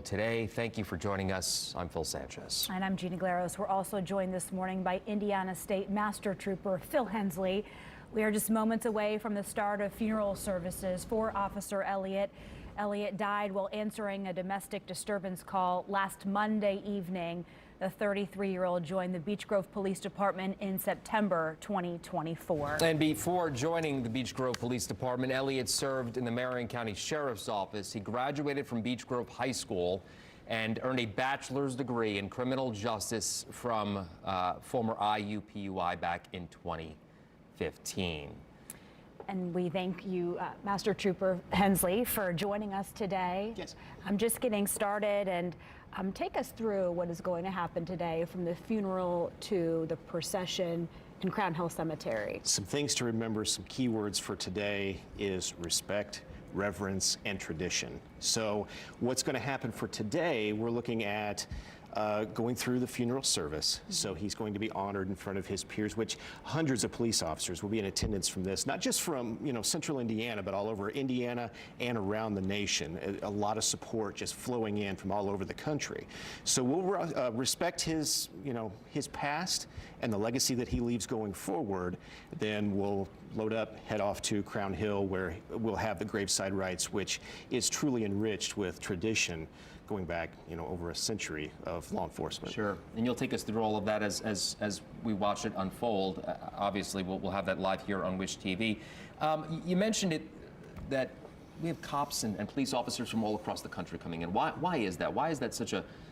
today. Thank you for joining us. I'm Phil Sanchez. And I'm Jeannie Glaros. We're also joined this morning by Indiana State Master Trooper Phil Hensley. We are just moments away from the start of funeral services for Officer Elliot. Elliot died while answering a domestic disturbance call last Monday evening. The 33-year-old joined the Beech Grove Police Department in September 2024. And before joining the Beech Grove Police Department, Elliot served in the Marion County Sheriff's Office. He graduated from Beech Grove High School and earned a bachelor's degree in criminal justice from former IUPUI back in 2015. And we thank you, Master Trooper Hensley, for joining us today. Yes. I'm just getting started, and take us through what is going to happen today from the funeral to the procession in Crown Hill Cemetery. Some things to remember, some key words for today is respect, reverence, and tradition. So what's going to happen for today, we're looking at going through the funeral service. So he's going to be honored in front of his peers, which hundreds of police officers will be in attendance from this, not just from central Indiana, but all over Indiana and around the nation. A lot of support just flowing in from all over the country. So we'll respect his his past and the legacy that he leaves going forward. Then we'll load up, head off to Crown Hill, where we'll have the graveside rites, which is truly enriched with tradition going back, over a century of law enforcement. Sure, and you'll take us through all of that as we watch it unfold. Obviously, we'll have that live here on Wish TV. You mentioned it that we have cops and police officers from all across the country coming in. Why is that? Why is that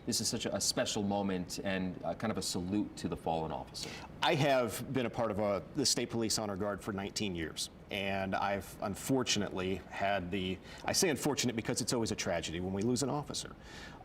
this is such a special moment and kind of a salute to the fallen officer? I have been a part of the State Police Honor Guard for 19 years. And I've unfortunately had I say unfortunate because it's always a tragedy when we lose an officer.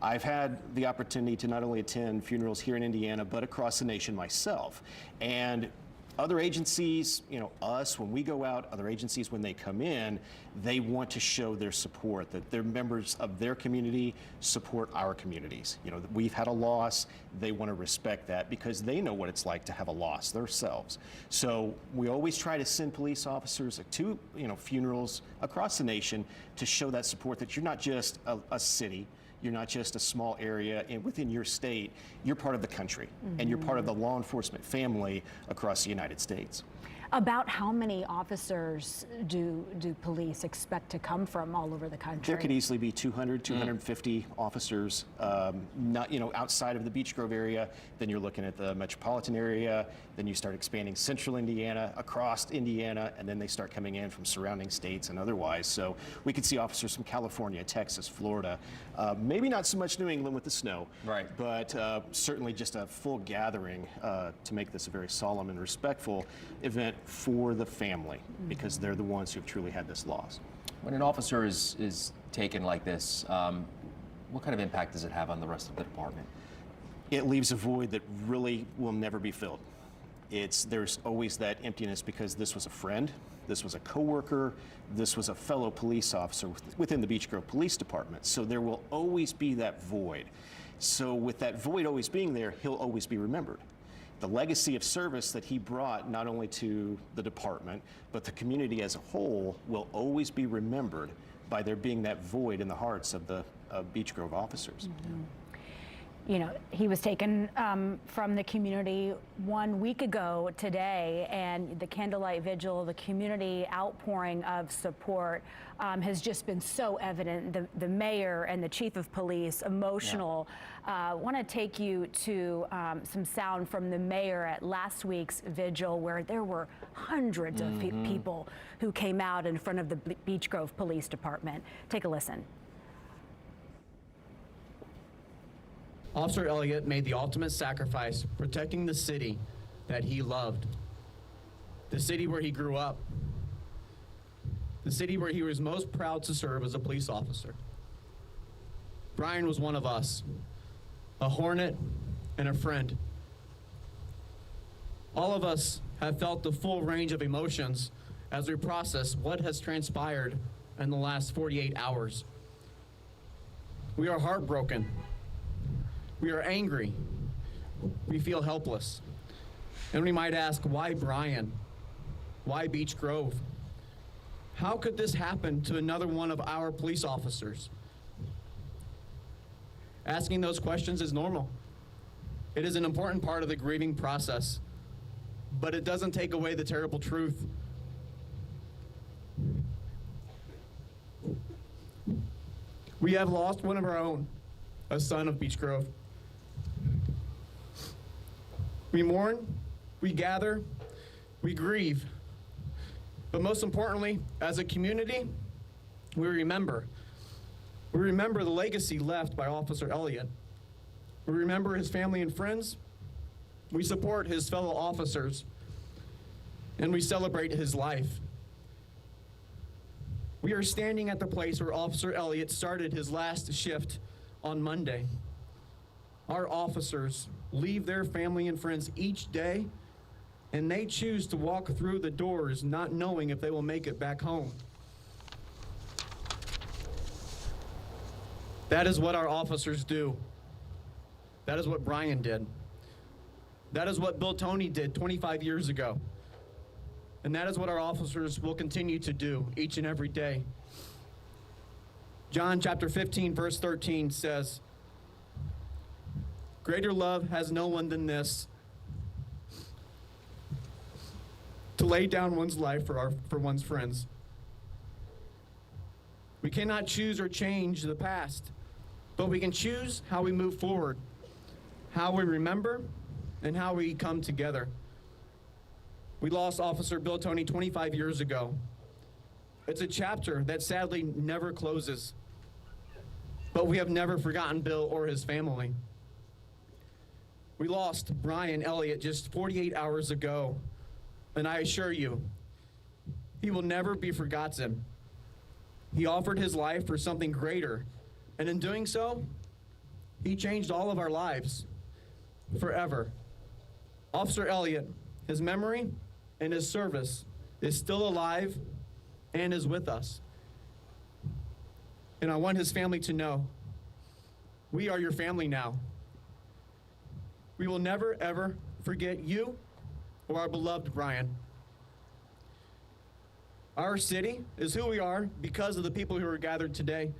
I've had the opportunity to not only attend funerals here in Indiana, but across the nation myself. And other agencies, us, when we go out, other agencies, when they come in, they want to show their support, that they're members of their community, support our communities. We've had a loss. They want to respect that because they know what it's like to have a loss themselves. So we always try to send police officers to, funerals across the nation to show that support, that you're not just a city. You're not just a small area within your state, you're part of the country, and you're part of the law enforcement family across the United States. About how many officers do police expect to come from all over the country? There could easily be 200, 250 officers, not outside of the Beech Grove area. Then you're looking at the metropolitan area. Then you start expanding central Indiana, across Indiana, and then they start coming in from surrounding states and otherwise. So we could see officers from California, Texas, Florida, maybe not so much New England with the snow, right? But certainly just a full gathering to make this a very solemn and respectful event for the family, because they're the ones who've truly had this loss. When an officer is taken like this, what kind of impact does it have on the rest of the department? It leaves a void that really will never be filled. There's always that emptiness because this was a friend, this was a coworker, this was a fellow police officer within the Beech Grove Police Department. So there will always be that void. So with that void always being there, he'll always be remembered. The legacy of service that he brought not only to the department, but the community as a whole will always be remembered by there being that void in the hearts of the Beech Grove officers. He was taken from the community 1 week ago today, and the Candlelight vigil, the community outpouring of support has just been so evident. The mayor and the chief of police, emotional. I want to take you to some sound from the mayor at last week's vigil, where there were hundreds of people who came out in front of the Beech Grove Police Department. Take a listen. Officer Elliott made the ultimate sacrifice protecting the city that he loved, the city where he grew up, the city where he was most proud to serve as a police officer. Brian was one of us, a hornet and a friend. All of us have felt the full range of emotions as we process what has transpired in the last 48 hours. We are heartbroken. We are angry. We feel helpless. And we might ask, why Brian? Why Beech Grove? How could this happen to another one of our police officers? Asking those questions is normal. It is an important part of the grieving process, but it doesn't take away the terrible truth. We have lost one of our own, a son of Beech Grove. We mourn, we gather, we grieve, but most importantly, as a community, we remember. We remember the legacy left by Officer Elliott. We remember his family and friends. We support his fellow officers, and we celebrate his life. We are standing at the place where Officer Elliott started his last shift on Monday. Our officers leave their family and friends each day, and they choose to walk through the doors not knowing if they will make it back home. That is what our officers do. That is what Brian did. That is what Bill Toney did 25 years ago. And that is what our officers will continue to do each and every day. John chapter 15, verse 13 says, "Greater love has no one than this, to lay down one's life for one's friends." We cannot choose or change the past, but we can choose how we move forward, how we remember, and how we come together. We lost Officer Bill Toney 25 years ago. It's a chapter that sadly never closes, but we have never forgotten Bill or his family. We lost Brian Elliott just 48 hours ago, and I assure you, he will never be forgotten. He offered his life for something greater, and in doing so, he changed all of our lives forever. Officer Elliott, his memory and his service is still alive and is with us. And I want his family to know, we are your family now. We will never, ever forget you or our beloved Brian. Our city is who we are because of the people who are gathered today.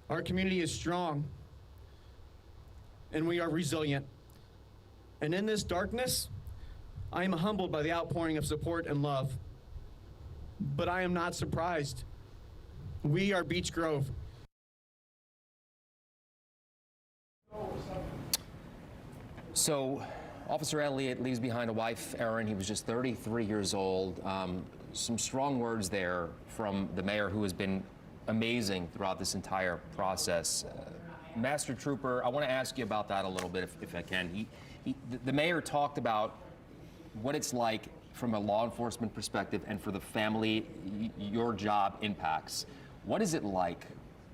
Our community is strong, and we are resilient. And in this darkness, I am humbled by the outpouring of support and love. But I am not surprised. We are Beech Grove. So, Officer Elliott leaves behind a wife, Erin. He was just 33 years old. Some strong words there from the mayor, who has been amazing throughout this entire process. Master Trooper, I want to ask you about that a little bit, if I can. The mayor talked about what it's like from a law enforcement perspective and for the family your job impacts. What is it like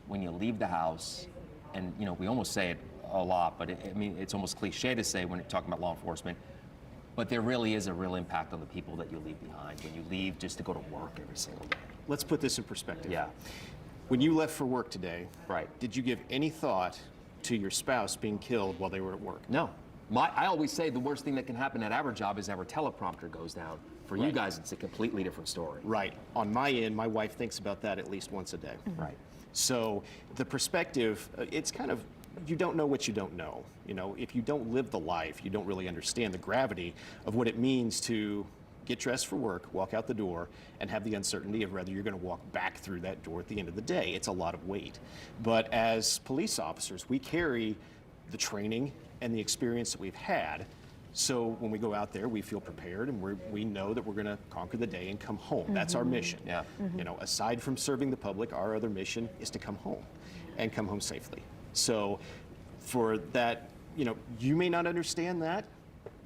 when you leave the house, and you know, we almost say it a lot, but I mean, it's almost cliche to say when you're talking about law enforcement, but there really is a real impact on the people that you leave behind when you leave just to go to work every single day. Let's put this in perspective. Yeah. When you left for work today, Right. did you give any thought to your spouse being killed while they were at work? No. I always say the worst thing that can happen at our job is our teleprompter goes down. For you Right. guys, it's a completely different story. Right. On my end, my wife thinks about that at least once a day. Right. So the perspective, it's kind of, you don't know what you don't know. You know, if you don't live the life, you don't really understand the gravity of what it means to get dressed for work, walk out the door, and have the uncertainty of whether you're going to walk back through that door at the end of the day. It's a lot of weight. But as police officers, we carry the training and the experience that we've had. So when we go out there, we feel prepared, and we know that we're going to conquer the day and come home. That's our mission. Yeah. You know, aside from serving the public, our other mission is to come home and come home safely. So for that, you know, you may not understand that,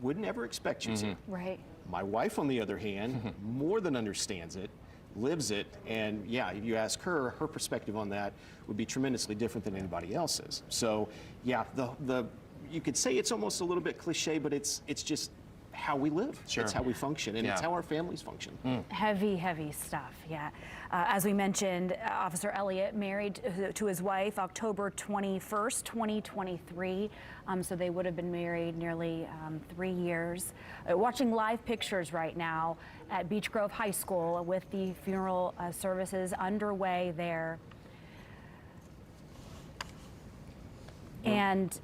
wouldn't ever expect you to. Right. My wife, on the other hand, more than understands it, lives it, and yeah, if you ask her, her perspective on that would be tremendously different than anybody else's. So yeah, you could say it's almost a little bit cliche, but it's just how we live. Sure. It's how we function, and it's Yeah. how our families function. Heavy, heavy stuff, yeah. As we mentioned, Officer Elliott married to his wife October 21st, 2023. So they would have been married nearly 3 years. Watching live pictures right now at Beech Grove High School with the funeral services underway there. And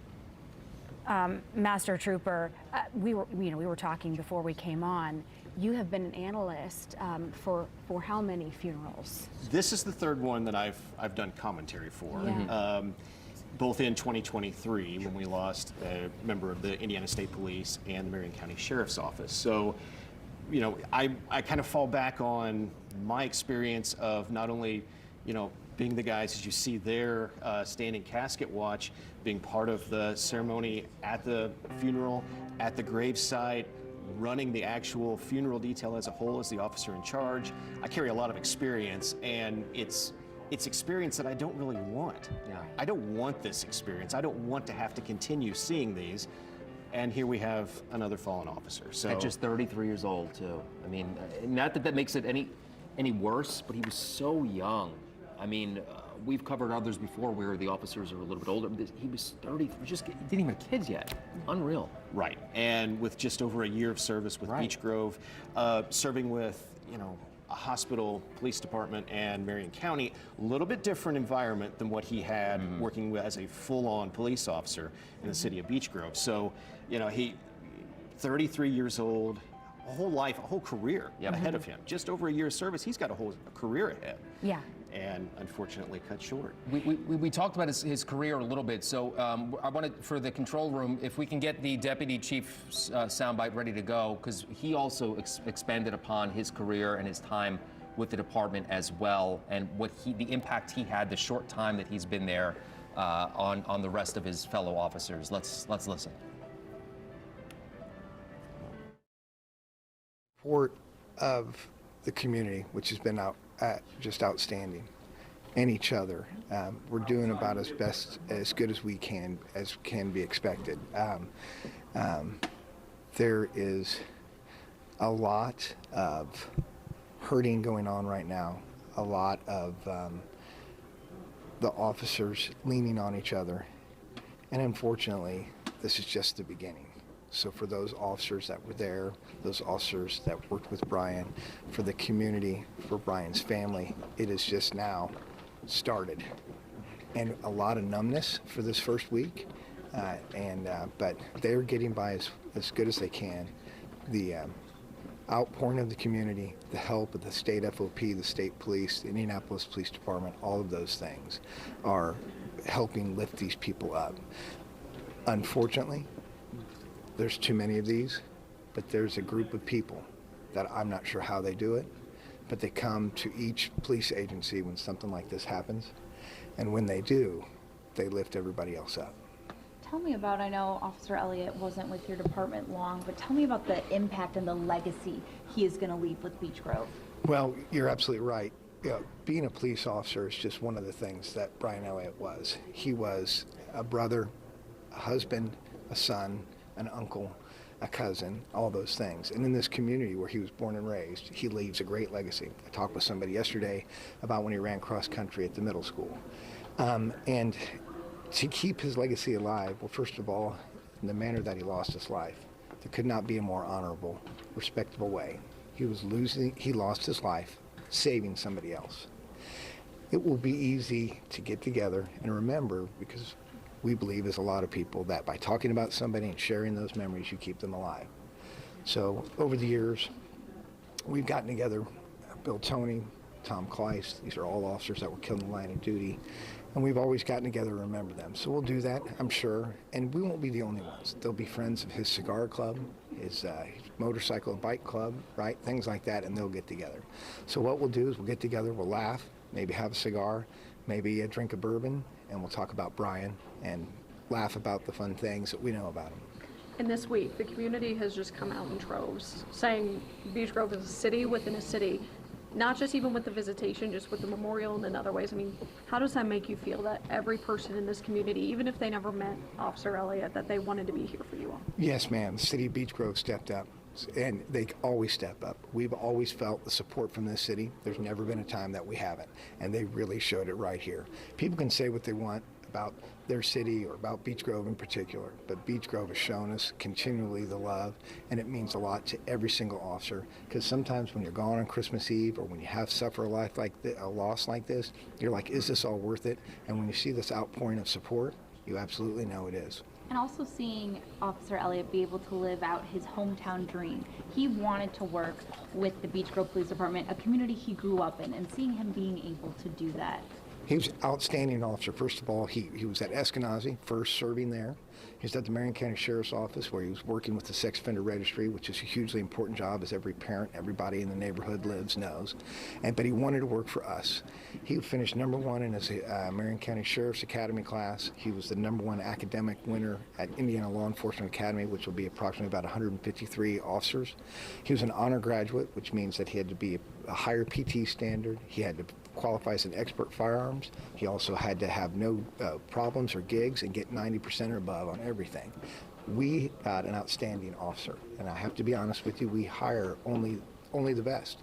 Master Trooper, we were talking before we came on. You have been an analyst for how many funerals? This is the third one that I've done commentary for. Yeah. Both in 2023 when we lost a member of the Indiana State Police and the Marion County Sheriff's Office. So, you know, I kind of fall back on my experience of not only, you know, being the guys, as you see there, standing casket watch, being part of the ceremony at the funeral, at the graveside, running the actual funeral detail as a whole as the officer in charge. I carry a lot of experience, and it's experience that I don't really want. Yeah. I don't want this experience. I don't want to have to continue seeing these. And here we have another fallen officer. So At just 33 years old, too. I mean, not that that makes it any worse, but he was so young. I mean, we've covered others before where the officers are a little bit older. He was 30, he didn't even have kids yet. Unreal. right, and with just over a year of service with Right. Beech Grove, serving with, you know, a hospital, police department, and Marion County, a little bit different environment than what he had working as a full-on police officer in the city of Beech Grove. So, you know, he, 33 years old, a whole life, a whole career ahead of him. Just over a year of service, he's got a whole career ahead. Yeah. And unfortunately cut short. We talked about his career a little bit, so I wanted, for the control room, if we can get the deputy chief's soundbite ready to go, because he also expanded upon his career and his time with the department as well, and the impact he had the short time that he's been there on the rest of his fellow officers. Let's listen. Support of the community, which has been just outstanding, and each other. We're doing about as good as we can, as can be expected. There is a lot of hurting going on right now, a lot of the officers leaning on each other, and unfortunately, this is just the beginning. So for those officers that were there, those officers that worked with Brian, for the community, for Brian's family, it is just now started. And a lot of numbness for this first week, but they're getting by as good as they can. The outpouring of the community, the help of the state FOP, the state police, the Indianapolis Police Department, all of those things are helping lift these people up. Unfortunately, there's too many of these, but there's a group of people that I'm not sure how they do it, but they come to each police agency when something like this happens, and when they do, they lift everybody else up. Tell me about, I know Officer Elliott wasn't with your department long, but tell me about the impact and the legacy he is going to leave with Beech Grove. Well, you're absolutely right. You know, being a police officer is just one of the things that Brian Elliott was. He was a brother, a husband, a son, an uncle, a cousin, all those things. And in this community where he was born and raised, he leaves a great legacy. I talked with somebody yesterday about when he ran cross country at the middle school. And to keep his legacy alive, well, first of all, in the manner that he lost his life, there could not be a more honorable, respectable way. He lost his life saving somebody else. It will be easy to get together and remember, because we believe, as a lot of people, that by talking about somebody and sharing those memories, you keep them alive. So over the years, we've gotten together, Bill Toney, Tom Kleiss, these are all officers that were killed in the line of duty, and we've always gotten together to remember them. So we'll do that, I'm sure, and we won't be the only ones. There'll be friends of his cigar club, his motorcycle and bike club, right, things like that, and they'll get together. So what we'll do is we'll get together, we'll laugh, maybe have a cigar, maybe a drink of bourbon, and we'll talk about Brian and laugh about the fun things that we know about him. And this week, the community has just come out in droves, saying Beech Grove is a city within a city, not just even with the visitation, just with the memorial and in other ways. I mean, how does that make you feel that every person in this community, even if they never met Officer Elliott, that they wanted to be here for you all? Yes, ma'am. The city of Beech Grove stepped up, and they always step up. We've always felt the support from this city. There's never been a time that we haven't, and they really showed it right here. People can say what they want about their city or about Beech Grove in particular, but Beech Grove has shown us continually the love, and it means a lot to every single officer, because sometimes when you're gone on Christmas Eve or when you have suffer a loss like this, you're like, is this all worth it? And when you see this outpouring of support, You absolutely know it is. And also seeing Officer Elliott be able to live out his hometown dream. He wanted to work with the Beech Grove Police Department, a community he grew up in, and seeing him being able to do that. He was an outstanding officer. First of all, he was at Eskenazi, first serving there. He was at the Marion County Sheriff's Office, where he was working with the Sex Offender Registry, which is a hugely important job, as every parent, everybody in the neighborhood knows. But he wanted to work for us. He finished #1 in his Marion County Sheriff's Academy class. He was the #1 academic winner at Indiana Law Enforcement Academy, which will be approximately about 153 officers. He was an honor graduate, which means that he had to be a higher PT standard. He had to qualify as an expert firearms. He also had to have no problems or gigs and get 90% or above on everything. We got an outstanding officer, and I have to be honest with you, we hire only the best.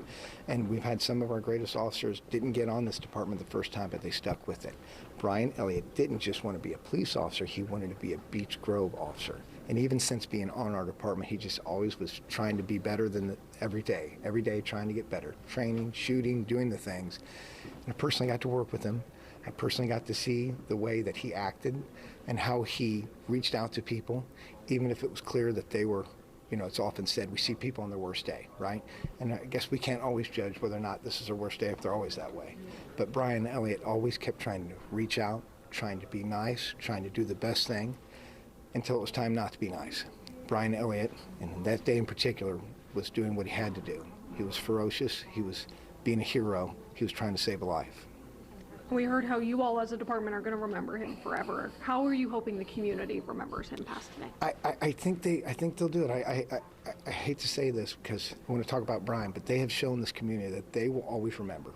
And we've had some of our greatest officers didn't get on this department the first time, but they stuck with it. Brian Elliott didn't just want to be a police officer, he wanted to be a Beech Grove officer. And even since being on our department, he just always was trying to be better than every day trying to get better, training, shooting, doing the things. And I personally got to work with him. I personally got to see the way that he acted and how he reached out to people, even if it was clear that they were, it's often said we see people on their worst day, right? And I guess we can't always judge whether or not this is their worst day if they're always that way. But Brian Elliott always kept trying to reach out, trying to be nice, trying to do the best thing, until it was time not to be nice. Brian Elliott, and that day in particular, was doing what he had to do. He was ferocious, he was being a hero, he was trying to save a life. We heard how you all as a department are going to remember him forever. How are you hoping the community remembers him past today? I think they'll do it. I hate to say this because I want to talk about Brian, but they have shown this community that they will always remember.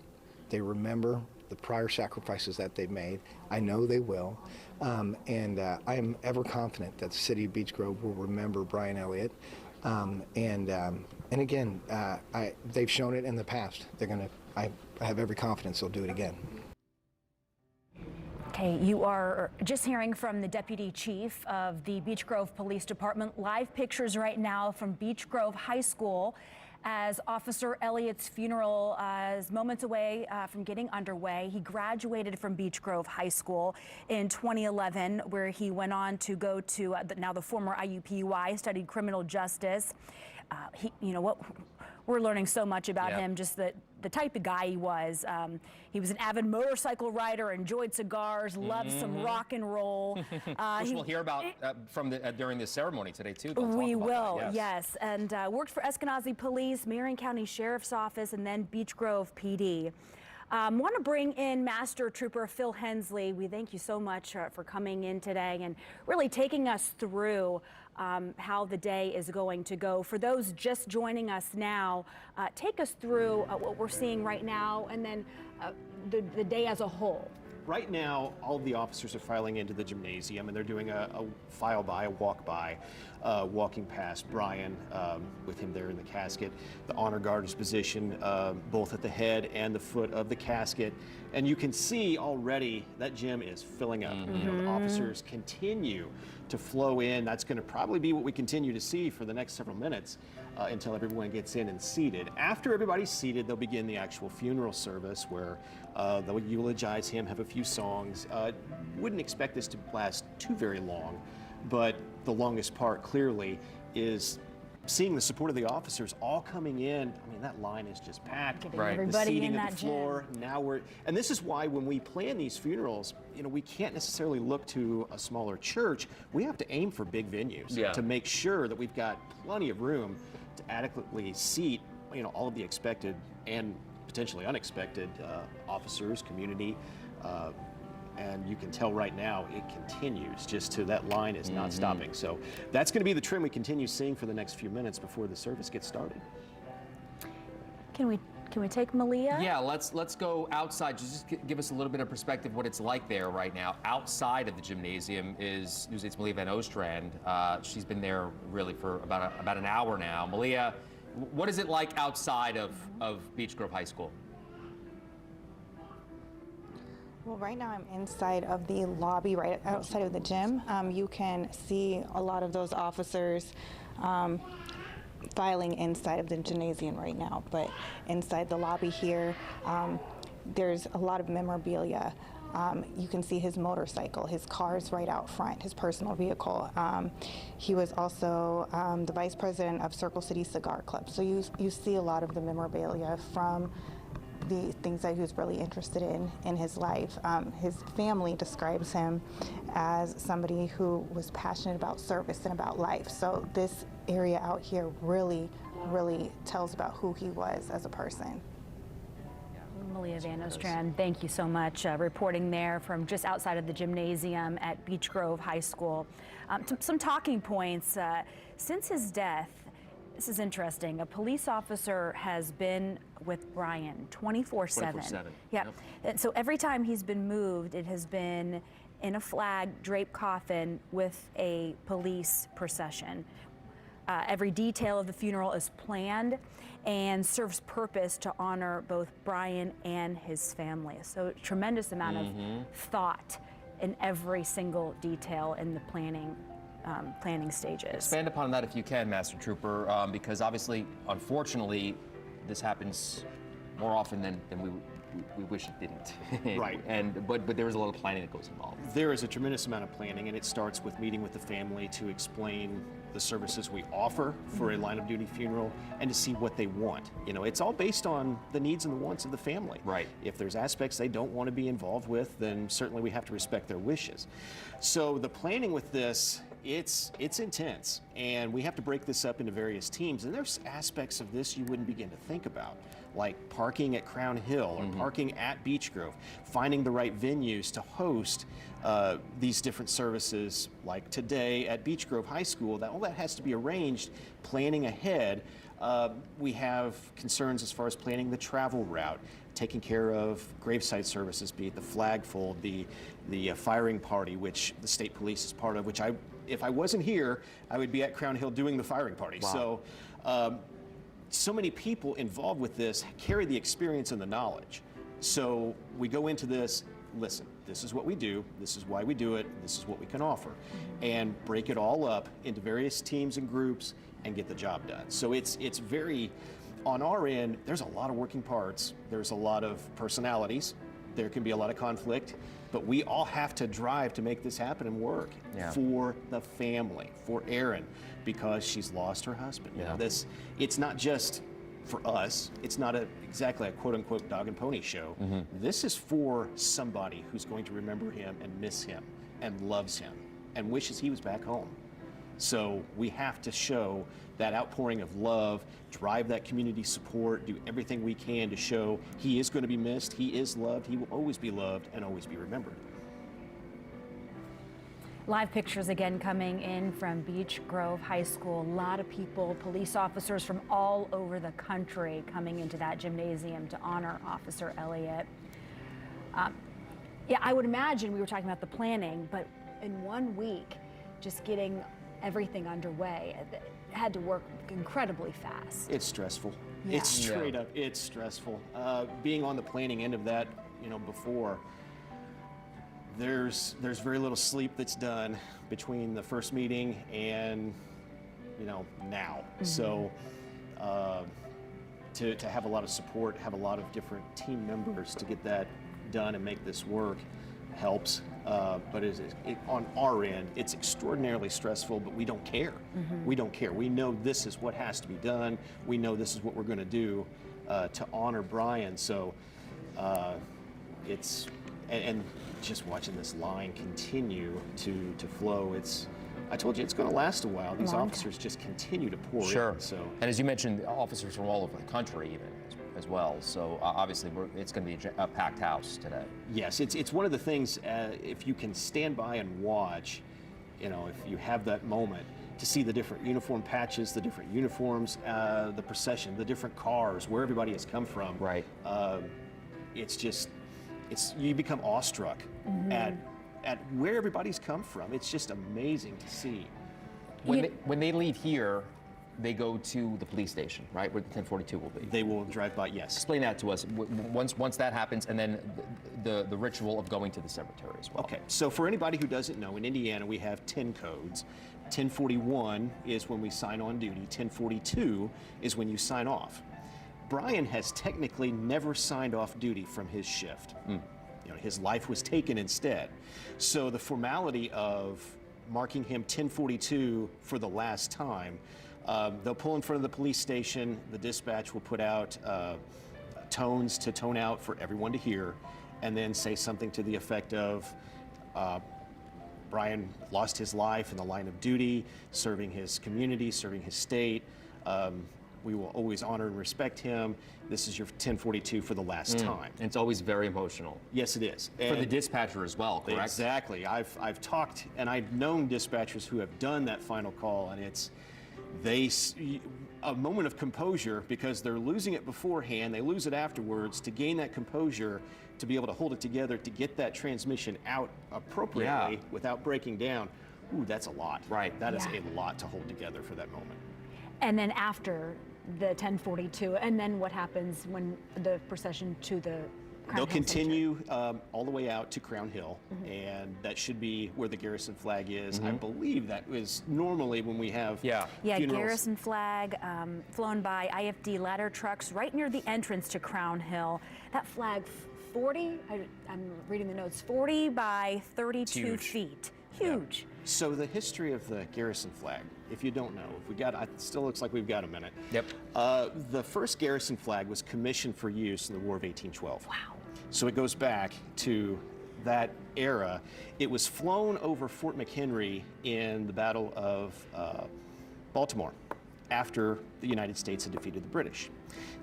They remember the prior sacrifices that they've made. I know they will. And I am ever confident that the city of Beech Grove will remember Brian Elliott. And again, they've shown it in the past. I have every confidence they'll do it again. Okay, you are just hearing from the Deputy Chief of the Beech Grove Police Department. Live pictures right now from Beech Grove High School as Officer Elliott's funeral is moments away from getting underway. He graduated from Beech Grove High School in 2011, where he went on to go to now the former IUPUI, studied criminal justice. We're learning so much about him, just the type of guy he was. He was an avid motorcycle rider, enjoyed cigars, loved some rock and roll. Which we'll hear about during the ceremony today, too. We will, yes. And worked for Eskenazi Police, Marion County Sheriff's Office, and then Beech Grove PD. Want to bring in Master Trooper Phil Hensley. We thank you so much for coming in today and really taking us through how the day is going to go. For those just joining us now, take us through what we're seeing right now and then the day as a whole. Right now, all of the officers are filing into the gymnasium, and they're doing a walk by, walking past Brian with him there in the casket. The honor guard is positioned both at the head and the foot of the casket, and you can see already that gym is filling up. The officers continue to flow in. That's going to probably be what we continue to see for the next several minutes until everyone gets in and seated. After everybody's seated, they'll begin the actual funeral service where they'll eulogize him, have a few songs. Wouldn't expect this to last too very long, but the longest part clearly is seeing the support of the officers all coming in. I mean, that line is just packed. Right. The Everybody seating in of that the floor. Now and this is why when we plan these funerals, we can't necessarily look to a smaller church. We have to aim for big venues to make sure that we've got plenty of room to adequately seat, all of the expected and potentially unexpected officers, community, and you can tell right now it continues just to that line is not stopping. So that's going to be the trend we continue seeing for the next few minutes before the service gets started. Can we take Malia? Yeah, let's go outside. Just give us a little bit of perspective what it's like there right now. Outside of the gymnasium is Newsweek's Malia Van Ostrand. She's been there really for about an hour now. Malia, what is it like outside of Beech Grove High School? Well, right now I'm inside of the lobby, right outside of the gym. You can see a lot of those officers filing inside of the gymnasium right now. But inside the lobby here, there's a lot of memorabilia You can see his motorcycle, his car's right out front, his personal vehicle. He was also the vice president of Circle City Cigar Club. So you see a lot of the memorabilia from the things that he was really interested in his life. His family describes him as somebody who was passionate about service and about life. So this area out here really tells about who he was as a person. Malia Van Ostrand, thank you so much. Reporting there from just outside of the gymnasium at Beech Grove High School. Some talking points. Since his death, this is interesting, a police officer has been with Brian 24/7. 24/7. Yeah. And so every time he's been moved, it has been in a flag draped coffin with a police procession. Every detail of the funeral is planned and serves purpose to honor both Brian and his family. So tremendous amount of thought in every single detail in the planning stages. Expand upon that if you can, Master Trooper, because obviously, unfortunately, this happens more often than we wish it didn't. Right. But there is a lot of planning that goes involved. There is a tremendous amount of planning, and it starts with meeting with the family to explain the services we offer for a line of duty funeral and to see what they want. You know, it's all based on the needs and the wants of the family. Right. If there's aspects they don't want to be involved with, then certainly we have to respect their wishes. So the planning with this, it's intense, and we have to break this up into various teams, and there's aspects of this you wouldn't begin to think about, like parking at Crown Hill or parking at Beech Grove, finding the right venues to host these different services, like today at Beech Grove High School. All that has to be arranged, planning ahead. We have concerns as far as planning the travel route, taking care of graveside services, be it the flagfold, the firing party, which the state police is part of, which if I wasn't here, I would be at Crown Hill doing the firing party. Wow. So many people involved with this carry the experience and the knowledge. So we go into this, listen, this is what we do, this is why we do it, this is what we can offer, and break it all up into various teams and groups and get the job done. So it's very, on our end, there's a lot of working parts, there's a lot of personalities, there can be a lot of conflict, but we all have to drive to make this happen and work for the family, for Erin, because she's lost her husband. You know, it's not just for us, it's not exactly a quote-unquote dog and pony show. This is for somebody who's going to remember him and miss him and loves him and wishes he was back home. So we have to show that outpouring of love, drive that community support, do everything we can to show he is going to be missed, he is loved, he will always be loved and always be remembered. Live pictures again coming in from Beech Grove High School. A lot of people, police officers from all over the country coming into that gymnasium to honor Officer Elliott. Yeah, I would imagine we were talking about the planning, but in 1 week, just getting everything underway, it had to work incredibly fast. It's stressful. Yeah. It's straight up, it's stressful. Being on the planning end of that, before, there's very little sleep that's done between the first meeting and, now. So to have a lot of support, have a lot of different team members to get that done and make this work helps. But on our end, it's extraordinarily stressful, but we don't care. We don't care. We know this is what has to be done. We know this is what we're going to do to honor Brian. So and just watching this line continue to flow, I told you it's going to last a while. These officers just continue to pour in. So, and as you mentioned, officers from all over the country even as well. So obviously it's going to be a packed house today. Yes, it's one of the things, if you can stand by and watch, if you have that moment to see the different uniform patches, the different uniforms, the procession, the different cars, where everybody has come from. Right. You become awestruck at where everybody's come from. It's just amazing to see. When they leave here, they go to the police station, right, where the 1042 will be. They will drive by, yes. Explain that to us. Once that happens, and then the ritual of going to the cemetery as well. Okay, so for anybody who doesn't know, in Indiana we have 10 codes. 1041 is when we sign on duty. 1042 is when you sign off. Brian has technically never signed off duty from his shift. his life was taken instead. So the formality of marking him 1042 for the last time, they'll pull in front of the police station. The dispatch will put out tones to tone out for everyone to hear, and then say something to the effect of, Brian lost his life in the line of duty, serving his community, serving his state. We will always honor and respect him. This is your 1042 for the last time. And it's always very emotional. Yes, it is. For the dispatcher as well, correct? Exactly. I've talked, and I've known dispatchers who have done that final call, and it's a moment of composure, because they're losing it beforehand, they lose it afterwards. To gain that composure, to be able to hold it together, to get that transmission out appropriately without breaking down, ooh, that's a lot. Right. That is Yeah. a lot to hold together for that moment. And then after the 1042, and then what happens when the procession to the Crown They'll Hill continue all the way out to Crown Hill, and that should be where the garrison flag is. I believe that was normally when we have Yeah, funerals. garrison flag flown by IFD ladder trucks right near the entrance to Crown Hill. That flag, 40, I'm reading the notes, 40 by 32 Huge. feet. Huge. So the history of the garrison flag, if you don't know, it still looks like we've got a minute. Yep. The first garrison flag was commissioned for use in the War of 1812. Wow. So it goes back to that era. It was flown over Fort McHenry in the Battle of Baltimore after the United States had defeated the British.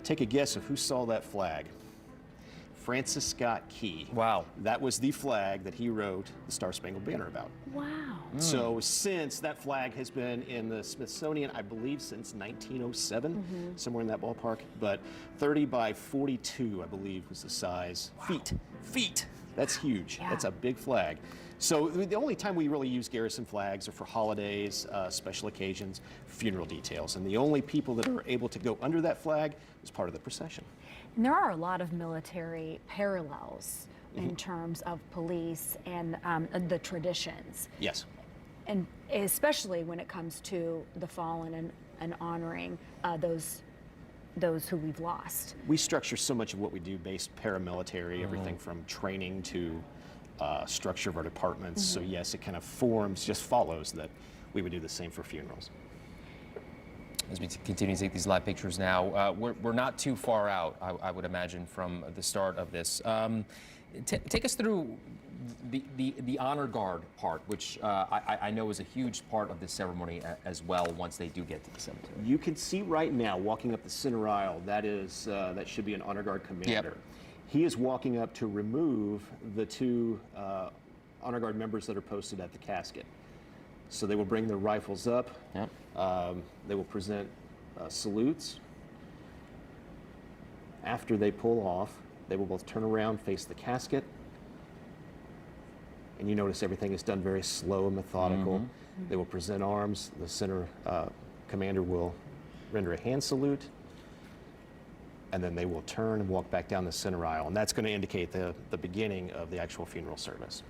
Take a guess of who saw that flag. Francis Scott Key. Wow. That was the flag that he wrote the Star-Spangled Banner about. Wow. So since that flag has been in the Smithsonian, I believe since 1907, somewhere in that ballpark, but 30 by 42, I believe, was the size. Wow. Feet. That's huge. Yeah. That's a big flag. So the only time we really use garrison flags are for holidays, special occasions, funeral details. And the only people that are able to go under that flag is part of the procession. And there are a lot of military parallels in terms of police and the traditions. Yes. And especially when it comes to the fallen and honoring those who we've lost. We structure so much of what we do based paramilitary, everything from training to structure of our departments. So yes, it kind of follows that we would do the same for funerals. As we continue to take these live pictures now, we're not too far out, I would imagine, from the start of this. Take us through the honor guard part, which I know is a huge part of the ceremony as well once they do get to the cemetery. You can see right now, walking up the center aisle, that should be an honor guard commander. Yep. He is walking up to remove the two honor guard members that are posted at the casket. So they will bring their rifles up. Yep. They will present salutes. After they pull off, they will both turn around, face the casket. And you notice everything is done very slow and methodical. They will present arms. The center commander will render a hand salute. And then they will turn and walk back down the center aisle. And that's going to indicate the beginning of the actual funeral service.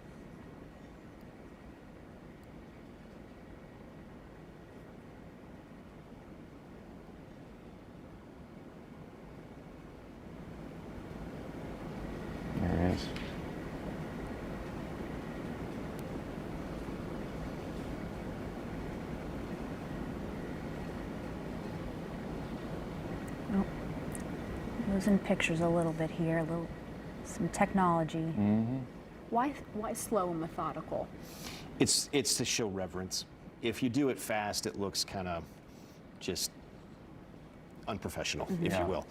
There it is. Losing pictures a little bit here, some technology. Why slow and methodical? It's to show reverence. If you do it fast, it looks kind of just unprofessional, if you will.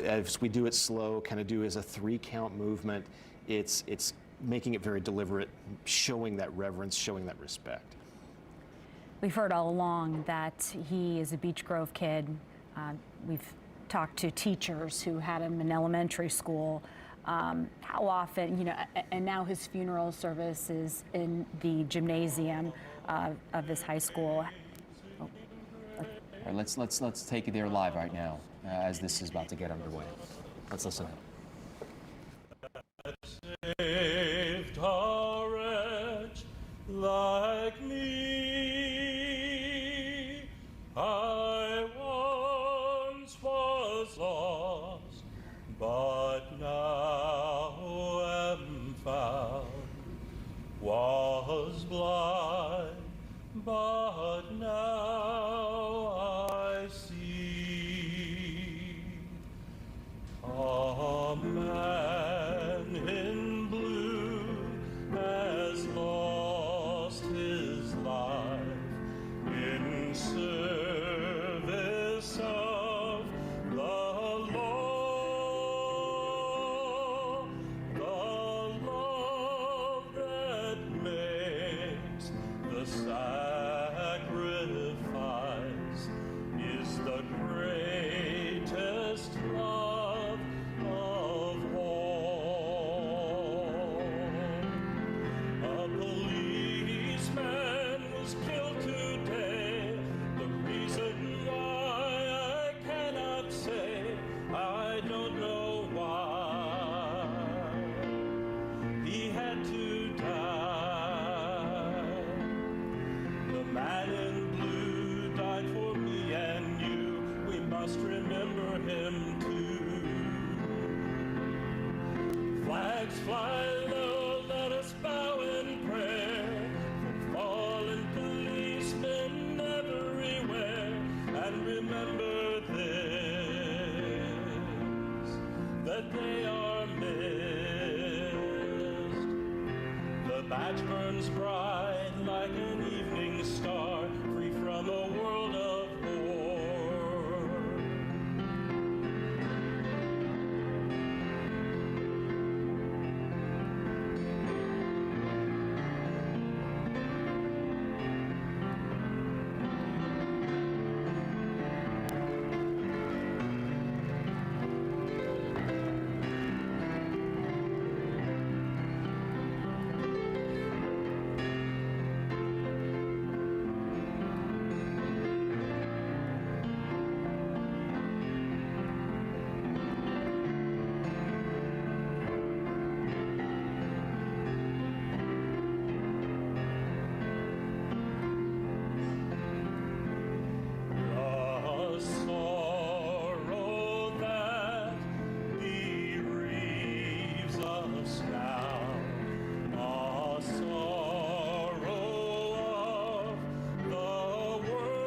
As we do it slow, kind of do as a 3-count movement, it's making it very deliberate, showing that reverence, showing that respect. We've heard all along that he is a Beech Grove kid. We've talked to teachers who had him in elementary school. How often, and now his funeral service is in the gymnasium of this high school. All right, let's take you there live right now as this is about to get underway. Let's listen in. Saved a wretch like me. I once was lost, but now am but now I see a man in blue has lost his life in service of the law, the love that makes the sacrifice is the greatest love of all. A policeman was killed today. The reason why I cannot say. I don't know why he had to die. The man in blue died for me and you. We must remember him too. Flags fly low, let us bow in prayer for fallen policemen everywhere. And remember this, that they are missed. The badge burns bright like an evening star, free from a world of war. A sorrow that bereaves us now, a sorrow of the world.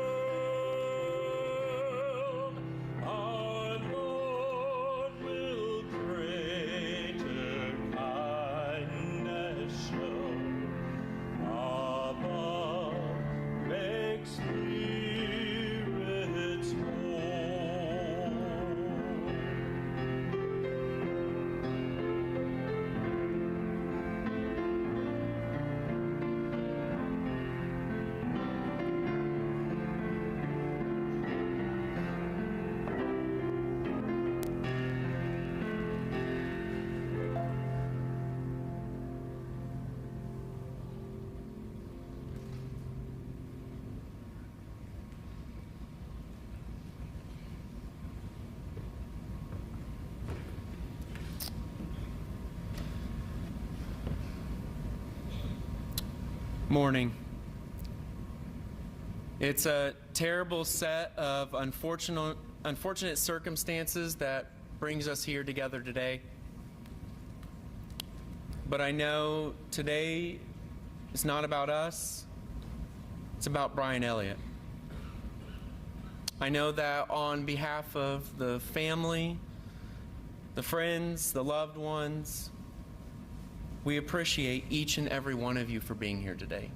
Our Lord will greater kindness show. Above make spirits whole. Morning. It's a terrible set of unfortunate circumstances that brings us here together today. But I know today is not about us, it's about Brian Elliott. I know that on behalf of the family, the friends, the loved ones, we appreciate each and every one of you for being here today.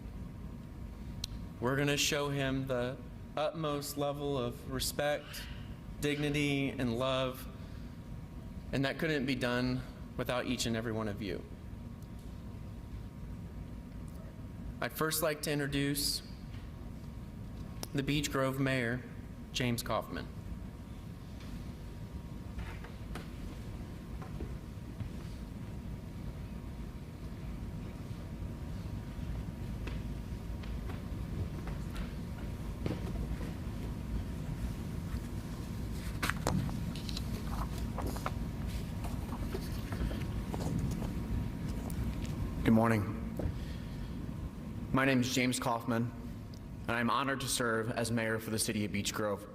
We're going to show him the utmost level of respect, dignity, and love, and that couldn't be done without each and every one of you. I'd first like to introduce the Beech Grove Mayor, James Kaufman. Good morning. My name is James Kaufman, and I'm honored to serve as mayor for the city of Beech Grove.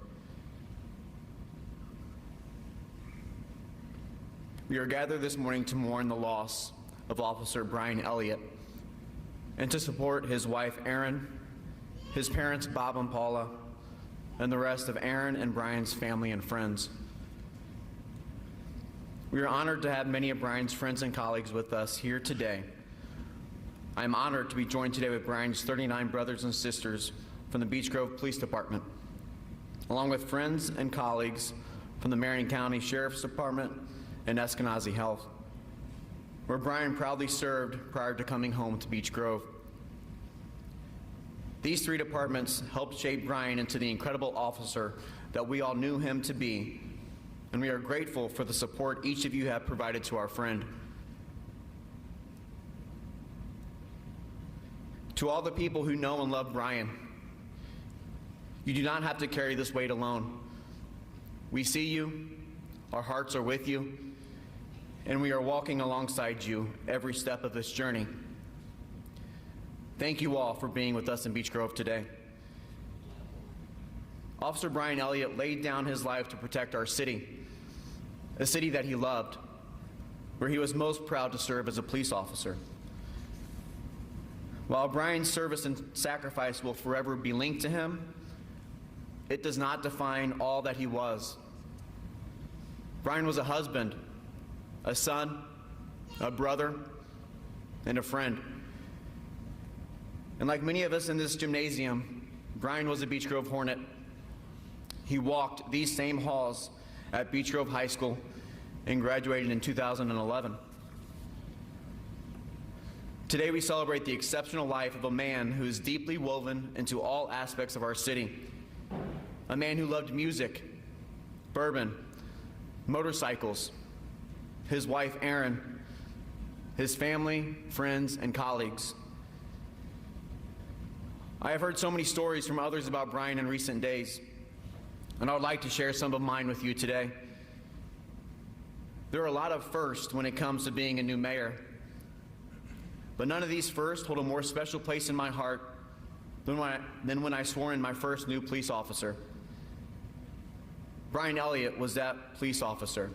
We are gathered this morning to mourn the loss of Officer Brian Elliott and to support his wife, Erin, his parents, Bob and Paula, and the rest of Aaron and Brian's family and friends. We are honored to have many of Brian's friends and colleagues with us here today. I am honored to be joined today with Brian's 39 brothers and sisters from the Beech Grove Police Department, along with friends and colleagues from the Marion County Sheriff's Department and Eskenazi Health, where Brian proudly served prior to coming home to Beech Grove. These three departments helped shape Brian into the incredible officer that we all knew him to be, and we are grateful for the support each of you have provided to our friend. To all the people who know and love Brian, you do not have to carry this weight alone. We see you, our hearts are with you, and we are walking alongside you every step of this journey. Thank you all for being with us in Beech Grove today. Officer Brian Elliott laid down his life to protect our city, a city that he loved, where he was most proud to serve as a police officer. While Brian's service and sacrifice will forever be linked to him, it does not define all that he was. Brian was a husband, a son, a brother, and a friend. And like many of us in this gymnasium, Brian was a Beech Grove Hornet. He walked these same halls at Beech Grove High School and graduated in 2011. Today we celebrate the exceptional life of a man who is deeply woven into all aspects of our city. A man who loved music, bourbon, motorcycles, his wife Erin, his family, friends, and colleagues. I have heard so many stories from others about Brian in recent days, and I would like to share some of mine with you today. There are a lot of firsts when it comes to being a new mayor, but none of these firsts hold a more special place in my heart than when I swore in my first new police officer. Brian Elliott was that police officer,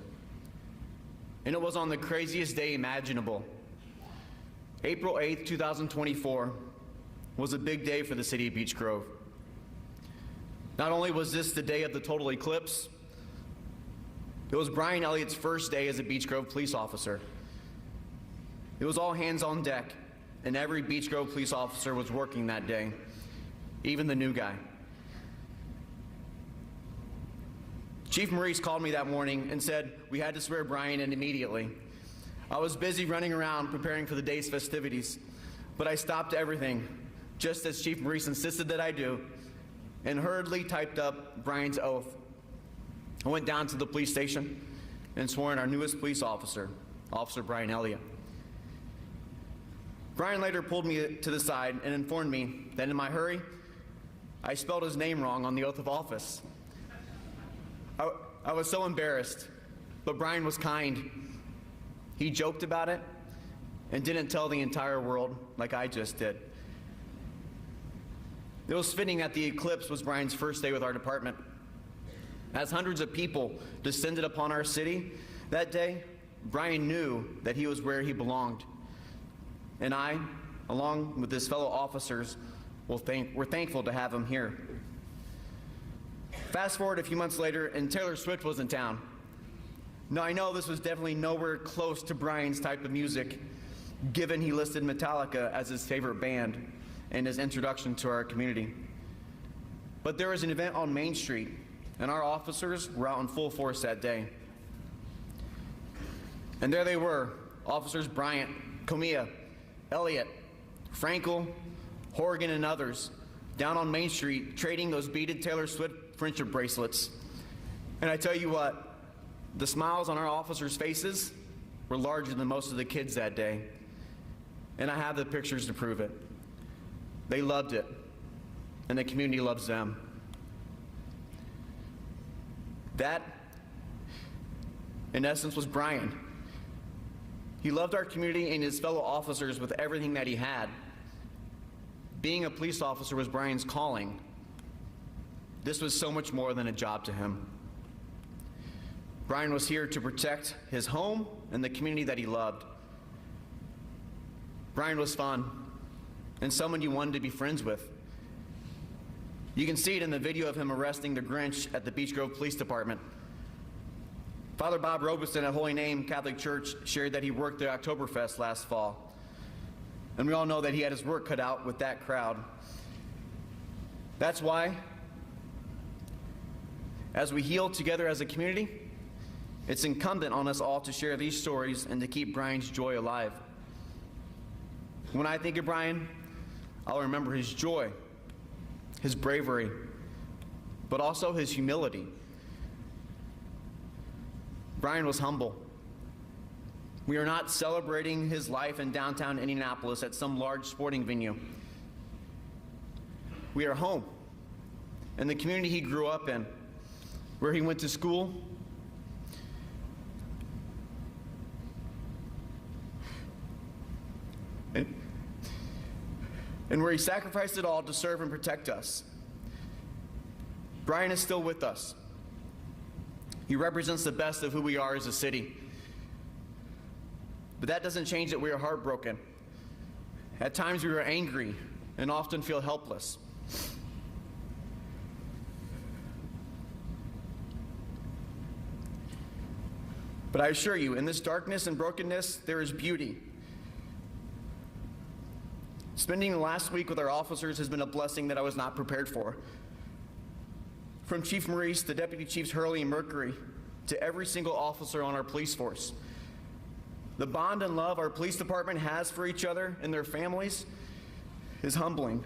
and it was on the craziest day imaginable. April 8th, 2024 was a big day for the city of Beech Grove. Not only was this the day of the total eclipse, it was Brian Elliott's first day as a Beech Grove police officer. It was all hands on deck, and every Beech Grove police officer was working that day, even the new guy. Chief Maurice called me that morning and said we had to swear Brian in immediately. I was busy running around preparing for the day's festivities, but I stopped everything, just as Chief Maurice insisted that I do, and hurriedly typed up Brian's oath. I went down to the police station and swore in our newest police officer, Officer Brian Elliott. Brian later pulled me to the side and informed me that in my hurry, I spelled his name wrong on the oath of office. I was so embarrassed, but Brian was kind. He joked about it and didn't tell the entire world like I just did. It was fitting that the eclipse was Brian's first day with our department. As hundreds of people descended upon our city that day, Brian knew that he was where he belonged. And I, along with his fellow officers, were thankful to have him here. Fast forward a few months later, and Taylor Swift was in town. Now, I know this was definitely nowhere close to Brian's type of music, given he listed Metallica as his favorite band and his introduction to our community. But there was an event on Main Street, and our officers were out in full force that day. And there they were, Officers Bryant, Comia, Elliot, Frankel, Horgan, and others, down on Main Street, trading those beaded Taylor Swift friendship bracelets. And I tell you what, the smiles on our officers' faces were larger than most of the kids that day. And I have the pictures to prove it. They loved it, and the community loves them. That, in essence, was Brian. He loved our community and his fellow officers with everything that he had. Being a police officer was Brian's calling. This was so much more than a job to him. Brian was here to protect his home and the community that he loved. Brian was fun and someone you wanted to be friends with. You can see it in the video of him arresting the Grinch at the Beech Grove Police Department. Father Bob Robeson at Holy Name Catholic Church shared that he worked the Oktoberfest last fall. And we all know that he had his work cut out with that crowd. That's why, as we heal together as a community, it's incumbent on us all to share these stories and to keep Brian's joy alive. When I think of Brian, I'll remember his joy, his bravery, but also his humility. Brian was humble. We are not celebrating his life in downtown Indianapolis at some large sporting venue. We are home, in the community he grew up in, where he went to school, and where he sacrificed it all to serve and protect us. Brian is still with us. He represents the best of who we are as a city. But that doesn't change that we are heartbroken. At times we are angry and often feel helpless. But I assure you, in this darkness and brokenness, there is beauty. Spending the last week with our officers has been a blessing that I was not prepared for. From Chief Maurice to Deputy Chiefs Hurley and Mercury, to every single officer on our police force. The bond and love our police department has for each other and their families is humbling.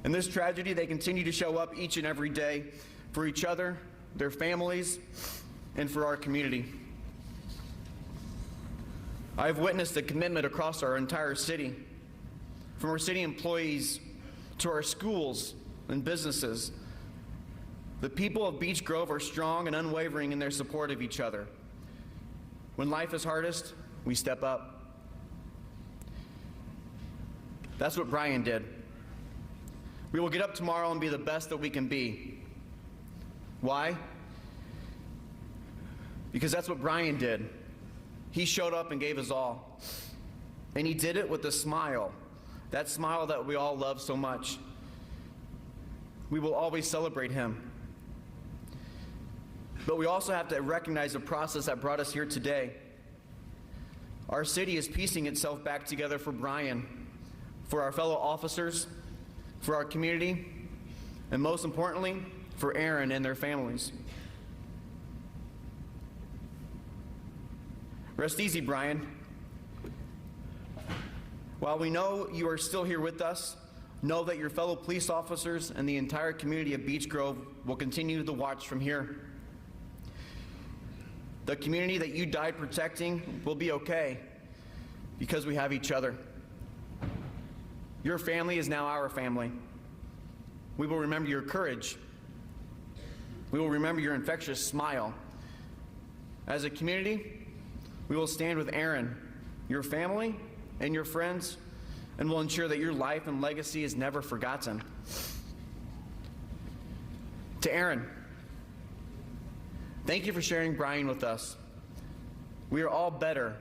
In this tragedy, they continue to show up each and every day for each other, their families, and for our community. I've witnessed a commitment across our entire city, from our city employees to our schools and businesses. The people of Beech Grove are strong and unwavering in their support of each other. When life is hardest, we step up. That's what Brian did. We will get up tomorrow and be the best that we can be. Why? Because that's what Brian did. He showed up and gave his all. And he did it with a smile. That smile that we all love so much. We will always celebrate him. But we also have to recognize the process that brought us here today. Our city is piecing itself back together for Brian, for our fellow officers, for our community, and most importantly, for Aaron and their families. Rest easy, Brian. While we know you are still here with us, know that your fellow police officers and the entire community of Beech Grove will continue to watch from here. The community that you died protecting will be okay because we have each other. Your family is now our family. We will remember your courage. We will remember your infectious smile. As a community, we will stand with Aaron, your family, and your friends, and will ensure that your life and legacy is never forgotten. To Aaron, thank you for sharing Brian with us. We are all better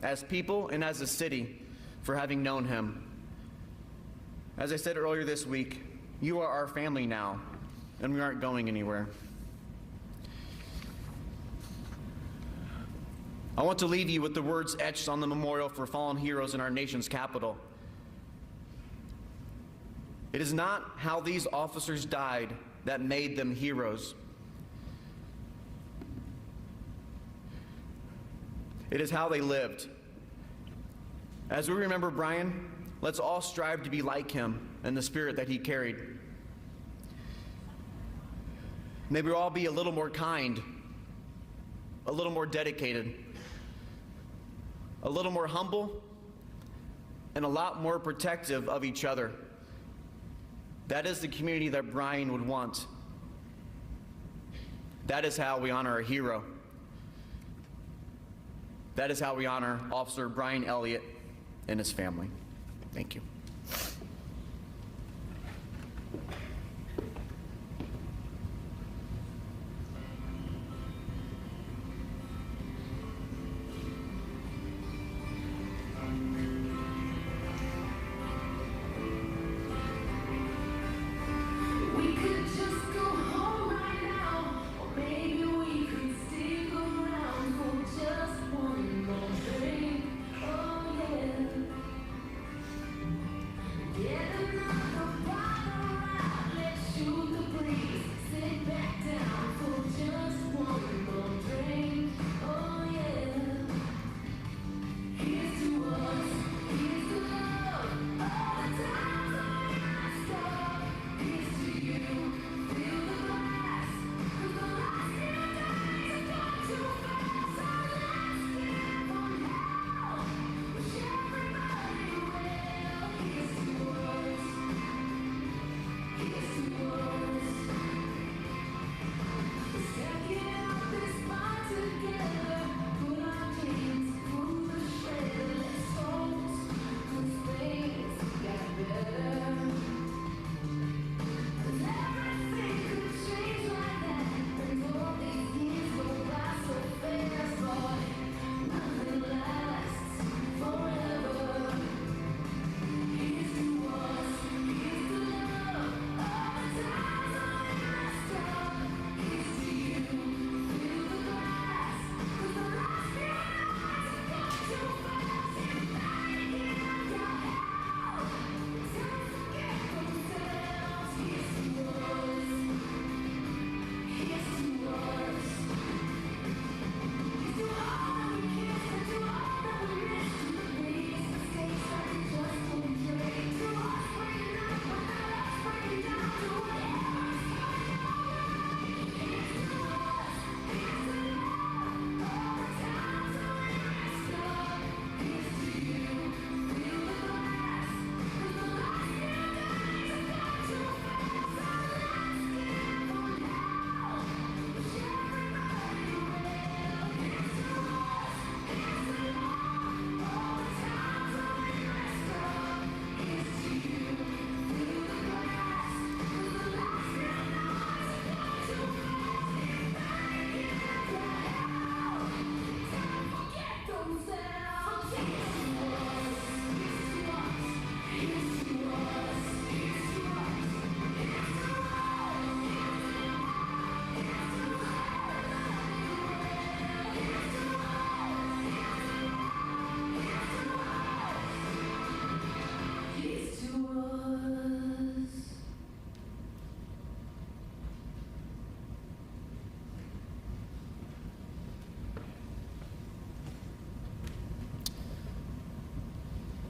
as people and as a city for having known him. As I said earlier this week, you are our family now, and we aren't going anywhere. I want to leave you with the words etched on the memorial for fallen heroes in our nation's capital. It is not how these officers died that made them heroes. It is how they lived. As we remember Brian, let's all strive to be like him and the spirit that he carried. May we all be a little more kind, a little more dedicated, a little more humble, and a lot more protective of each other. That is the community that Brian would want. That is how we honor a hero. That is how we honor Officer Brian Elliott and his family. Thank you.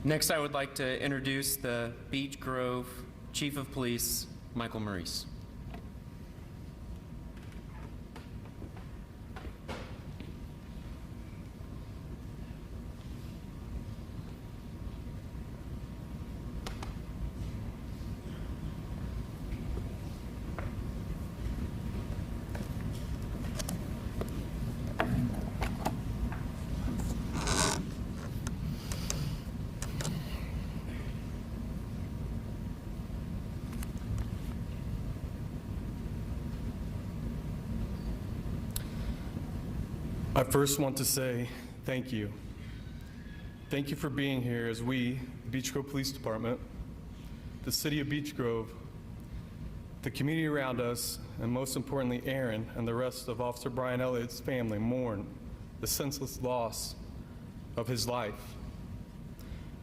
Next, I would like to introduce the Beech Grove Chief of Police, Michael Maurice. I first want to say thank you. Thank you for being here as we, the Beech Grove Police Department, the City of Beech Grove, the community around us, and most importantly, Aaron and the rest of Officer Brian Elliott's family mourn the senseless loss of his life.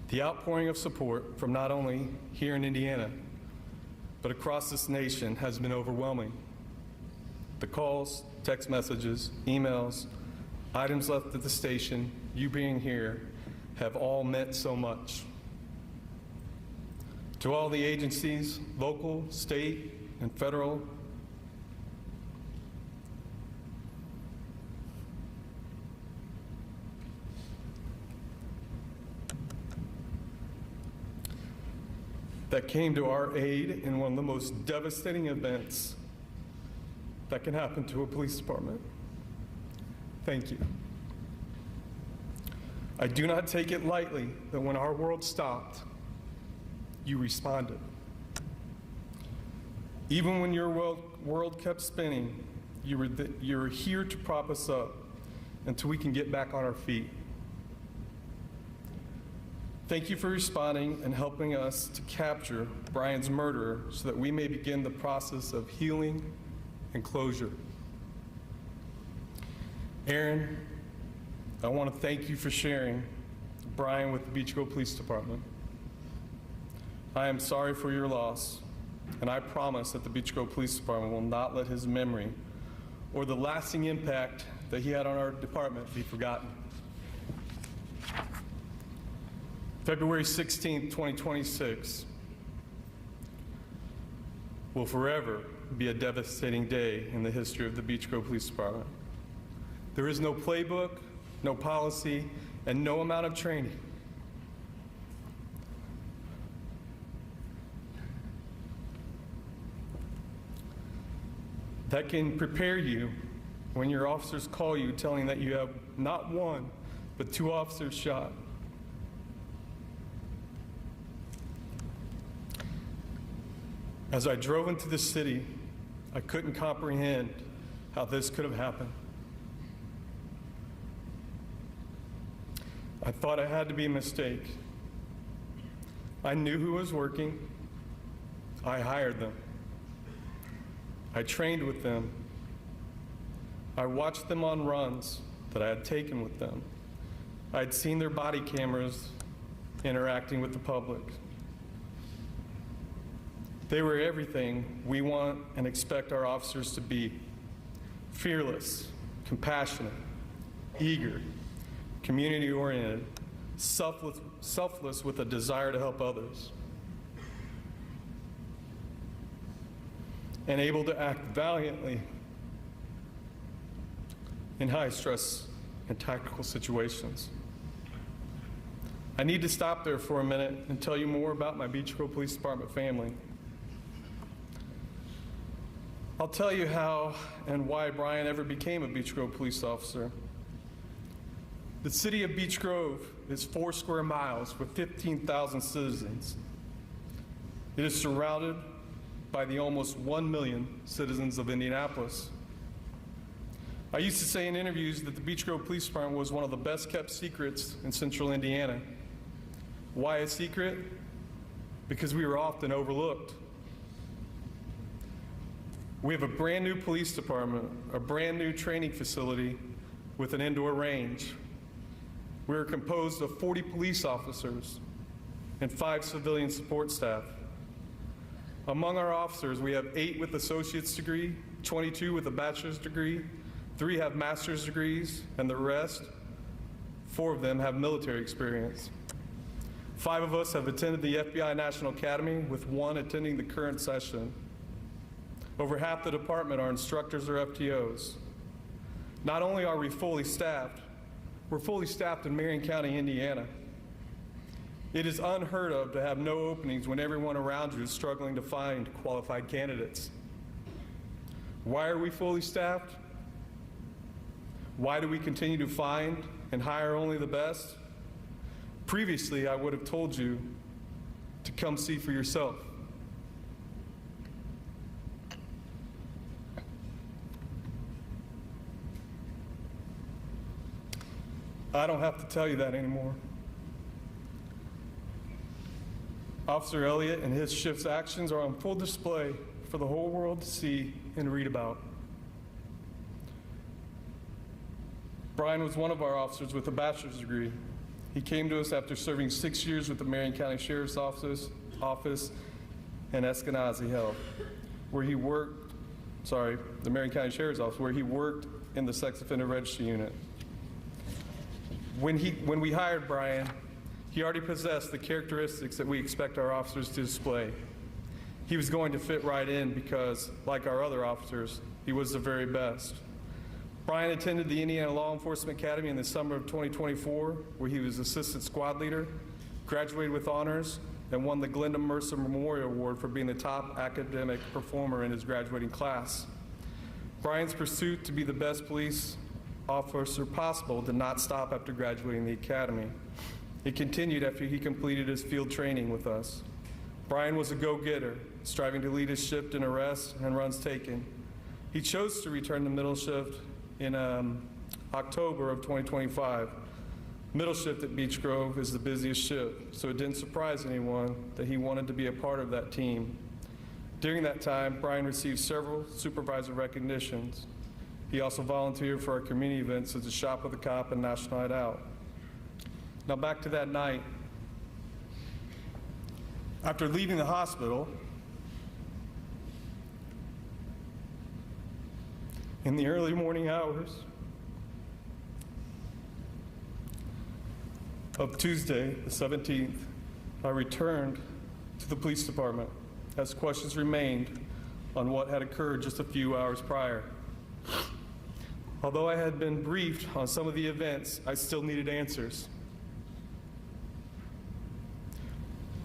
The outpouring of support from not only here in Indiana, but across this nation has been overwhelming. The calls, text messages, emails, items left at the station, you being here, have all meant so much. To all the agencies, local, state, and federal, that came to our aid in one of the most devastating events that can happen to a police department. Thank you. I do not take it lightly that when our world stopped, you responded. Even when your world kept spinning, you were here to prop us up until we can get back on our feet. Thank you for responding and helping us to capture Brian's murderer so that we may begin the process of healing and closure. Aaron, I want to thank you for sharing Brian with the Beech Grove Police Department. I am sorry for your loss, and I promise that the Beech Grove Police Department will not let his memory or the lasting impact that he had on our department be forgotten. February 16, 2026 will forever be a devastating day in the history of the Beech Grove Police Department. There is no playbook, no policy, and no amount of training that can prepare you when your officers call you telling that you have not one, but 2 officers shot. As I drove into the city, I couldn't comprehend how this could have happened. I thought it had to be a mistake. I knew who was working. I hired them. I trained with them. I watched them on runs that I had taken with them. I had seen their body cameras interacting with the public. They were everything we want and expect our officers to be: fearless, compassionate, eager, community-oriented, selfless with a desire to help others, and able to act valiantly in high-stress and tactical situations. I need to stop there for a minute and tell you more about my Beech Grove Police Department family. I'll tell you how and why Brian ever became a Beech Grove police officer. The city of Beech Grove is 4 square miles with 15,000 citizens. It is surrounded by the almost 1 million citizens of Indianapolis. I used to say in interviews that the Beech Grove Police Department was one of the best kept secrets in central Indiana. Why a secret? Because we were often overlooked. We have a brand new police department, a brand new training facility with an indoor range. We are composed of 40 police officers and 5 civilian support staff. Among our officers, we have 8 with associate's degree, 22 with a bachelor's degree, 3 have master's degrees, and the rest, 4 of them have military experience. 5 of us have attended the FBI National Academy, with 1 attending the current session. Over half the department are instructors or FTOs. Not only are we fully staffed, we're fully staffed in Marion County, Indiana. It is unheard of to have no openings when everyone around you is struggling to find qualified candidates. Why are we fully staffed? Why do we continue to find and hire only the best? Previously, I would have told you to come see for yourself. I don't have to tell you that anymore. Officer Elliott and his shift's actions are on full display for the whole world to see and read about. Brian was one of our officers with a bachelor's degree. He came to us after serving 6 years with the Marion County Sheriff's Office and Eskenazi Health, where he worked, the Marion County Sheriff's Office, where he worked in the sex offender registry unit. When we hired Brian, he already possessed the characteristics that we expect our officers to display. He was going to fit right in because, like our other officers, he was the very best. Brian attended the Indiana Law Enforcement Academy in the summer of 2024, where he was assistant squad leader, graduated with honors, and won the Glenda Mercer Memorial Award for being the top academic performer in his graduating class. Brian's pursuit to be the best police officer possible did not stop after graduating the academy. It continued after he completed his field training with us. Brian was a go-getter, striving to lead his shift in arrests and runs taken. He chose to return to middle shift in October of 2025. Middle shift at Beech Grove is the busiest shift, so it didn't surprise anyone that he wanted to be a part of that team. During that time, Brian received several supervisor recognitions. He also volunteered for our community events such as Shop with a Cop and National Night Out. Now back to that night. After leaving the hospital, in the early morning hours of Tuesday, the 17th, I returned to the police department as questions remained on what had occurred just a few hours prior. Although I had been briefed on some of the events, I still needed answers.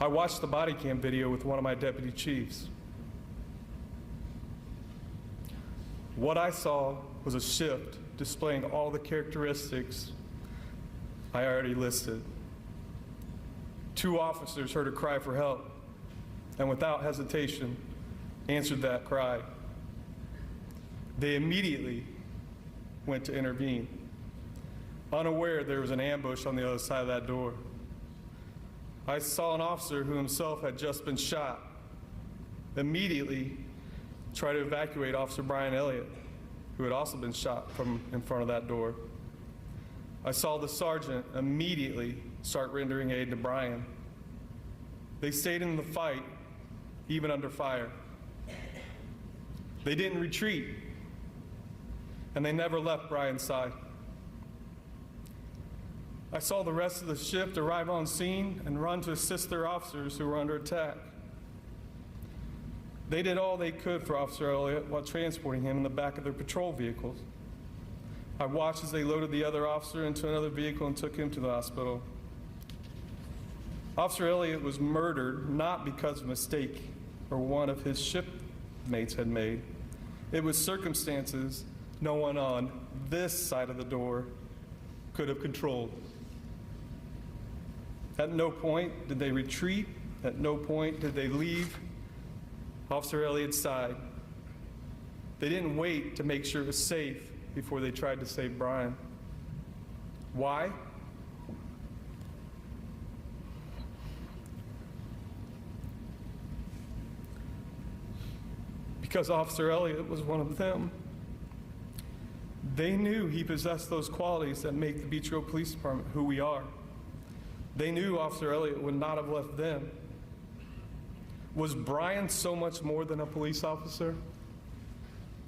I watched the body cam video with one of my deputy chiefs. What I saw was a shift displaying all the characteristics I already listed. 2 officers heard a cry for help and without hesitation answered that cry. They immediately went to intervene, unaware there was an ambush on the other side of that door. I saw an officer who himself had just been shot immediately try to evacuate Officer Brian Elliott, who had also been shot from in front of that door. I saw the sergeant immediately start rendering aid to Brian. They stayed in the fight, even under fire. They didn't retreat, and they never left Brian's side. I saw the rest of the shift arrive on scene and run to assist their officers who were under attack. They did all they could for Officer Elliott while transporting him in the back of their patrol vehicles. I watched as they loaded the other officer into another vehicle and took him to the hospital. Officer Elliott was murdered not because of a mistake or one of his shipmates had made. It was circumstances no one on this side of the door could have controlled. At no point did they retreat. At no point did they leave Officer Elliott's side. They didn't wait to make sure it was safe before they tried to save Brian. Why? Because Officer Elliott was one of them. They knew he possessed those qualities that make the Beech Grove Police Department who we are. They knew Officer Elliott would not have left them. Was Brian so much more than a police officer?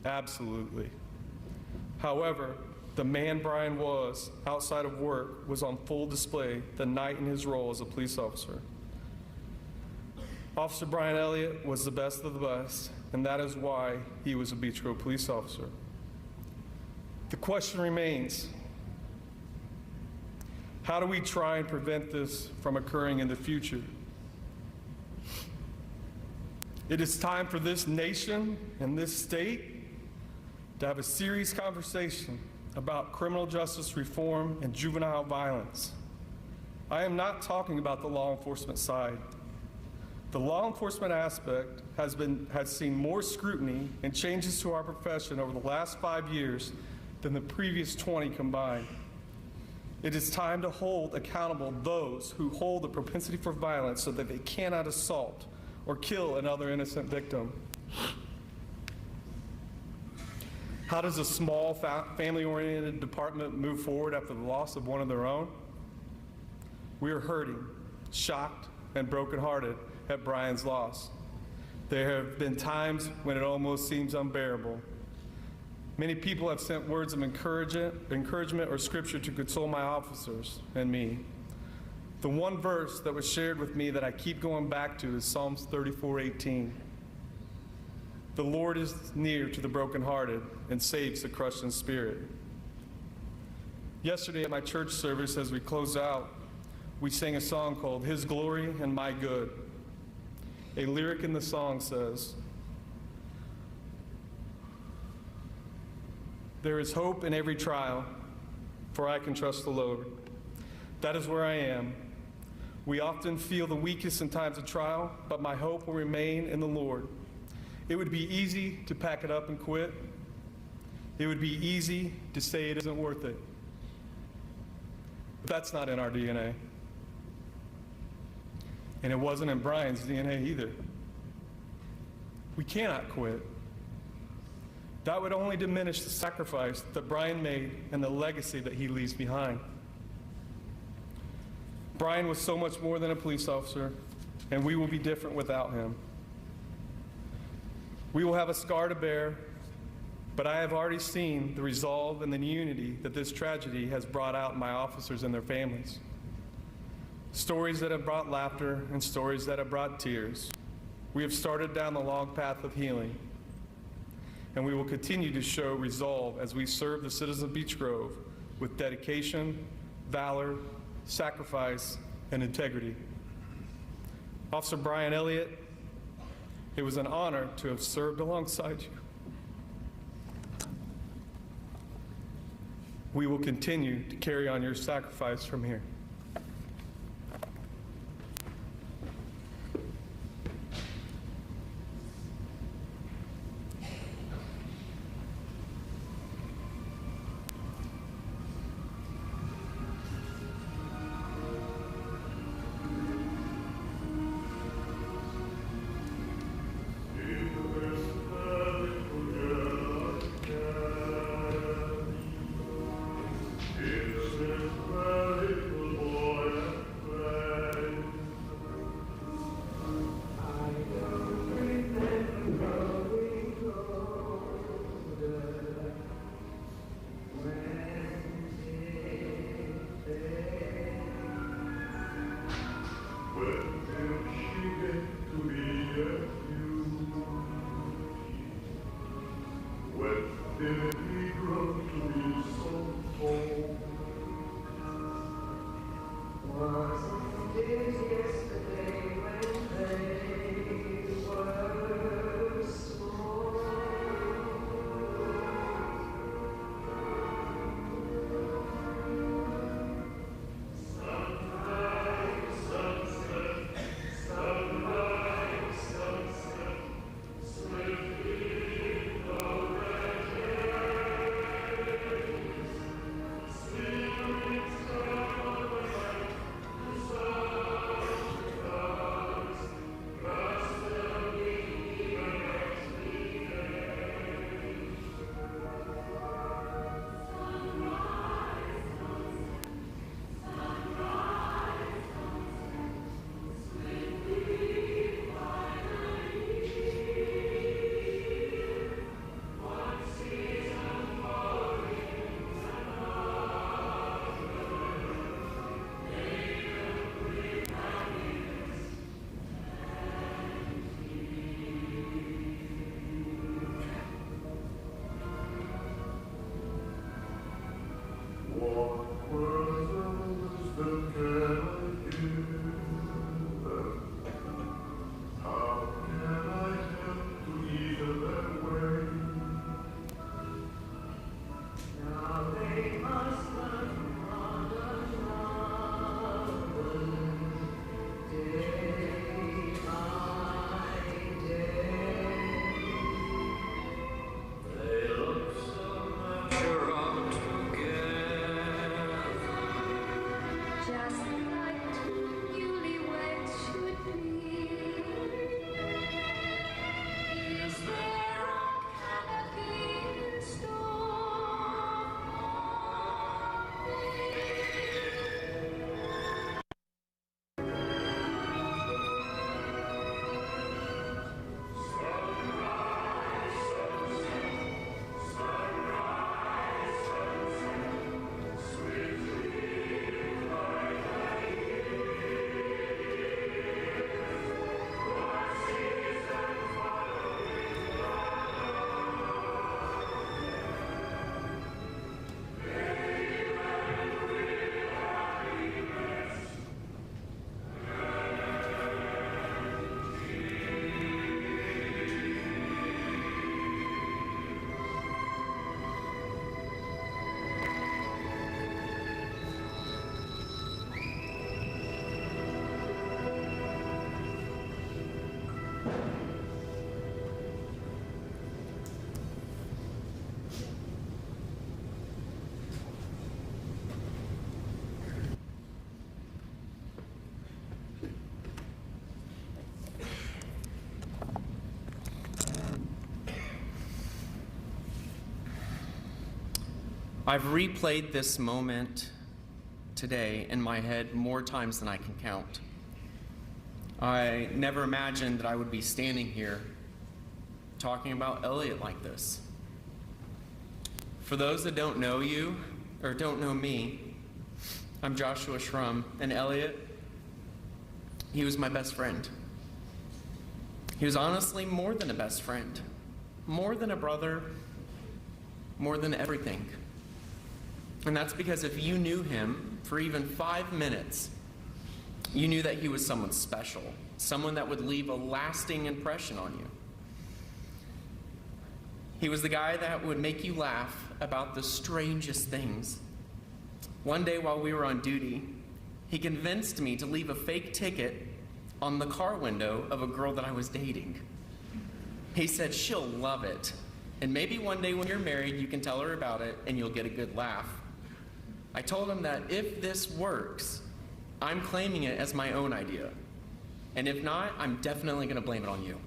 Absolutely. However, the man Brian was outside of work was on full display the night in his role as a police officer. Officer Brian Elliott was the best of the best, and that is why he was a Beech Grove police officer. The question remains, how do we try and prevent this from occurring in the future? It is time for this nation and this state to have a serious conversation about criminal justice reform and juvenile violence. I am not talking about the law enforcement side. The law enforcement aspect has seen more scrutiny and changes to our profession over the last 5 years than the previous 20 combined. It is time to hold accountable those who hold a propensity for violence so that they cannot assault or kill another innocent victim. How does a small family-oriented department move forward after the loss of one of their own? We are hurting, shocked, and brokenhearted at Brian's loss. There have been times when it almost seems unbearable. Many people have sent words of encouragement or scripture to console my officers and me. The one verse that was shared with me that I keep going back to is Psalms 34:18. The Lord is near to the brokenhearted and saves the crushed in spirit. Yesterday at my church service, as we closed out, we sang a song called His Glory and My Good. A lyric in the song says, "There is hope in every trial, for I can trust the Lord." That is where I am. We often feel the weakest in times of trial, but my hope will remain in the Lord. It would be easy to pack it up and quit. It would be easy to say it isn't worth it. But that's not in our DNA. And it wasn't in Brian's DNA either. We cannot quit. That would only diminish the sacrifice that Brian made and the legacy that he leaves behind. Brian was so much more than a police officer, and we will be different without him. We will have a scar to bear, but I have already seen the resolve and the unity that this tragedy has brought out in my officers and their families. Stories that have brought laughter and stories that have brought tears. We have started down the long path of healing, and we will continue to show resolve as we serve the citizens of Beech Grove with dedication, valor, sacrifice, and integrity. Officer Brian Elliott, it was an honor to have served alongside you. We will continue to carry on your sacrifice from here. future all together. Just like two newlyweds should be. Is there a canopy in store for me? I've replayed this moment today in my head more times than I can count. I never imagined that I would be standing here talking about Elliot like this. For those that don't know you, or don't know me, I'm Joshua Shrum, and Elliot, he was my best friend. He was honestly more than a best friend, more than a brother, more than everything. And that's because if you knew him for even 5 minutes, you knew that he was someone special, someone that would leave a lasting impression on you. He was the guy that would make you laugh about the strangest things. One day while we were on duty, he convinced me to leave a fake ticket on the car window of a girl that I was dating. He said, "She'll love it. And maybe one day when you're married, you can tell her about it and you'll get a good laugh." I told him that if this works, I'm claiming it as my own idea. And if not, I'm definitely going to blame it on you.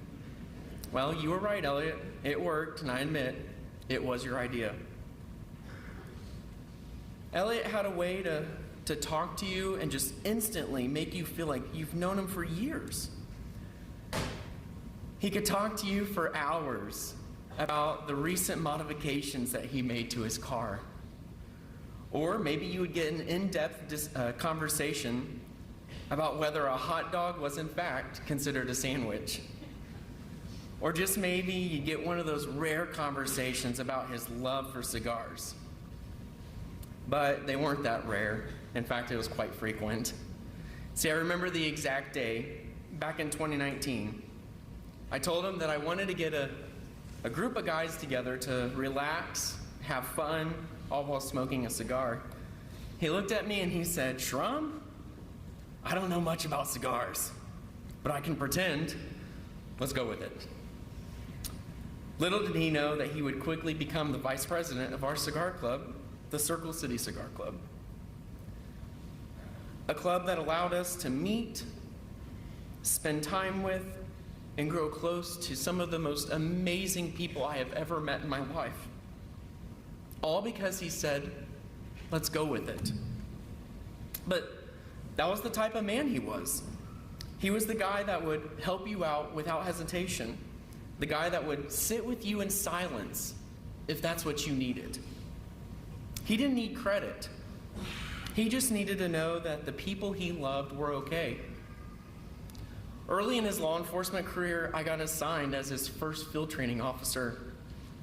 Well, you were right, Elliot. It worked, and I admit, it was your idea. Elliot had a way to talk to you and just instantly make you feel like you've known him for years. He could talk to you for hours about the recent modifications that he made to his car. Or maybe you would get an in-depth conversation about whether a hot dog was in fact considered a sandwich. Or just maybe you get one of those rare conversations about his love for cigars. But they weren't that rare. In fact, it was quite frequent. See, I remember the exact day, back in 2019. I told him that I wanted to get a group of guys together to relax, have fun, all while smoking a cigar. He looked at me and he said, "Shrum, I don't know much about cigars, but I can pretend. Let's go with it." Little did he know that he would quickly become the vice president of our cigar club, the Circle City Cigar Club. A club that allowed us to meet, spend time with, and grow close to some of the most amazing people I have ever met in my life. All because he said, "Let's go with it." But that was the type of man he was. He was the guy that would help you out without hesitation. The guy that would sit with you in silence if that's what you needed. He didn't need credit. He just needed to know that the people he loved were okay. Early in his law enforcement career, I got assigned as his first field training officer.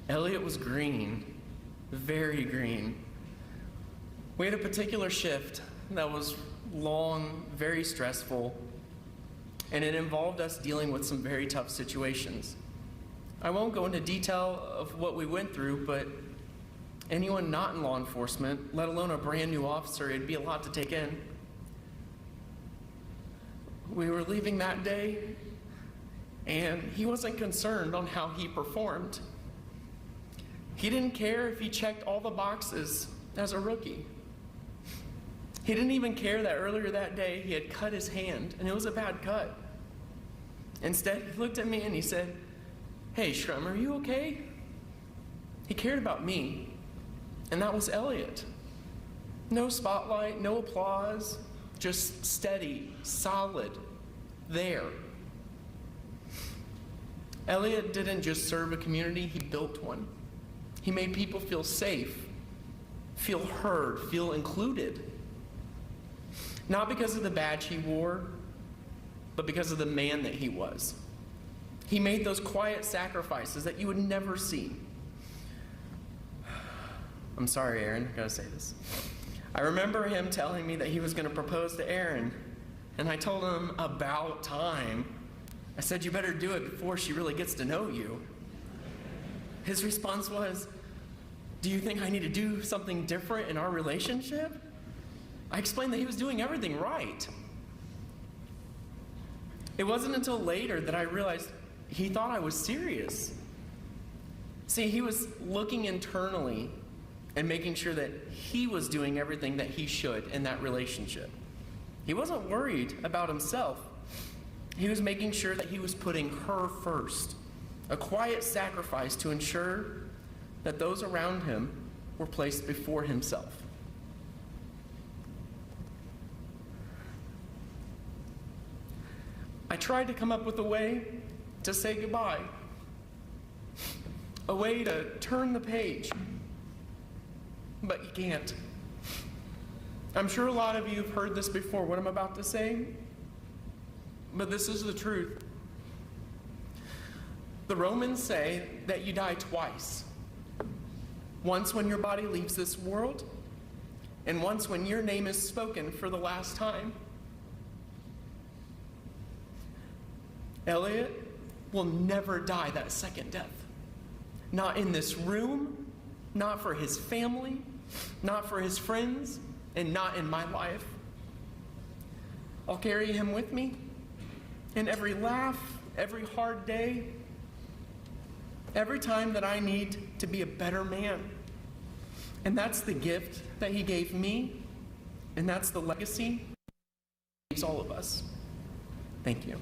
Elliot was green. Very green. We had a particular shift that was long, very stressful, and it involved us dealing with some very tough situations. I won't go into detail of what we went through, but anyone not in law enforcement, let alone a brand new officer, it'd be a lot to take in. We were leaving that day, and he wasn't concerned on how he performed. He didn't care if he checked all the boxes as a rookie. He didn't even care that earlier that day he had cut his hand, and it was a bad cut. Instead, he looked at me and he said, "Hey, Shrum, are you okay?" He cared about me, and that was Elliot. No spotlight, no applause, just steady, solid, there. Elliot didn't just serve a community, he built one. He made people feel safe, feel heard, feel included. Not because of the badge he wore, but because of the man that he was. He made those quiet sacrifices that you would never see. I'm sorry, Aaron, I gotta say this. I remember him telling me that he was gonna propose to Aaron, and I told him about time. I said, "You better do it before she really gets to know you." His response was, "Do you think I need to do something different in our relationship?" I explained that he was doing everything right. It wasn't until later that I realized he thought I was serious. See, he was looking internally and making sure that he was doing everything that he should in that relationship. He wasn't worried about himself. He was making sure that he was putting her first, a quiet sacrifice to ensure that those around him were placed before himself. I tried to come up with a way to say goodbye, a way to turn the page, but you can't. I'm sure a lot of you have heard this before, what I'm about to say, but this is the truth. The Romans say that you die twice. Once when your body leaves this world, and once when your name is spoken for the last time. Elliot will never die that second death. Not in this room, not for his family, not for his friends, and not in my life. I'll carry him with me in every laugh, every hard day, every time that I need to be a better man. And that's the gift that he gave me, and that's the legacy he gives all of us. Thank you.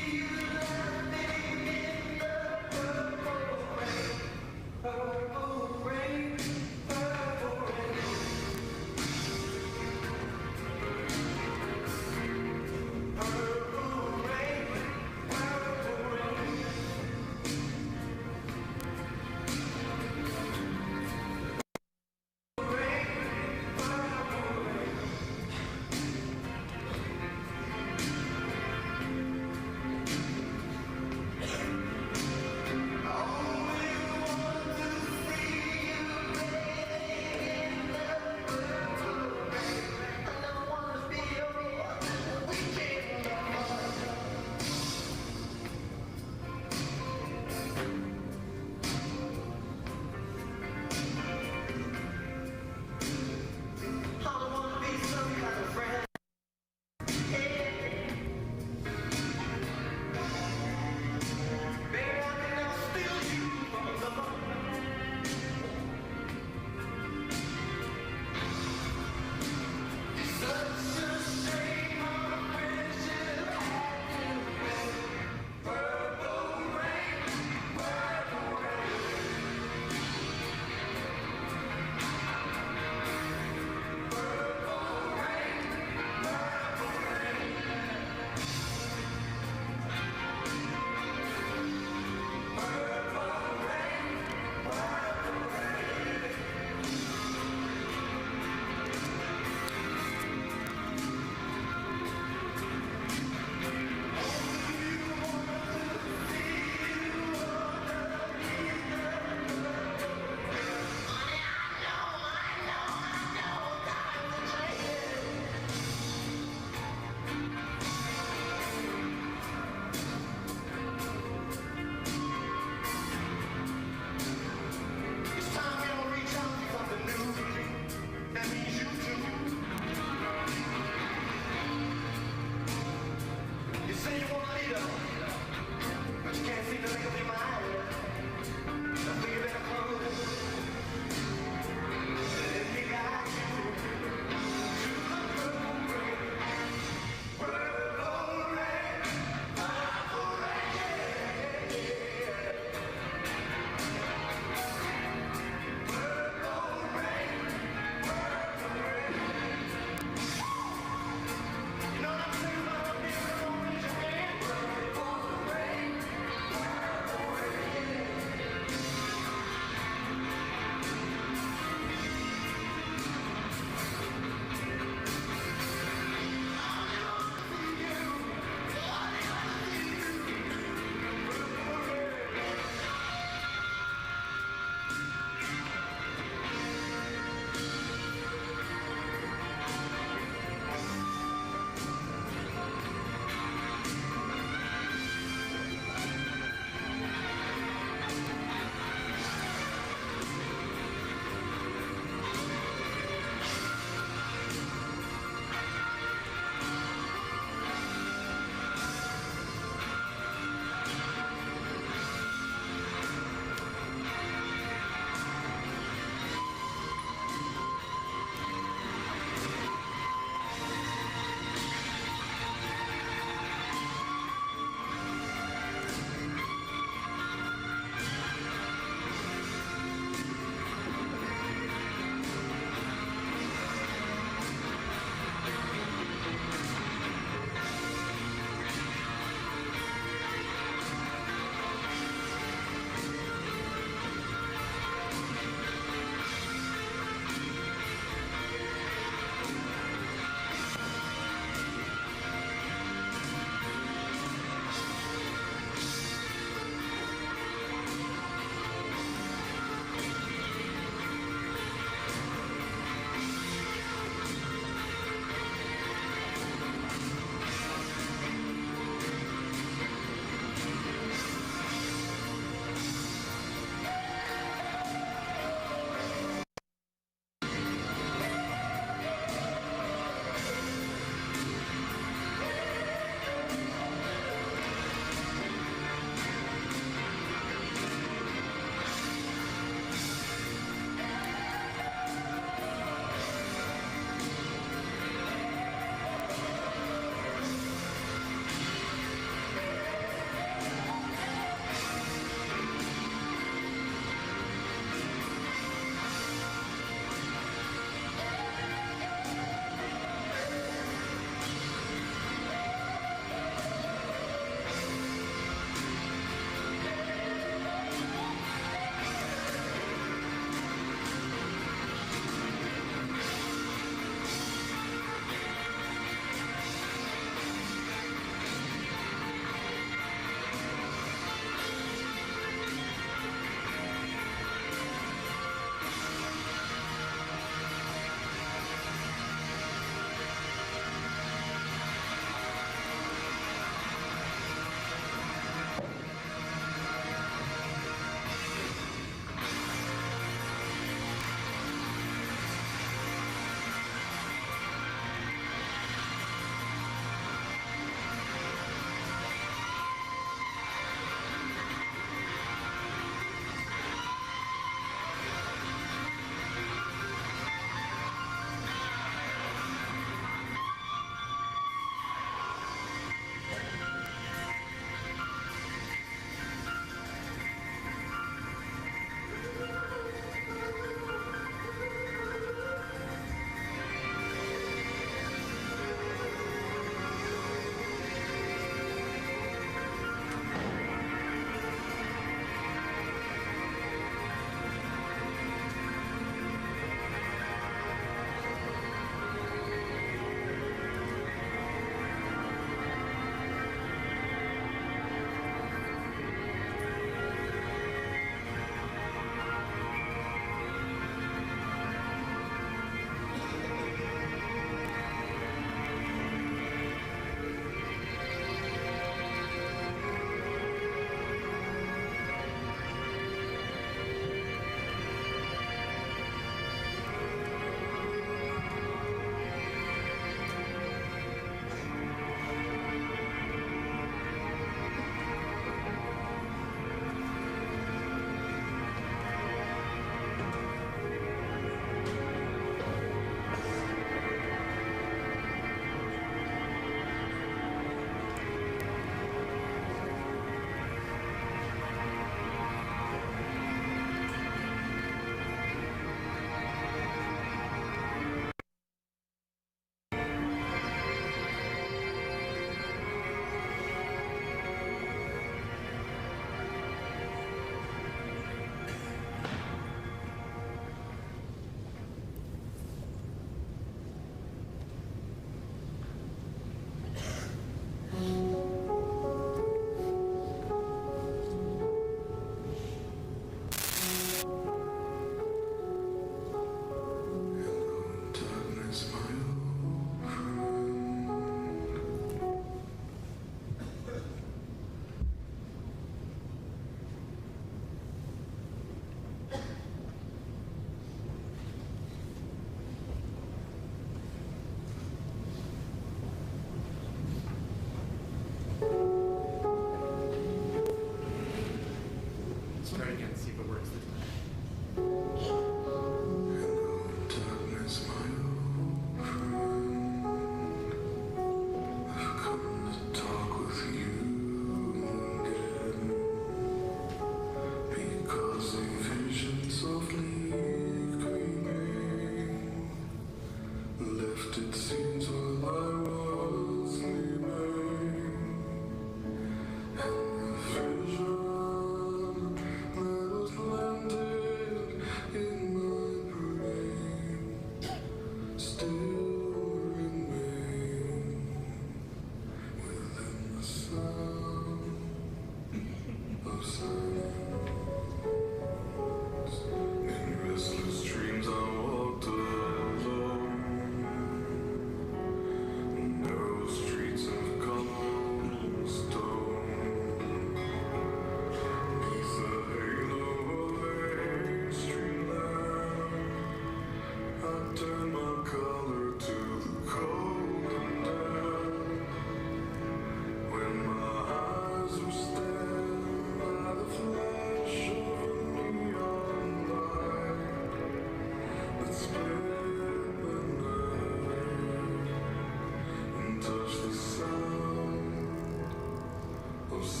People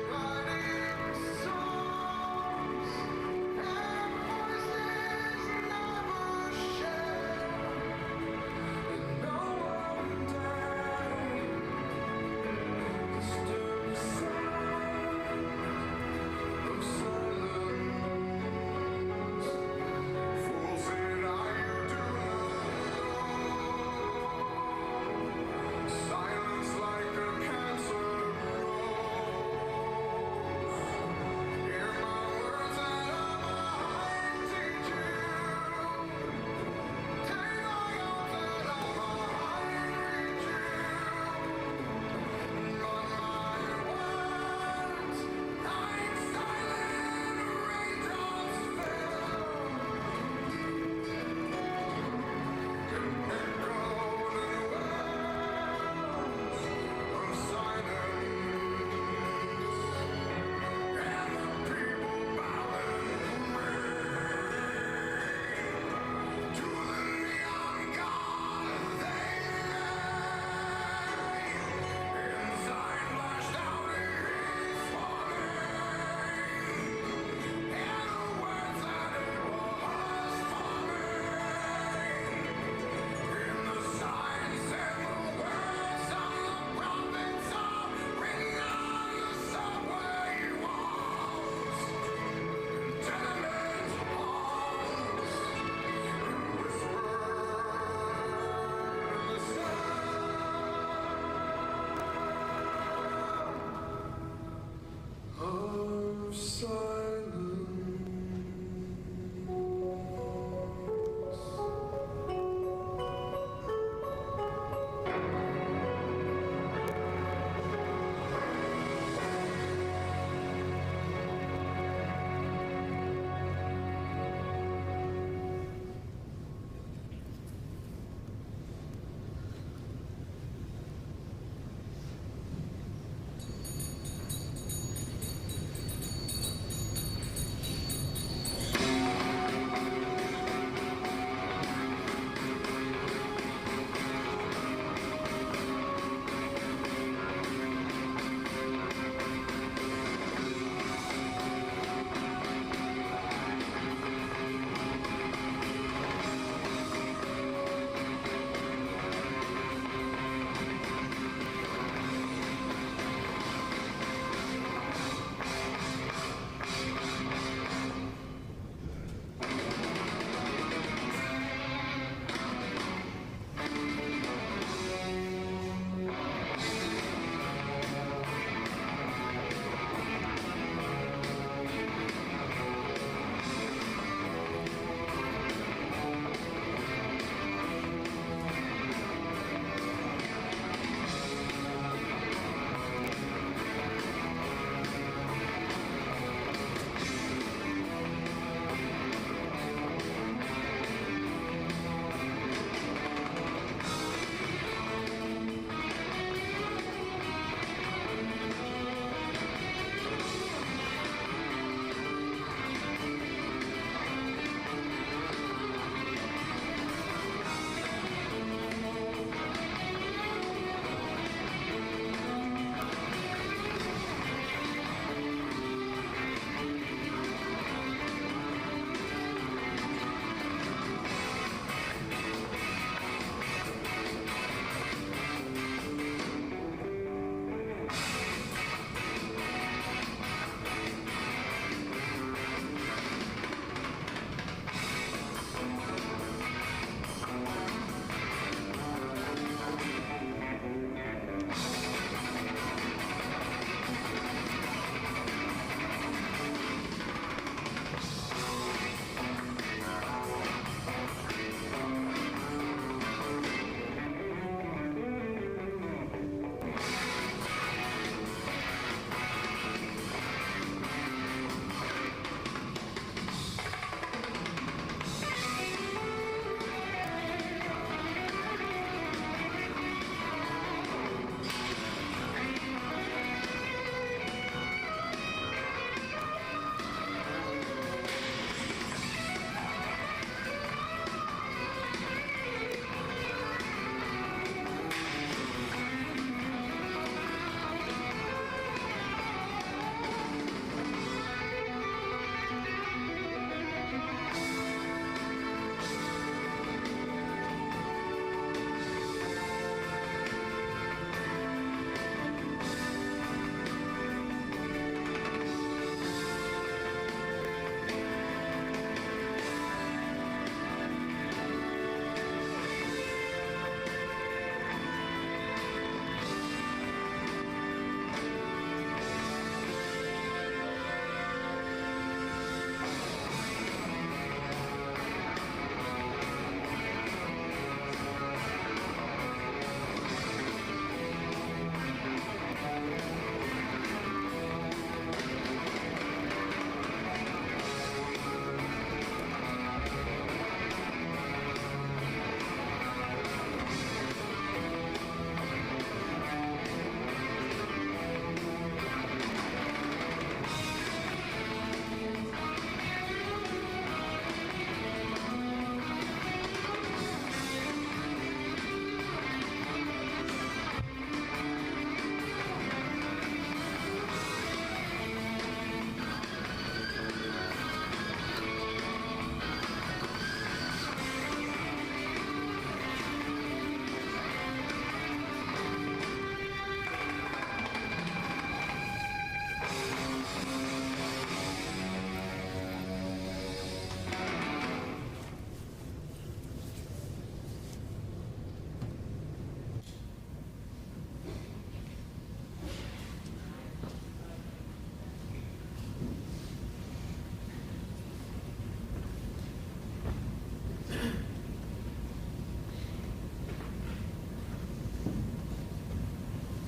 writing songs and voices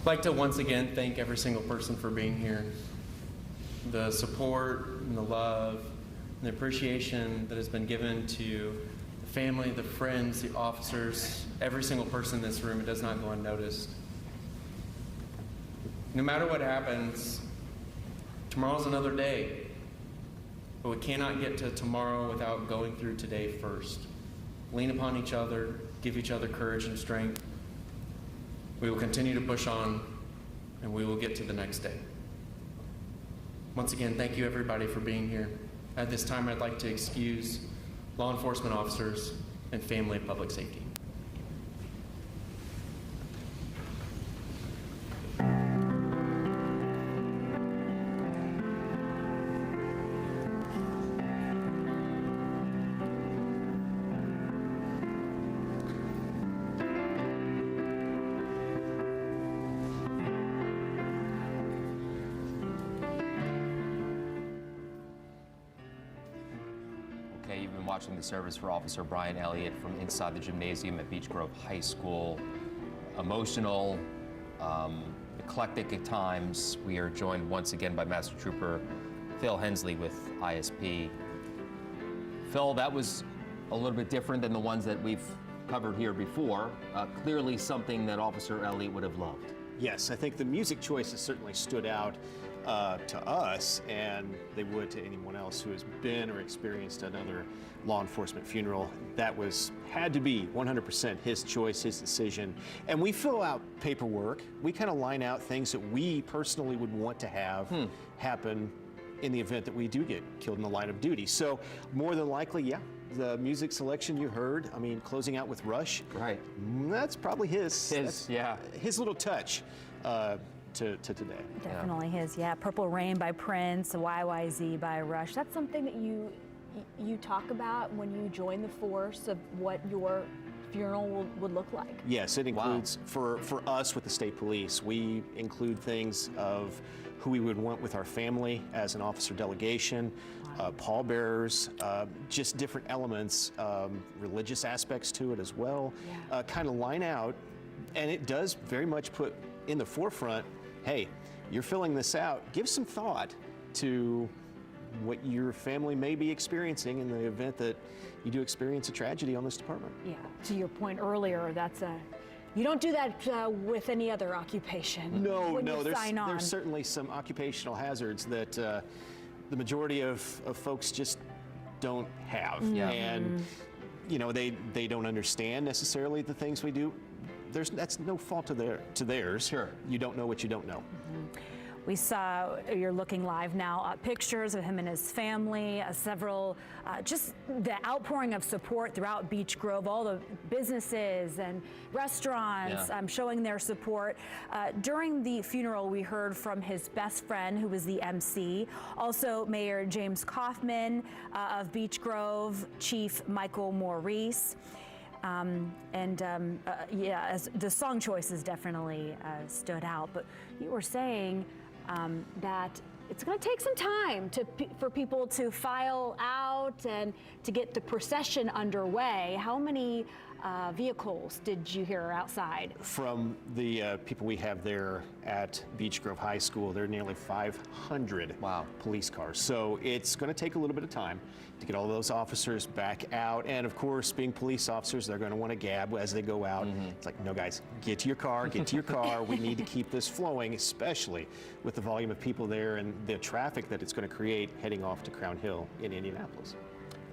I'd like to once again thank every single person for being here. The support and the love and the appreciation that has been given to the family, the friends, the officers, every single person in this room, it does not go unnoticed. No matter what happens, tomorrow's another day, but we cannot get to tomorrow without going through today first. Lean upon each other, give each other courage and strength. We will continue to push on, and we will get to the next day. Once again, thank you everybody for being here. At this time, I'd like to excuse law enforcement officers and family of public safety. You've been watching the service for Officer Brian Elliott from inside the gymnasium at Beech Grove High School. Emotional, eclectic at times. We are joined once again by Master Trooper Phil Hensley with ISP. Phil, that was a little bit different than the ones that we've covered here before. Clearly something that Officer Elliott would have loved. Yes, I think the music choices certainly stood out to us, and they would to anyone else who has been or experienced another law enforcement funeral. That had to be 100% his choice, his decision. And we fill out paperwork. We kind of line out things that we personally would want to have happen in the event that we do get killed in the line of duty. So more than likely, yeah, the music selection you heard, I mean, closing out with Rush, right? That's probably his little touch to today. Definitely his, yeah. Purple Rain by Prince, YYZ by Rush. That's something that you talk about when you join the force of what your funeral would look like. Yes, it includes, for us with the state police, we include things of who we would want with our family as an officer delegation, pallbearers, just different elements, religious aspects to it as well, kind of line out, and it does very much put in the forefront, hey, you're filling this out, give some thought to what your family may be experiencing in the event that you do experience a tragedy on this department. Yeah, to your point earlier, you don't do that with any other occupation. No, there's certainly some occupational hazards that the majority of folks just don't have. And you know, they don't understand necessarily the things we do. That's no fault to theirs. Sure. You don't know what you don't know. We saw, you're looking live now, pictures of him and his family, several, just the outpouring of support throughout Beech Grove, all the businesses and restaurants showing their support. During the funeral, we heard from his best friend, who was the MC, also Mayor James Kaufman of Beech Grove, Chief Michael Maurice. As the song choices definitely stood out, but you were saying that it's going to take some time for people to file out and to get the procession underway. How many vehicles did you hear outside? From the people we have there at Beech Grove High School, there are nearly 500 police cars. So it's going to take a little bit of time to get all those officers back out. And of course, being police officers, they're going to want to gab as they go out. It's like, no guys, get to your car, get to your car. We need to keep this flowing, especially with the volume of people there and the traffic that it's going to create heading off to Crown Hill in Indianapolis.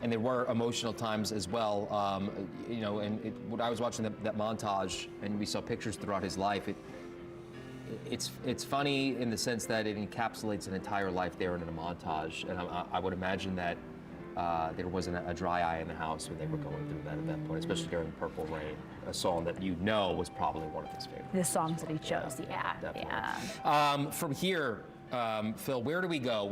And there were emotional times as well. You know, and when I was watching that montage, and we saw pictures throughout his life, it's funny in the sense that it encapsulates an entire life there in a montage. And I would imagine that there wasn't a dry eye in the house when they were going through that at that point, especially during Purple Rain, a song that you know was probably one of his favorites. The songs that he chose, From here, Phil, where do we go?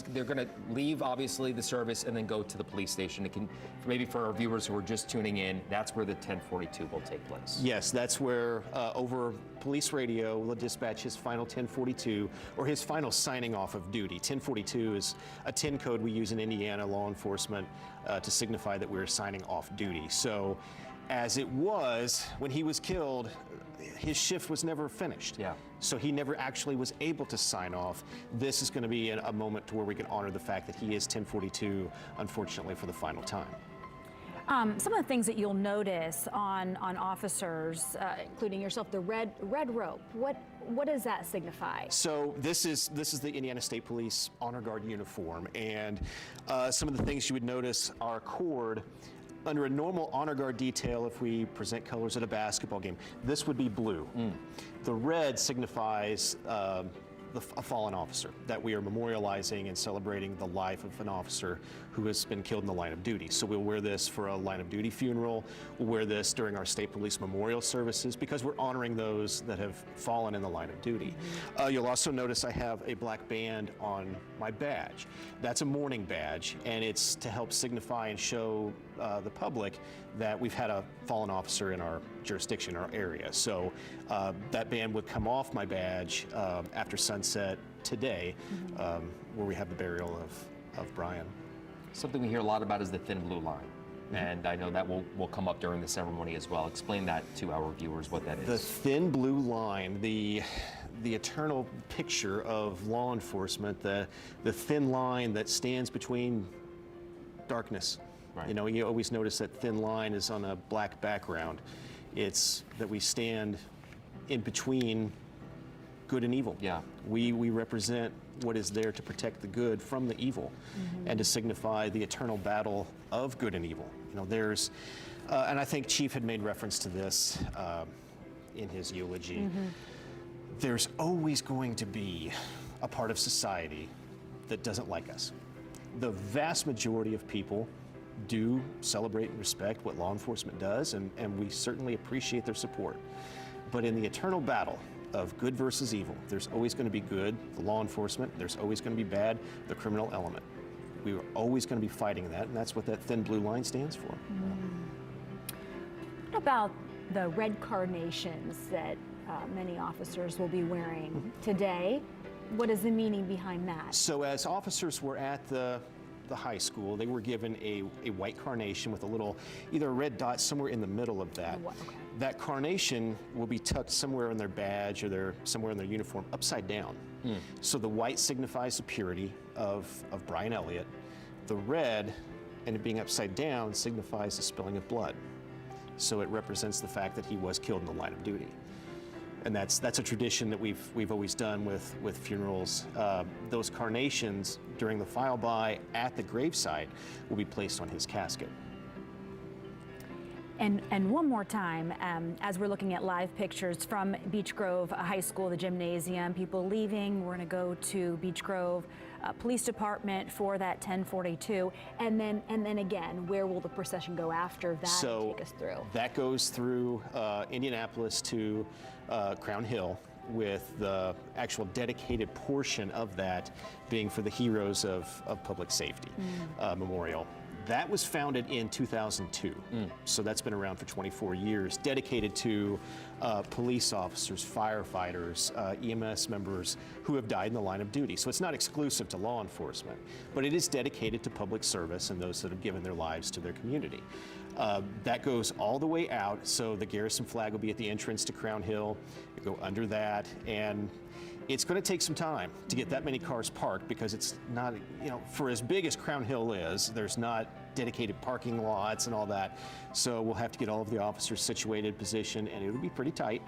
They're going to leave, obviously, the service and then go to the police station. It can, maybe for our viewers who are just tuning in, that's where the 1042 will take place. Yes, that's where over police radio will dispatch his final 1042 or his final signing off of duty. 1042 is a 10 code we use in Indiana law enforcement to signify that we're signing off duty. So As it was, when he was killed, his shift was never finished. Yeah. So he never actually was able to sign off. This is going to be a moment to where we can honor the fact that he is 1042, unfortunately, for the final time. Some of the things that you'll notice on officers, including yourself, the red rope. What does that signify? So this is the Indiana State Police Honor Guard uniform, and some of the things you would notice are cord. Under a normal honor guard detail, if we present colors at a basketball game, this would be blue. The red signifies a fallen officer, that we are memorializing and celebrating the life of an officer who has been killed in the line of duty. So we'll wear this for a line of duty funeral. We'll wear this during our state police memorial services because we're honoring those that have fallen in the line of duty. You'll also notice I have a black band on my badge. That's a mourning badge, and it's to help signify and show the public that we've had a fallen officer in our jurisdiction, our area. So that band would come off my badge after sunset today, where we have the burial of Brian. Something we hear a lot about is the thin blue line. And I know that will come up during the ceremony as well. Explain that to our viewers, what that is. The thin blue line, the eternal picture of law enforcement, the thin line that stands between darkness. Right. You know, you always notice that thin line is on a black background. It's that we stand in between good and evil. Yeah. We represent what is there to protect the good from the evil, and to signify the eternal battle of good and evil. You know, there's, and I think Chief had made reference to this in his eulogy. There's always going to be a part of society that doesn't like us. The vast majority of people do celebrate and respect what law enforcement does, and we certainly appreciate their support. But in the eternal battle of good versus evil, there's always going to be good, the law enforcement, there's always going to be bad, the criminal element. We are always going to be fighting that, and that's what that thin blue line stands for. What about the red carnations that many officers will be wearing today? What is the meaning behind that? So as officers were at the high school, they were given a white carnation with a little, either a red dot somewhere in the middle of that. Okay. That carnation will be tucked somewhere in their badge or somewhere in their uniform upside down. So the white signifies the purity of Brian Elliott. The red, and it being upside down, signifies the spilling of blood. So it represents the fact that he was killed in the line of duty. And that's a tradition that we've always done with funerals. Those carnations during the file by at the graveside will be placed on his casket. And one more time, as we're looking at live pictures from Beech Grove High School, the gymnasium, people leaving, we're going to go to Beech Grove Police Department for that 1042, and then again, where will the procession go after that? So take us through. That goes through Indianapolis to Crown Hill, with the actual dedicated portion of that being for the Heroes of Public Safety Memorial. That was founded in 2002, so that's been around for 24 years, dedicated to police officers, firefighters, EMS members who have died in the line of duty. So it's not exclusive to law enforcement, but it is dedicated to public service and those that have given their lives to their community. That goes all the way out, so the garrison flag will be at the entrance to Crown Hill, go under that, and it's going to take some time to get that many cars parked because it's not, you know, for as big as Crown Hill is, there's not dedicated parking lots and all that. So we'll have to get all of the officers situated, positioned, and it'll be pretty tight.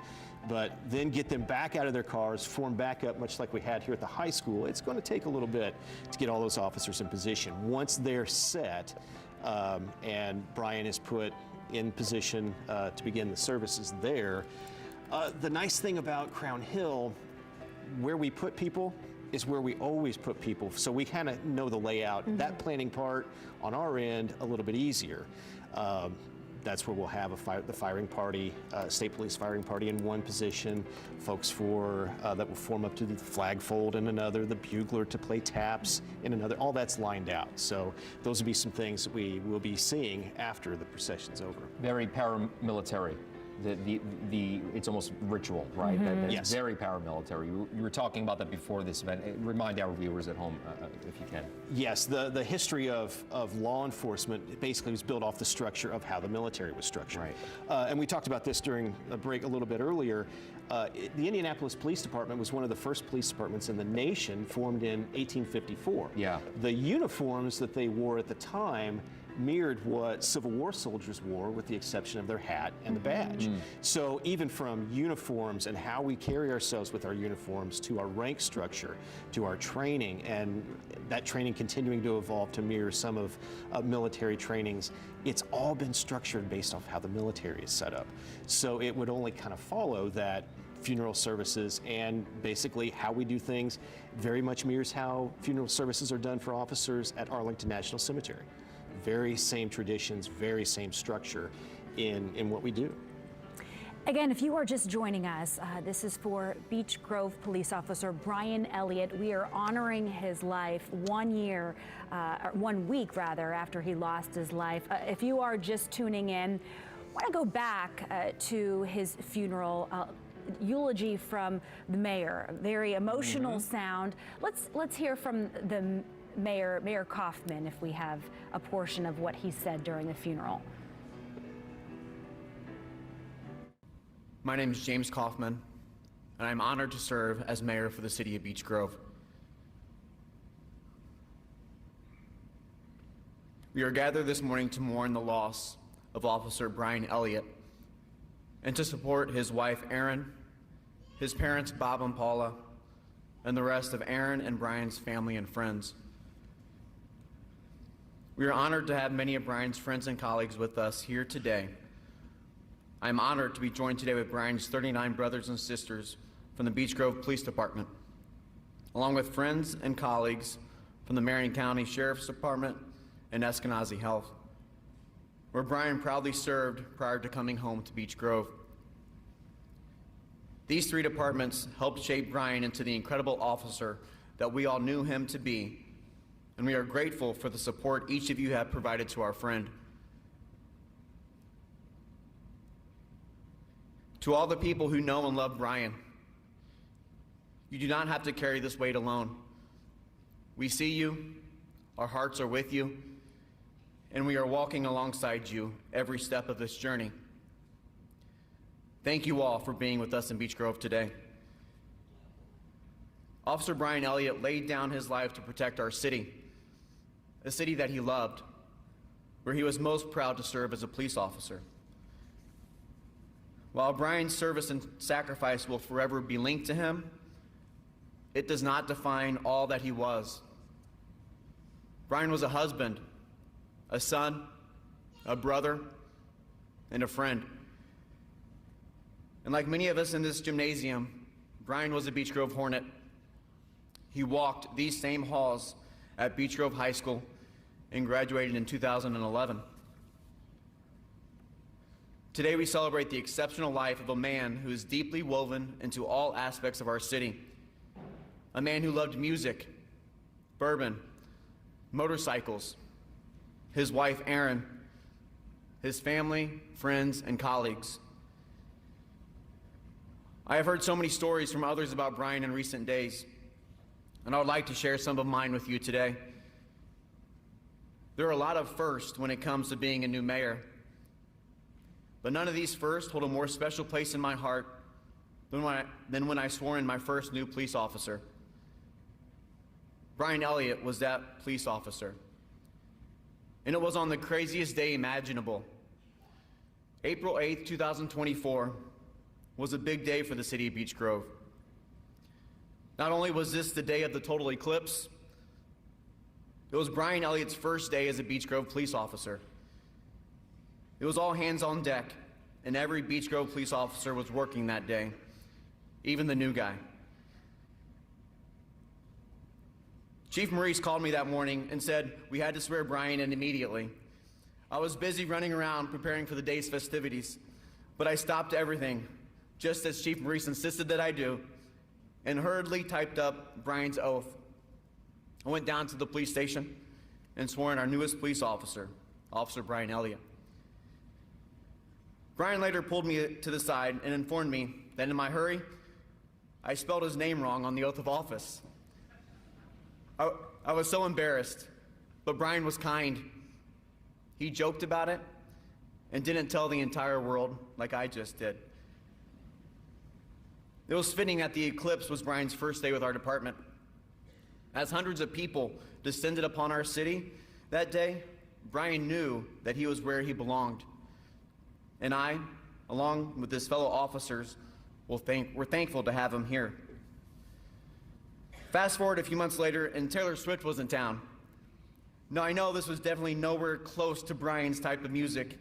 But then get them back out of their cars, form back up, much like we had here at the high school. It's going to take a little bit to get all those officers in position. Once they're set and Brian is put in position to begin the services there, the nice thing about Crown Hill, where we put people is where we always put people, so we kind of know the layout. That planning part on our end a little bit easier. That's where we'll have the firing party, state police firing party in one position, folks that will form up to the flag fold in another, the bugler to play taps in another. All that's lined out. So those will be some things that we will be seeing after the procession's over. Very paramilitary. it's almost ritual, right? That's Yes. very paramilitary. You were talking about that before this event. Remind our viewers at home, if you can. Yes, the history of law enforcement basically was built off the structure of how the military was structured. Right. And we talked about this during a break a little bit earlier. The Indianapolis Police Department was one of the first police departments in the nation, formed in 1854. Yeah. The uniforms that they wore at the time mirrored what Civil War soldiers wore, with the exception of their hat and the badge. So even from uniforms and how we carry ourselves with our uniforms, to our rank structure, to our training, and that training continuing to evolve to mirror some of military trainings, it's all been structured based off how the military is set up. So it would only kind of follow that funeral services and basically how we do things very much mirrors how funeral services are done for officers at Arlington National Cemetery. Very same traditions, very same structure in what we do. Again, if you are just joining us, this is for Beech Grove police officer Brian Elliott. We are honoring his life 1 year, or 1 week rather, after he lost his life. If you are just tuning in, I want to go back to his funeral. Eulogy from the mayor, a very emotional sound. Let's hear from the Mayor Kaufman, if we have a portion of what he said during the funeral. My name is James Kaufman, and I'm honored to serve as mayor for the city of Beech Grove. We are gathered this morning to mourn the loss of Officer Brian Elliott and to support his wife Erin, his parents Bob and Paula, and the rest of Erin and Brian's family and friends. We are honored to have many of Brian's friends and colleagues with us here today. I am honored to be joined today with Brian's 39 brothers and sisters from the Beech Grove Police Department, along with friends and colleagues from the Marion County Sheriff's Department and Eskenazi Health, where Brian proudly served prior to coming home to Beech Grove. These three departments helped shape Brian into the incredible officer that we all knew him to be, and we are grateful for the support each of you have provided to our friend. To all the people who know and love Brian, you do not have to carry this weight alone. We see you, our hearts are with you, and we are walking alongside you every step of this journey. Thank you all for being with us in Beech Grove today. Officer Brian Elliott laid down his life to protect our city, a city that he loved, where he was most proud to serve as a police officer. While Brian's service and sacrifice will forever be linked to him, it does not define all that he was. Brian was a husband, a son, a brother, and a friend. And like many of us in this gymnasium, Brian was a Beech Grove Hornet. He walked these same halls at Beech Grove High School and graduated in 2011. Today we celebrate the exceptional life of a man who is deeply woven into all aspects of our city. A man who loved music, bourbon, motorcycles, his wife Erin, his family, friends, and colleagues. I have heard so many stories from others about Brian in recent days, and I would like to share some of mine with you today. There are a lot of firsts when it comes to being a new mayor, but none of these firsts hold a more special place in my heart than when I swore in my first new police officer. Brian Elliott was that police officer, and it was on the craziest day imaginable. April 8th, 2024 was a big day for the city of Beech Grove. Not only was this the day of the total eclipse, it was Brian Elliott's first day as a Beech Grove police officer. It was all hands on deck, and every Beech Grove police officer was working that day, even the new guy. Chief Maurice called me that morning and said we had to swear Brian in immediately. I was busy running around preparing for the day's festivities, but I stopped everything, just as Chief Maurice insisted that I do, and hurriedly typed up Brian's oath. I went down to the police station and swore in our newest police officer, Officer Brian Elliott. Brian later pulled me to the side and informed me that in my hurry, I spelled his name wrong on the oath of office. I was so embarrassed, but Brian was kind. He joked about it and didn't tell the entire world like I just did. It was fitting that the eclipse was Brian's first day with our department. As hundreds of people descended upon our city that day, Brian knew that he was where he belonged. And I, along with his fellow officers, we're thankful to have him here. Fast forward a few months later, and Taylor Swift was in town. Now, I know this was definitely nowhere close to Brian's type of music,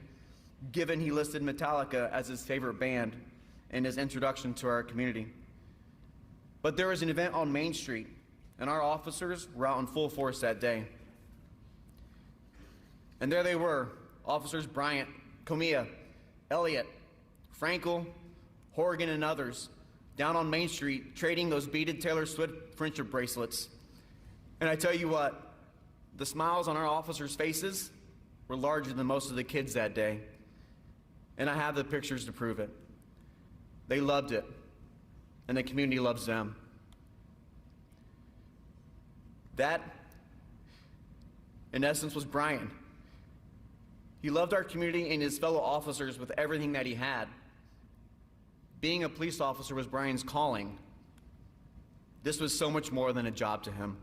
given he listed Metallica as his favorite band in his introduction to our community. But there was an event on Main Street, and our officers were out in full force that day. And there they were, Officers Bryant, Comia, Elliot, Frankel, Horgan, and others, down on Main Street, trading those beaded Taylor Swift friendship bracelets. And I tell you what, the smiles on our officers' faces were larger than most of the kids that day. And I have the pictures to prove it. They loved it, and the community loves them. That, in essence, was Brian. He loved our community and his fellow officers with everything that he had. Being a police officer was Brian's calling. This was so much more than a job to him.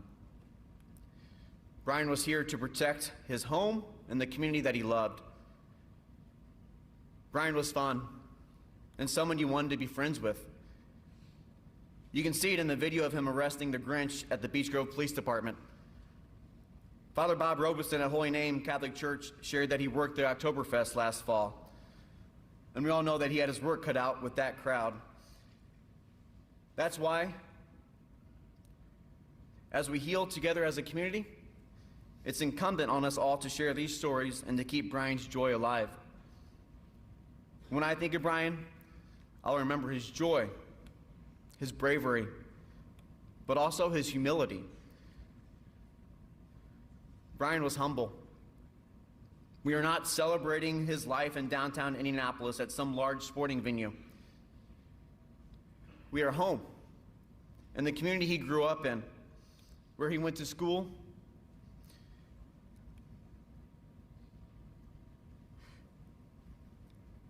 Brian was here to protect his home and the community that he loved. Brian was fun and someone you wanted to be friends with. You can see it in the video of him arresting the Grinch at the Beech Grove Police Department. Father Bob Robeson at Holy Name Catholic Church shared that he worked the Oktoberfest last fall. And we all know that he had his work cut out with that crowd. That's why, as we heal together as a community, it's incumbent on us all to share these stories and to keep Brian's joy alive. When I think of Brian, I'll remember his joy, his bravery, but also his humility. Brian was humble. We are not celebrating his life in downtown Indianapolis at some large sporting venue. We are home, in the community he grew up in, where he went to school,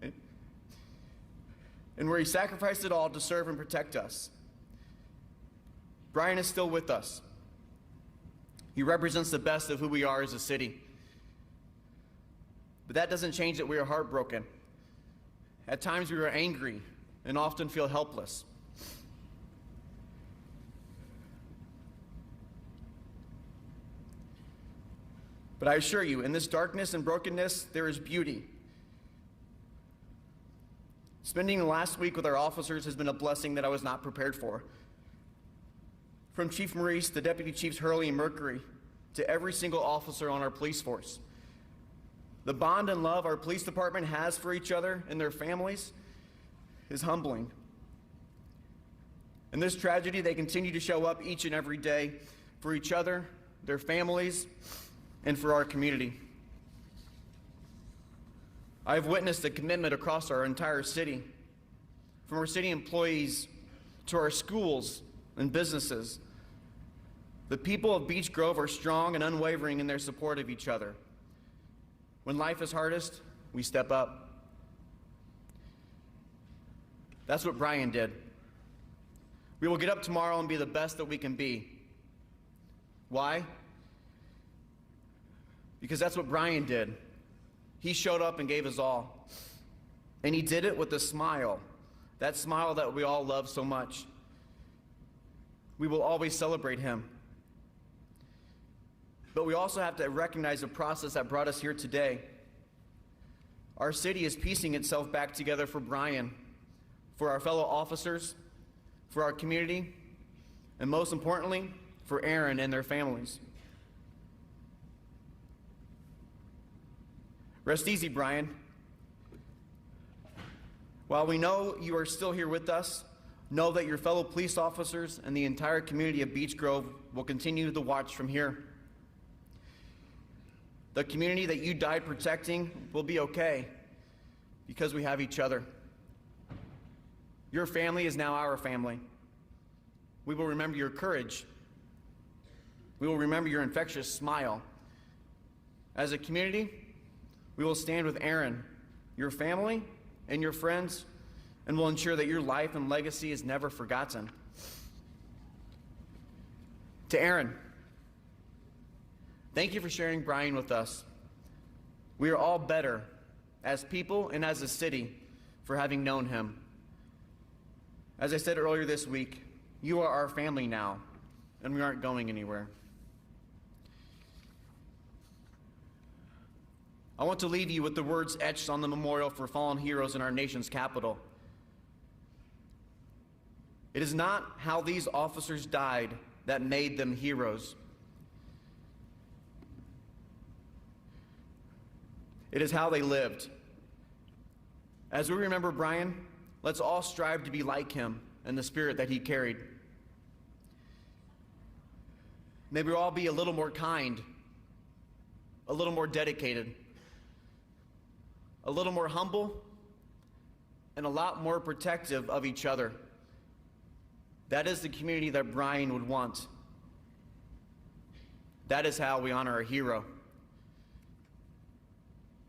and where he sacrificed it all to serve and protect us. Brian is still with us. He represents the best of who we are as a city. But that doesn't change that we are heartbroken. At times we are angry and often feel helpless. But I assure you, in this darkness and brokenness, there is beauty. Spending the last week with our officers has been a blessing that I was not prepared for. From Chief Maurice to Deputy Chiefs Hurley and Mercury, to every single officer on our police force. The bond and love our police department has for each other and their families is humbling. In this tragedy, they continue to show up each and every day for each other, their families, and for our community. I've witnessed a commitment across our entire city, from our city employees to our schools and businesses. The people of Beech Grove are strong and unwavering in their support of each other. When life is hardest, we step up. That's what Brian did. We will get up tomorrow and be the best that we can be. Why? Because that's what Brian did. He showed up and gave his all. And he did it with a smile, that smile that we all love so much. We will always celebrate him. But we also have to recognize the process that brought us here today. Our city is piecing itself back together for Brian, for our fellow officers, for our community, and most importantly, for Aaron and their families. Rest easy, Brian. While we know you are still here with us, know that your fellow police officers and the entire community of Beech Grove will continue the watch from here. The community that you died protecting will be okay, because we have each other. Your family is now our family. We will remember your courage. We will remember your infectious smile. As a community, we will stand with Aaron, your family, and your friends, and will ensure that your life and legacy is never forgotten. To Aaron, thank you for sharing Brian with us. We are all better as people and as a city for having known him. As I said earlier this week, you are our family now, and we aren't going anywhere. I want to leave you with the words etched on the memorial for fallen heroes in our nation's capital. It is not how these officers died that made them heroes. It is how they lived. As we remember Brian, let's all strive to be like him and the spirit that he carried. May we all be a little more kind, a little more dedicated, a little more humble, and a lot more protective of each other. That is the community that Brian would want. That is how we honor a hero.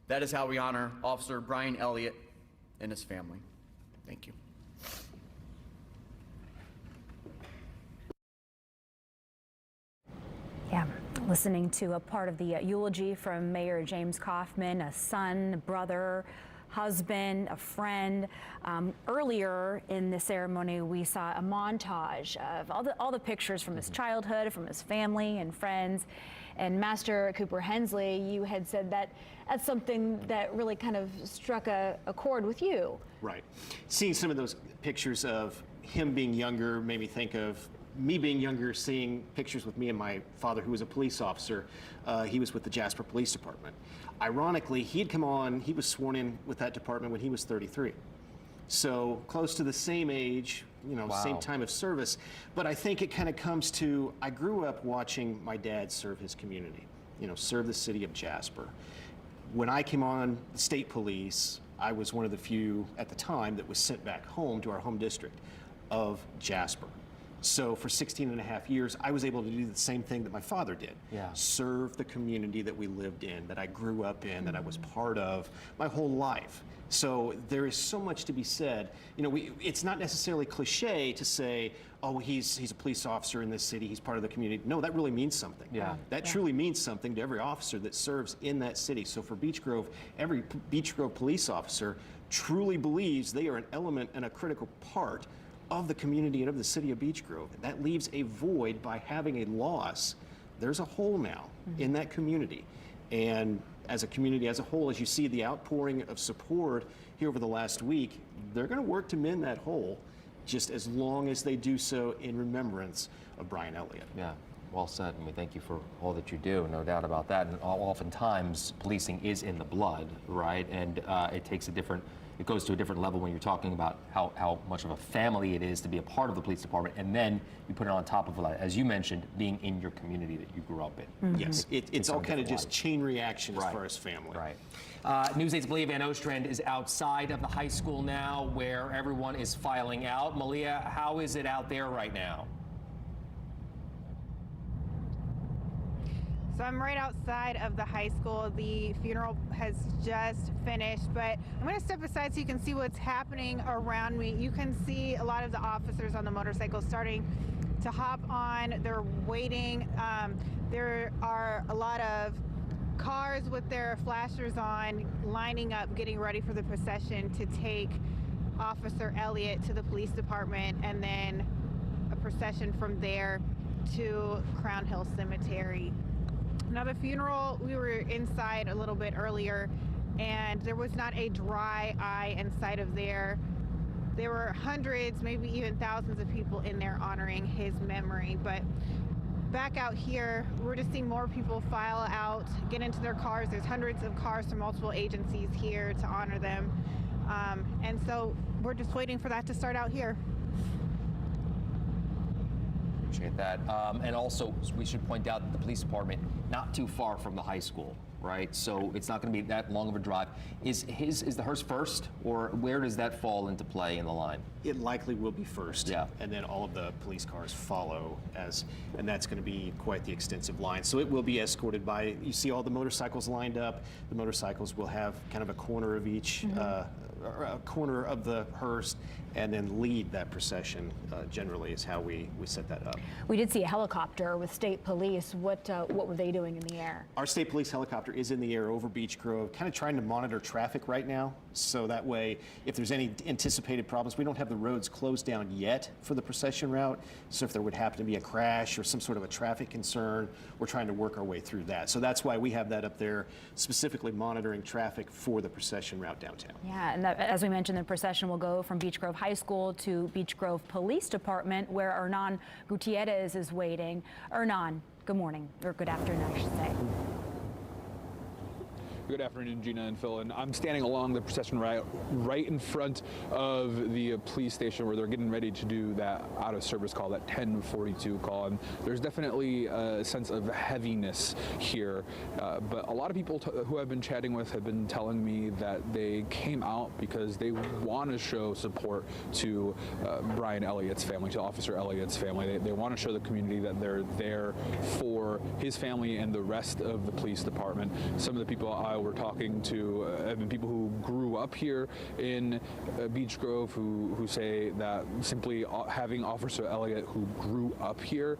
That is how we honor Officer Brian Elliott and his family. Thank you. Yeah, listening to a part of the eulogy from Mayor James Kaufman, a son, brother, husband, a friend. Earlier in the ceremony, we saw a montage of all the pictures from his childhood, from his family and friends. And Master Cooper Hensley, you had said that that's something that really kind of struck a chord with you. Right. Seeing some of those pictures of him being younger made me think of me being younger, seeing pictures with me and my father, who was a police officer. He was with the Jasper Police Department. Ironically, he was sworn in with that department when he was 33. So close to the same age, same time of service. But I think it kind of comes to, I grew up watching my dad serve his community, serve the city of Jasper. When I came on the state police, I was one of the few at the time that was sent back home to our home district of Jasper. So for 16 and a half years, I was able to do the same thing that my father did. Yeah. Serve the community that we lived in, that I grew up in, that I was part of my whole life. So there is so much to be said. It's not necessarily cliche to say, oh, he's a police officer in this city, he's part of the community. No, that really means something. Yeah. That truly means something to every officer that serves in that city. So for Beech Grove, every Beech Grove police officer truly believes they are an element and a critical part of the community and of the city of Beech Grove. That leaves a void by having a loss. There's a hole now in that community. And as a community as a whole, as you see the outpouring of support here over the last week, they're going to work to mend that hole, just as long as they do so in remembrance of Brian Elliott. Yeah, well said, and we thank you for all that you do, no doubt about that. And oftentimes, policing is in the blood, right? And it goes to a different level when you're talking about how much of a family it is to be a part of the police department, and then you put it on top of, as you mentioned, being in your community that you grew up in. Yes, it's all kind of just chain reaction as far as family. Right. News 8's Malia Van Ostrand is outside of the high school now, where everyone is filing out. Malia, how is it out there right now? So I'm right outside of the high school. The funeral has just finished, but I'm going to step aside so you can see what's happening around me. You can see a lot of the officers on the motorcycles starting to hop on. They're waiting. There are a lot of cars with their flashers on, lining up, getting ready for the procession to take Officer Elliott to the police department, and then a procession from there to Crown Hill Cemetery. Now, the funeral, we were inside a little bit earlier, and there was not a dry eye inside of there. There were hundreds, maybe even thousands of people in there honoring his memory. But back out here, we're just seeing more people file out, get into their cars. There's hundreds of cars from multiple agencies here to honor them. And so we're just waiting for that to start out here. Appreciate that. And also, we should point out that the police department not too far from the high school, right? So it's not going to be that long of a drive. Is the hearse first, or where does that fall into play in the line? It likely will be first. Yeah. And then all of the police cars follow and that's going to be quite the extensive line. So it will be escorted by, you see all the motorcycles lined up. The motorcycles will have kind of a corner of each, or a corner of the hearse, and then lead that procession, generally is how we set that up. We did see a helicopter with state police. What were they doing in the air? Our state police helicopter is in the air over Beech Grove, kind of trying to monitor traffic right now. So that way, if there's any anticipated problems, we don't have the roads closed down yet for the procession route. So if there would happen to be a crash or some sort of a traffic concern, we're trying to work our way through that. So that's why we have that up there, specifically monitoring traffic for the procession route downtown. Yeah, and as we mentioned, the procession will go from Beech Grove High School to Beech Grove Police Department, where Hernan Gutierrez is waiting. Hernan, good morning, or good afternoon, I should say. Good afternoon, Gina and Phil. And I'm standing along the procession route right in front of the police station where they're getting ready to do that out of service call, that 1042 call. And there's definitely a sense of heaviness here. But a lot of people who I've been chatting with have been telling me that they came out because they want to show support to Brian Elliott's family, to Officer Elliott's family. They want to show the community that they're there for his family and the rest of the police department. Some of the people we're talking to have been people who grew up here in Beech Grove who say that simply having Officer Elliott, who grew up here,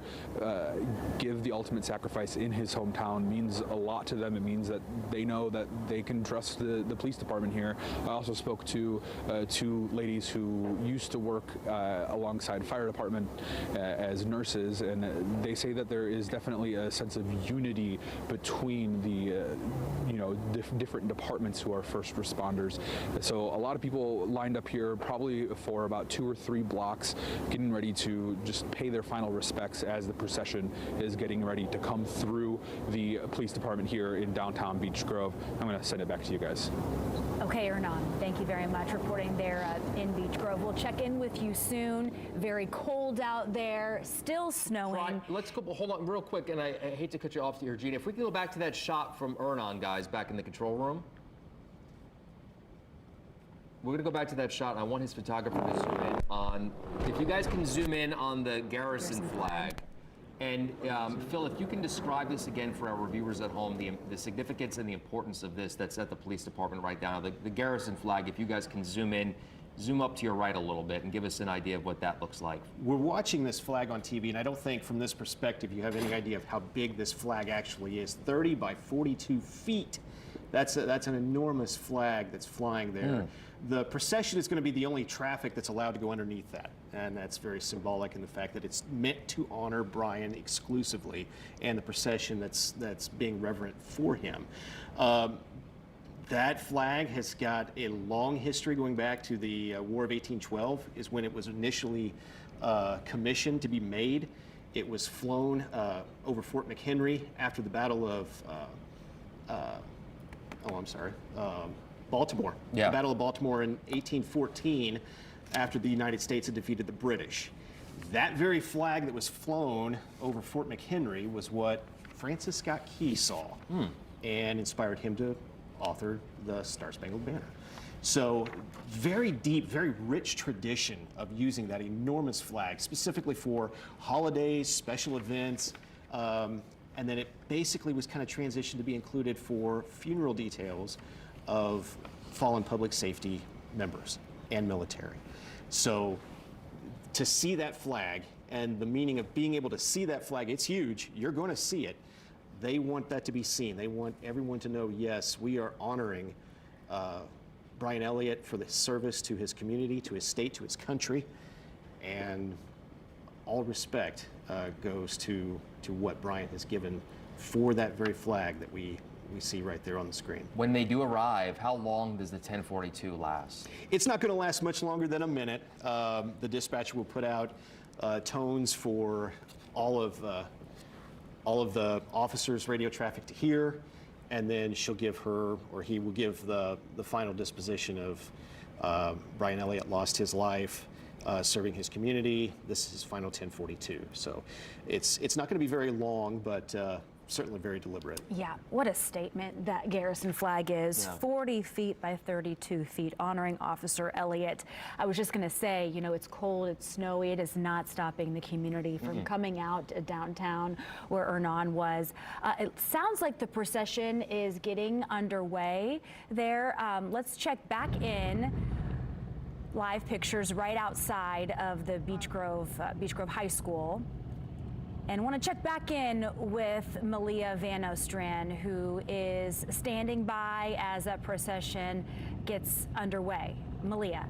give the ultimate sacrifice in his hometown means a lot to them. It means that they know that they can trust the police department here. I also spoke to two ladies who used to work alongside fire department as nurses, and they say that there is definitely a sense of unity between the different departments who are first responders. So a lot of people lined up here probably for about 2 or 3 blocks, getting ready to just pay their final respects as the procession is getting ready to come through the police department here in downtown Beech Grove. I'm going to send it back to you guys. Okay, Hernan, thank you very much reporting there in Beech Grove. We'll check in with you soon. Very cold out there, still snowing. Let's go, hold on real quick, and I hate to cut you off here, Gina. If we can go back to that shot from Hernan, guys, back in the control room. We're gonna go back to that shot, and I want his photographer to zoom in on, if you guys can zoom in on the garrison flag. And Phil, if you can describe this again for our reviewers at home, the significance and the importance of this that's at the police department right now. The garrison flag, if you guys can zoom in, zoom up to your right a little bit and give us an idea of what that looks like. We're watching this flag on TV, and I don't think from this perspective you have any idea of how big this flag actually is. 30 by 42 feet. That's an enormous flag that's flying there. The procession is going to be the only traffic that's allowed to go underneath that, and that's very symbolic in the fact that it's meant to honor Brian exclusively, and the procession that's being reverent for him. That flag has got a long history going back to the War of 1812, is when it was initially commissioned to be made. It was flown over Fort McHenry after the Battle of Baltimore. Yeah. The Battle of Baltimore in 1814, after the United States had defeated the British. That very flag that was flown over Fort McHenry was what Francis Scott Key saw and inspired him to author the Star-Spangled Banner. So very deep, very rich tradition of using that enormous flag, specifically for holidays, special events, and then it basically was kind of transitioned to be included for funeral details of fallen public safety members and military. So to see that flag and the meaning of being able to see that flag, it's huge, you're going to see it. They want that to be seen. They want everyone to know, yes, we are honoring Brian Elliott for the service to his community, to his state, to his country, and all respect goes to what Brian has given for that very flag that we see right there on the screen. When they do arrive, how long does the 1042 last? It's not going to last much longer than a minute. The dispatcher will put out tones for all of the officers' radio traffic to hear, and then she'll give her, or he will give the final disposition of Brian Elliott lost his life serving his community. This is his final 1042. So it's not going to be very long, but certainly very deliberate. Yeah, what a statement that garrison flag is. Yeah. 40 feet by 32 feet, honoring Officer Elliott. I was just going to say, you know, it's cold, it's snowy. It is not stopping the community from coming out to downtown where Ernan was. It sounds like the procession is getting underway there. Let's check back in. Live pictures right outside of the Beech Grove High School. And want to check back in with Malia Van Ostran, who is standing by as that procession gets underway. Malia.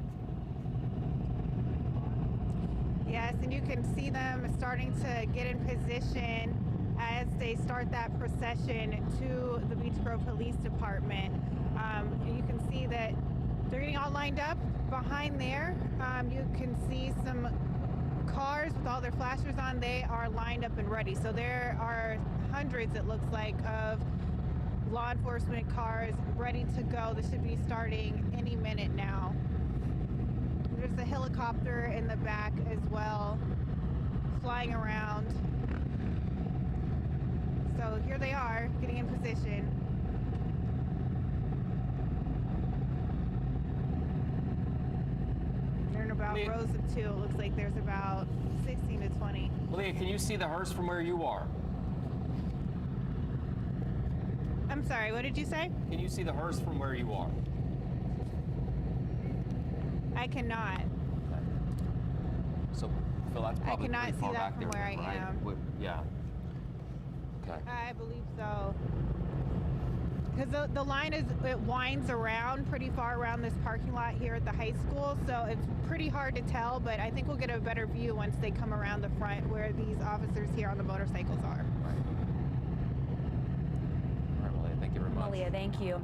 Yes, and you can see them starting to get in position as they start that procession to the Beech Grove Police Department. And you can see that they're getting all lined up. Behind there, you can see some cars with all their flashers on. They are lined up and ready. So there are hundreds, it looks like, of law enforcement cars ready to go. This should be starting any minute now. There's a helicopter in the back as well, flying around. So here they are, getting in position. They're in about rows of two. It looks like there's about 16 to 20. Malia, can you see the hearse from where you are? I'm sorry, what did you say? Can you see the hearse from where you are? I cannot. So, Phil, that's probably cannot pretty see far that back from there, where I right? am. Yeah. Okay. I believe so. Because the line it winds around pretty far around this parking lot here at the high school, so it's pretty hard to tell, but I think we'll get a better view once they come around the front where these officers here on the motorcycles are. Right. All right, Malia, thank you very much. Malia, thank you.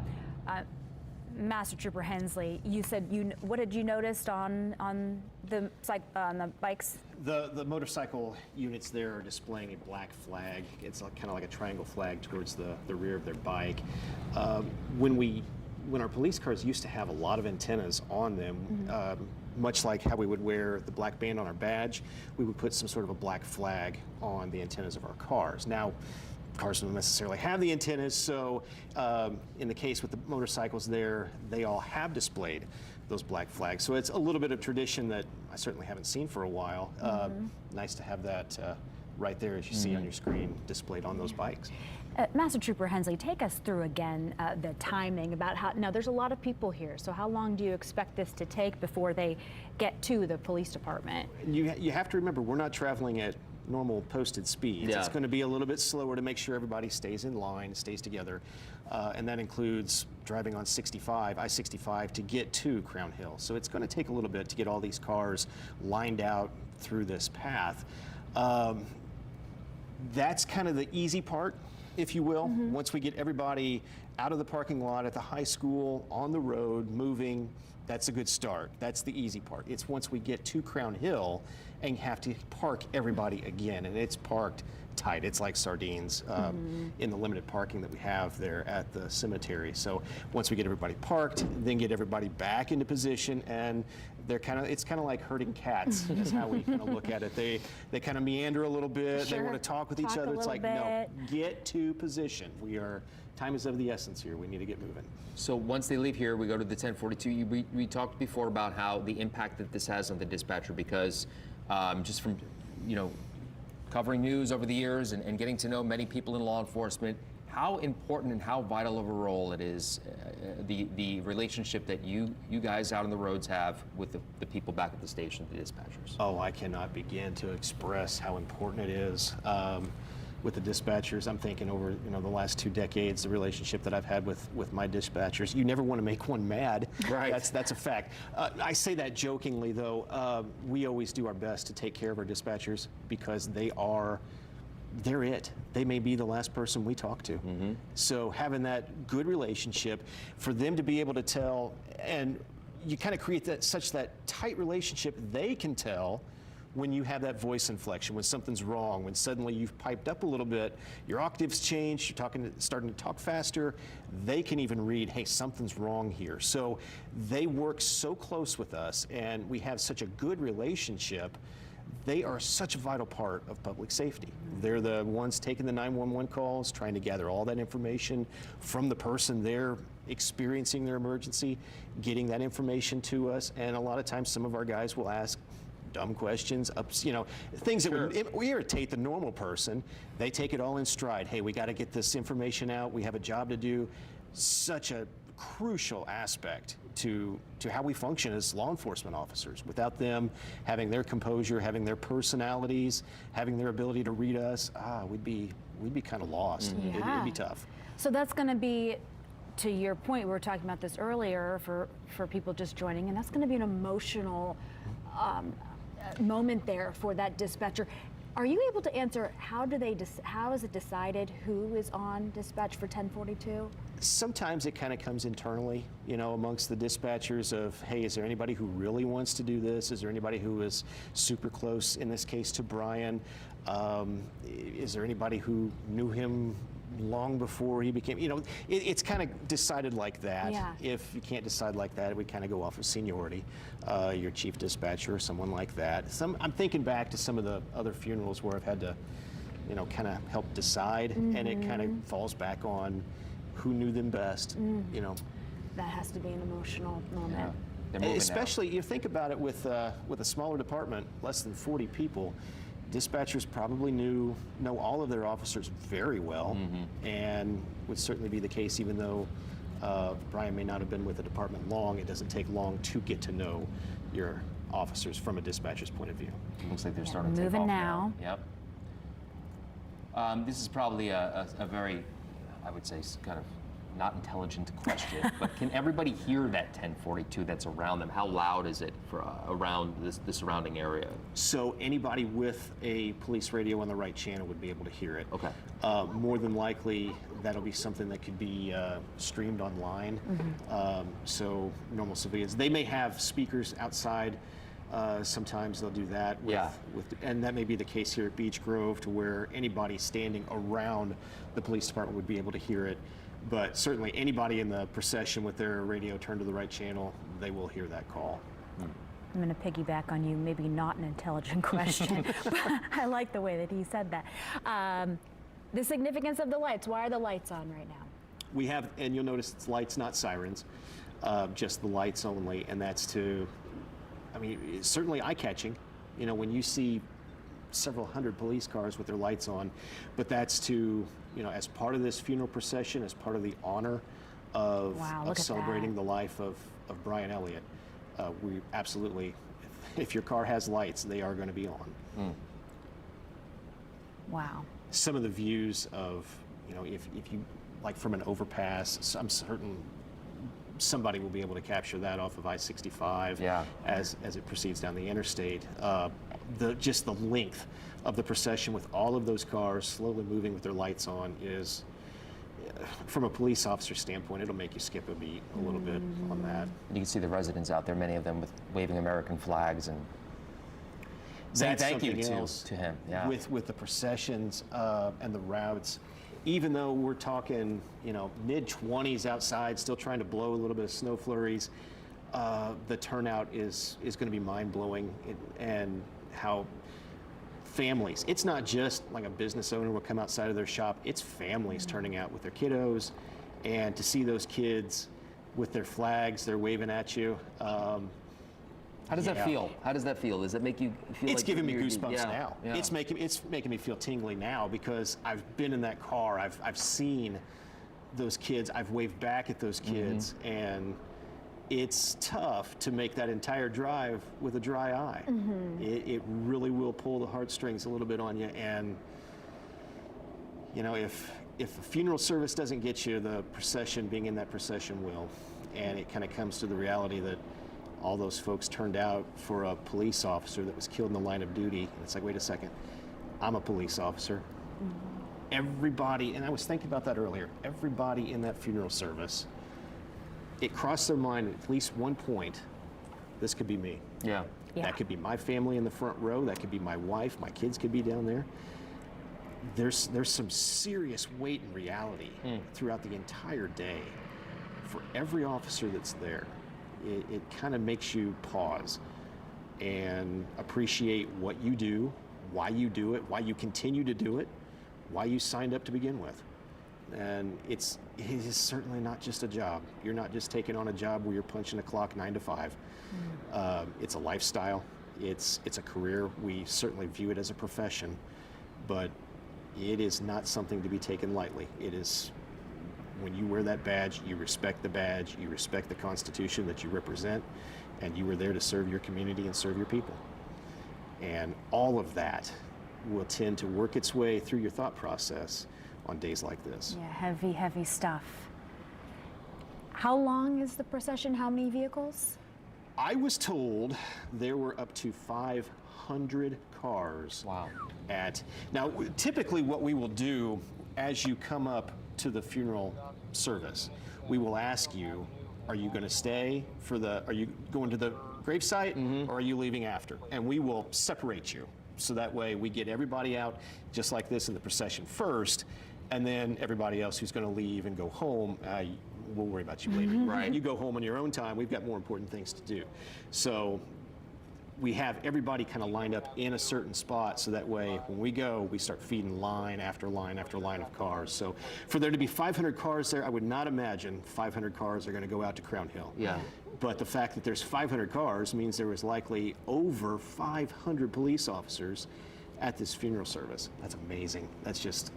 Master Trooper Hensley, you said what did you notice on the bikes? The motorcycle units there are displaying a black flag. It's kind of like a triangle flag towards the rear of their bike. When our police cars used to have a lot of antennas on them, much like how we would wear the black band on our badge, we would put some sort of a black flag on the antennas of our cars. Now, cars don't necessarily have the antennas, so in the case with the motorcycles there, they all have displayed those black flags. So it's a little bit of tradition that I certainly haven't seen for a while. Nice to have that right there, as you see on your screen, displayed on those bikes. Master Trooper Hensley, take us through again the timing about how, now there's a lot of people here, so how long do you expect this to take before they get to the police department? You have to remember, we're not traveling at normal posted speeds. Yeah. It's going to be a little bit slower to make sure everybody stays in line, stays together, and that includes driving on I-65 to get to Crown Hill. So it's going to take a little bit to get all these cars lined out through this path. That's kind of the easy part, if you will. Once we get everybody out of the parking lot at the high school, on the road, moving, that's a good start. That's the easy part. It's once we get to Crown Hill and have to park everybody again, and it's parked tight. It's like sardines in the limited parking that we have there at the cemetery. So once we get everybody parked, then get everybody back into position, and it's kind of like herding cats is how we kind of look at it. They kind of meander a little bit. They want to talk with each other. It's like, no, get to position. Time is of the essence here. We need to get moving. So once they leave here, we go to the 1042. We talked before about how the impact that this has on the dispatcher, because just from, covering news over the years and getting to know many people in law enforcement, how important and how vital of a role it is, the relationship that you guys out on the roads have with the people back at the station, the dispatchers. Oh, I cannot begin to express how important it is. With the dispatchers, I'm thinking over the last 2 decades, the relationship that I've had with my dispatchers. You never want to make one mad. Right. That's a fact. I say that jokingly, though. We always do our best to take care of our dispatchers because they're it. They may be the last person we talk to. So having that good relationship, for them to be able to tell, and you kind of create that tight relationship, they can tell when you have that voice inflection, when something's wrong, when suddenly you've piped up a little bit, your octaves changed, you're starting to talk faster, they can even read, hey, something's wrong here. So they work so close with us, and we have such a good relationship they are such a vital part of public safety. They're the ones taking the 911 calls, trying to gather all that information from the person there experiencing their emergency, getting that information to us, and a lot of times some of our guys will ask dumb questions, things that would irritate the normal person. They take it all in stride. Hey, we got to get this information out. We have a job to do. Such a crucial aspect to how we function as law enforcement officers. Without them having their composure, having their personalities, having their ability to read us, we'd be kind of lost. Yeah. It'd be tough. So that's going to be, to your point, we were talking about this earlier for people just joining, and that's going to be an emotional moment there for that dispatcher. Are you able to answer how is it decided who is on dispatch for 1042? Sometimes it kind of comes internally, amongst the dispatchers of, hey, is there anybody who really wants to do this? Is there anybody who is super close, in this case, to Brian? Is there anybody who knew him long before he became, it's kind of decided like that. Yeah. If you can't decide like that, we kind of go off of seniority, your chief dispatcher or someone like that. I'm thinking back to some of the other funerals where I've had to, kind of help decide, and it kind of falls back on who knew them best, That has to be an emotional moment. Yeah. Especially, you think about it with a smaller department, less than 40 people. Dispatchers probably know all of their officers very well, and would certainly be the case even though Brian may not have been with the department long. It doesn't take long to get to know your officers from a dispatcher's point of view. Looks like they're starting to take Moving off now. Yep. This is probably a very, I would say, kind of not intelligent question, but can everybody hear that 1042 that's around them? How loud is it for around the surrounding area? So anybody with a police radio on the right channel would be able to hear it. Okay. More than likely, that'll be something that could be streamed online. So normal civilians, they may have speakers outside. Sometimes they'll do that. And that may be the case here at Beech Grove, to where anybody standing around the police department would be able to hear it. But certainly anybody in the procession with their radio turned to the right channel, they will hear that call. I'm going to piggyback on you, maybe not an intelligent question, but I like the way that he said that. The significance of the lights, why are the lights on right now? We have, and you'll notice it's lights, not sirens, just the lights only, and that's to, it's certainly eye-catching, when you see several hundred police cars with their lights on, but that's to, as part of this funeral procession, as part of the honor of celebrating the life of Brian Elliott. We absolutely, if your car has lights, they are going to be on. Wow. Some of the views of, if you, like from an overpass, I'm certain somebody will be able to capture that off of I-65 as it proceeds down the interstate. Just the length of the procession with all of those cars slowly moving with their lights on is, from a police officer standpoint, it'll make you skip a beat a little bit on that. You can see the residents out there, many of them with waving American flags and saying thank you to him. Yeah. With the processions and the routes, even though we're talking, mid-20s outside, still trying to blow a little bit of snow flurries, the turnout is going to be mind-blowing, and how families, it's not just like a business owner will come outside of their shop, it's families turning out with their kiddos, and to see those kids with their flags, they're waving at you. How does that feel? How does that feel? Does it make you feel it's like giving me goosebumps now. Yeah. It's making me feel tingly now, because I've been in that car. I've seen those kids. I've waved back at those kids, and it's tough to make that entire drive with a dry eye. It really will pull the heartstrings a little bit on you, and if a funeral service doesn't get you, the procession, being in that procession, will. And it kind of comes to the reality that all those folks turned out for a police officer that was killed in the line of duty. And it's like, wait a second, I'm a police officer. Everybody, and I was thinking about that earlier, everybody in that funeral service, it crossed their mind at least one point, this could be me. Yeah. That could be my family in the front row, that could be my wife, my kids could be down there. There's some serious weight and reality throughout the entire day for every officer that's there. It kind of makes you pause and appreciate what you do, why you continue to do it, why you signed up to begin with. And it is certainly not just a job. You're not just taking on a job where you're punching a clock 9 to 5. It's a lifestyle. It's a career. We certainly view it as a profession, but it is not something to be taken lightly. It is, when you wear that badge, you respect the badge, you respect the Constitution that you represent, and you are there to serve your community and serve your people. And all of that will tend to work its way through your thought process on days like this. Yeah, heavy, heavy stuff. How long is the procession? How many vehicles? I was told there were up to 500 cars. Wow. Now, typically what we will do as you come up to the funeral service, we will ask you, are you going to stay are you going to the gravesite, or are you leaving after? And we will separate you. So that way we get everybody out just like this in the procession first, and then everybody else who's going to leave and go home, we'll worry about you leaving. Right. You go home on your own time. We've got more important things to do. So we have everybody kind of lined up in a certain spot, so that way when we go, we start feeding line after line after line of cars. So for there to be 500 cars there, I would not imagine 500 cars are going to go out to Crown Hill. Yeah. But the fact that there's 500 cars means there was likely over 500 police officers at this funeral service. That's amazing. That's just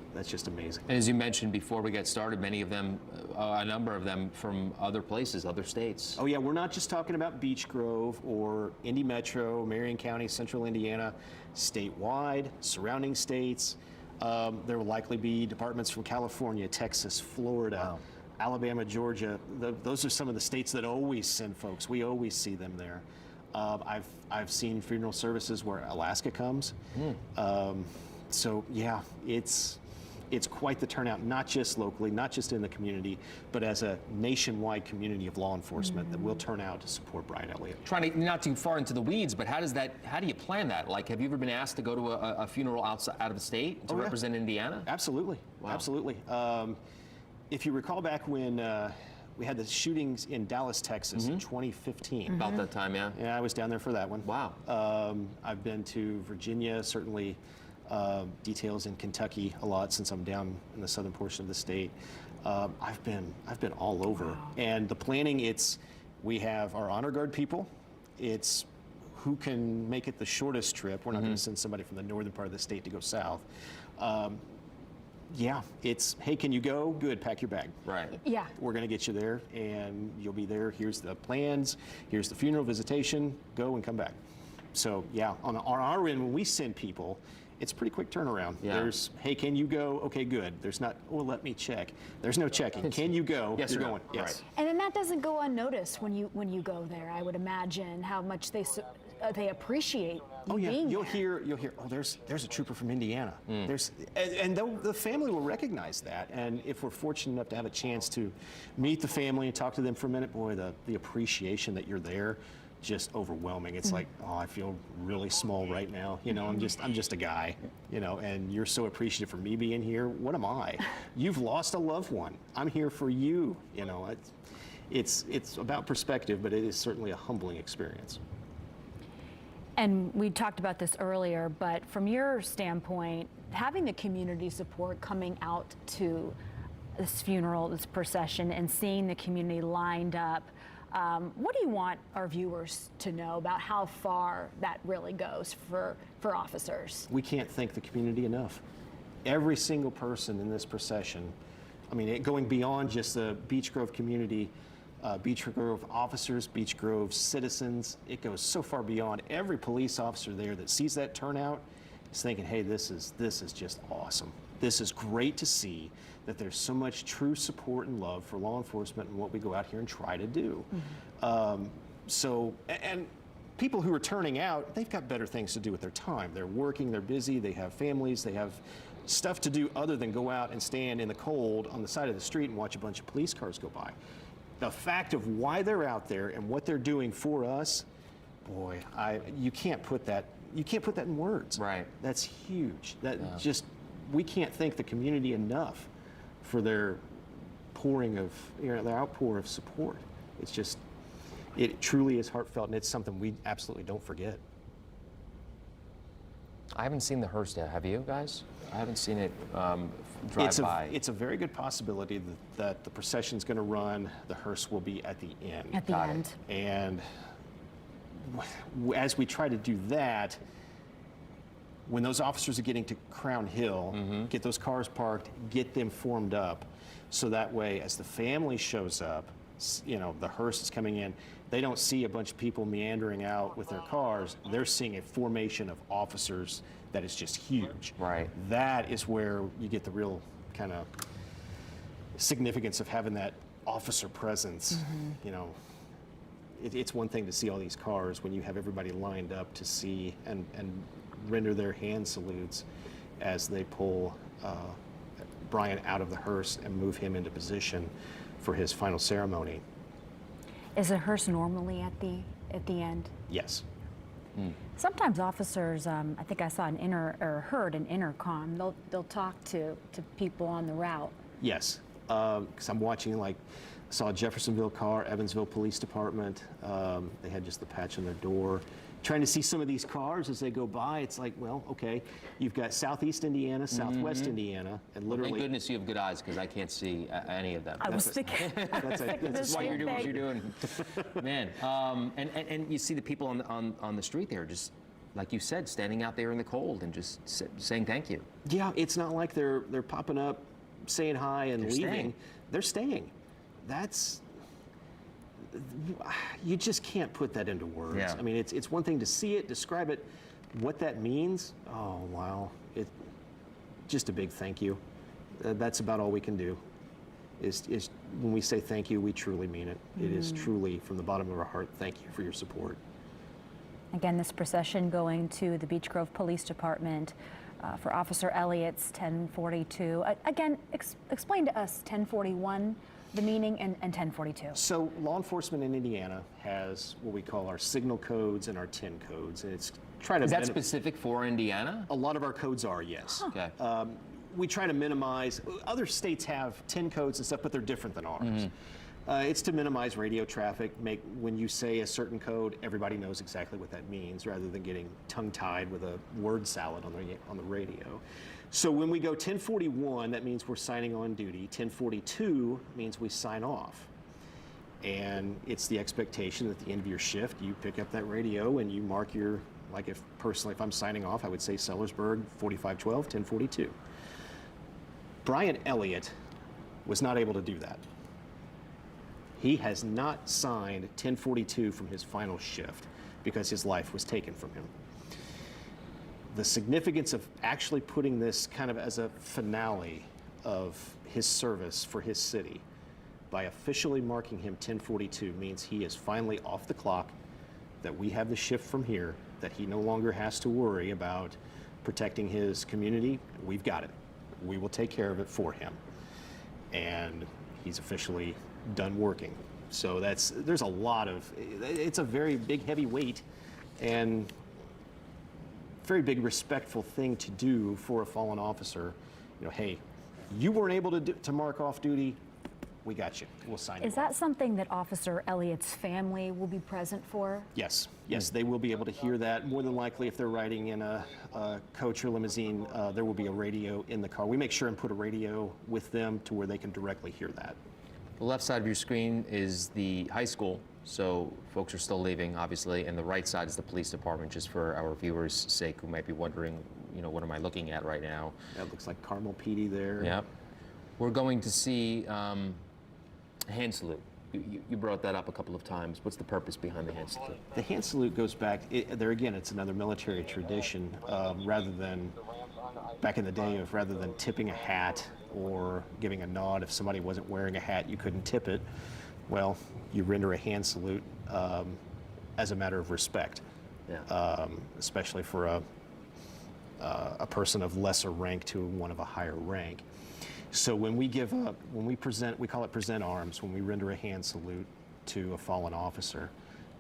amazing. And as you mentioned before we get started, many of them, a number of them from other places, other states. Oh yeah, we're not just talking about Beech Grove or Indy Metro, Marion County, Central Indiana, statewide, surrounding states. There will likely be departments from California, Texas, Florida, Alabama, Georgia. Those are some of the states that always send folks. We always see them there. I've seen funeral services where Alaska comes. So yeah, it's quite the turnout, not just locally, not just in the community, but as a nationwide community of law enforcement that will turn out to support Brian Elliott. Trying to, not too far into the weeds, but how do you plan that? Like, have you ever been asked to go to a funeral out of the state to represent Indiana? Absolutely, absolutely. If you recall back when we had the shootings in Dallas, Texas in 2015. About that time, yeah. Yeah, I was down there for that one. Wow. I've been to Virginia, certainly details in Kentucky a lot since I'm down in the southern portion of the state. I've been all over. And the planning, we have our honor guard people. It's who can make it the shortest trip. We're not going to send somebody from the northern part of the state to go south. Yeah, it's, hey, can you go? Good, pack your bag. Right. Yeah. We're going to get you there, and you'll be there. Here's the plans. Here's the funeral visitation. Go and come back. So, yeah, on our end, when we send people, it's a pretty quick turnaround. Yeah. There's, hey, can you go? Okay, good. There's not, oh, let me check. There's no checking. Can you go? Yes, you're or no. going. Yes. Right. And then that doesn't go unnoticed when you go there. I would imagine how much they appreciate you being you'll there. hear. Oh, there's a trooper from Indiana. And the family will recognize that. And if we're fortunate enough to have a chance to meet the family and talk to them for a minute, boy, the appreciation that you're there, just overwhelming. It's like, oh, I feel really small right now. You know, I'm just a guy. You know, and you're so appreciative for me being here. What am I? You've lost a loved one. I'm here for you. You know, it's about perspective, but it is certainly a humbling experience. And we talked about this earlier, but from your standpoint, having the community support coming out to this funeral, this procession, and seeing the community lined up, what do you want our viewers to know about how far that really goes for officers? We can't thank the community enough. Every single person in this procession, I mean, going beyond just the Beech Grove community, Beech Grove officers, Beech Grove citizens, it goes so far beyond. Every police officer there that sees that turnout is thinking, hey, this is just awesome. This is great to see that there's so much true support and love for law enforcement and what we go out here and try to do. And people who are turning out, they've got better things to do with their time. They're working, they're busy, they have families, they have stuff to do other than go out and stand in the cold on the side of the street and watch a bunch of police cars go by. The fact of why they're out there and what they're doing for us, boy, you can't put that in words. Right. That's huge. We can't thank the community enough for their their outpour of support. It truly is heartfelt, and it's something we absolutely don't forget. I haven't seen the hearse yet. Have you guys? I haven't seen it drive by. It's a very good possibility that the procession's going to run. The hearse will be at the end. At the end. And as we try to do that, when those officers are getting to Crown Hill, get those cars parked, get them formed up, so that way, as the family shows up, you know, the hearse is coming in, they don't see a bunch of people meandering out with their cars. They're seeing a formation of officers that is just huge. Right. That is where you get the real kind of significance of having that officer presence. You know, it's one thing to see all these cars when you have everybody lined up to see and render their hand salutes as they pull Brian out of the hearse and move him into position for his final ceremony. Is the hearse normally at the end? Yes. Sometimes officers, I think I saw heard an intercom. They'll talk to people on the route. Yes, because I'm watching, like, I saw a Jeffersonville car, Evansville Police Department. They had just the patch on their door. Trying to see some of these cars as they go by, it's like, well, okay, you've got Southeast Indiana, Southwest Indiana, and literally. Thank goodness you have good eyes, because I can't see any of them. I was thinking. That's why you're doing what you're doing, man. And you see the people on the street there, just like you said, standing out there in the cold and just saying thank you. Yeah, it's not like they're popping up, saying hi and leaving. Staying. They're staying. That's. You just can't put that into words. Yeah. I mean, it's one thing to see it, describe it, what that means. Oh wow, just a big thank you. That's about all we can do. Is when we say thank you, we truly mean it. It is truly from the bottom of our heart. Thank you for your support. Again, this procession going to the Beech Grove Police Department for Officer Elliott's 1042. Again, explain to us 1041. The meaning and 1042. So law enforcement in Indiana has what we call our signal codes and our 10 codes. And it's trying to. Is that specific for Indiana? A lot of our codes are, yes. Okay. We try to minimize. Other states have 10 codes and stuff, but they're different than ours. It's to minimize radio traffic. When you say a certain code, everybody knows exactly what that means, rather than getting tongue-tied with a word salad on the radio. So when we go 1041, that means we're signing on duty. 1042 means we sign off. And it's the expectation that at the end of your shift, you pick up that radio and you mark your, like if I'm signing off, I would say Sellersburg 4512, 1042. Brian Elliott was not able to do that. He has not signed 1042 from his final shift because his life was taken from him. The significance of actually putting this kind of as a finale of his service for his city by officially marking him 1042 means he is finally off the clock, that we have the shift from here, that he no longer has to worry about protecting his community. We've got it. We will take care of it for him. And he's officially done working. So there's a lot of, it's a very big, heavy weight, and very big respectful thing to do for a fallen officer. You know, hey, you weren't able to mark off duty, we got you. We'll sign it. Is that something that Officer Elliott's family will be present for? Yes, they will be able to hear that. More than likely, if they're riding in a coach or limousine, there will be a radio in the car. We make sure and put a radio with them to where they can directly hear that. The left side of your screen is the high school, so folks are still leaving, obviously, and the right side is the police department, just for our viewers' sake who might be wondering, you know, what am I looking at right now? That looks like Carmel PD there. Yep. We're going to see a hand salute. You brought that up a couple of times. What's the purpose behind the hand salute? The hand salute goes back, there again, it's another military tradition, rather than, back in the day, rather than tipping a hat or giving a nod. If somebody wasn't wearing a hat, you couldn't tip it. Well, you render a hand salute as a matter of respect, especially for a person of lesser rank to one of a higher rank. So when we present, we call it present arms, when we render a hand salute to a fallen officer,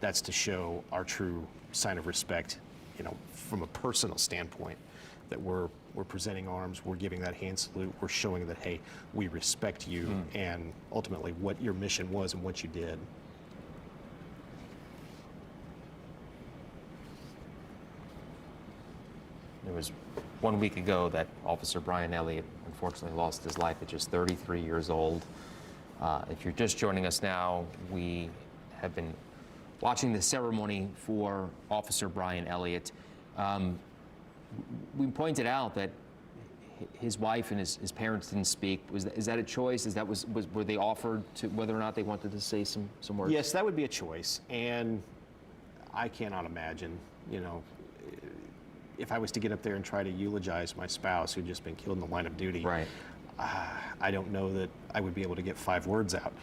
that's to show our true sign of respect, you know, from a personal standpoint, that we're presenting arms, we're giving that hand salute, we're showing that, hey, we respect you and ultimately what your mission was and what you did. It was 1 week ago that Officer Brian Elliott unfortunately lost his life at just 33 years old. If you're just joining us now, we have been watching the ceremony for Officer Brian Elliott. We pointed out that his wife and his parents didn't speak. Is that a choice? Were they offered to whether or not they wanted to say some words? Yes, that would be a choice. And I cannot imagine, if I was to get up there and try to eulogize my spouse who'd just been killed in the line of duty. Right. I don't know that I would be able to get 5 words out.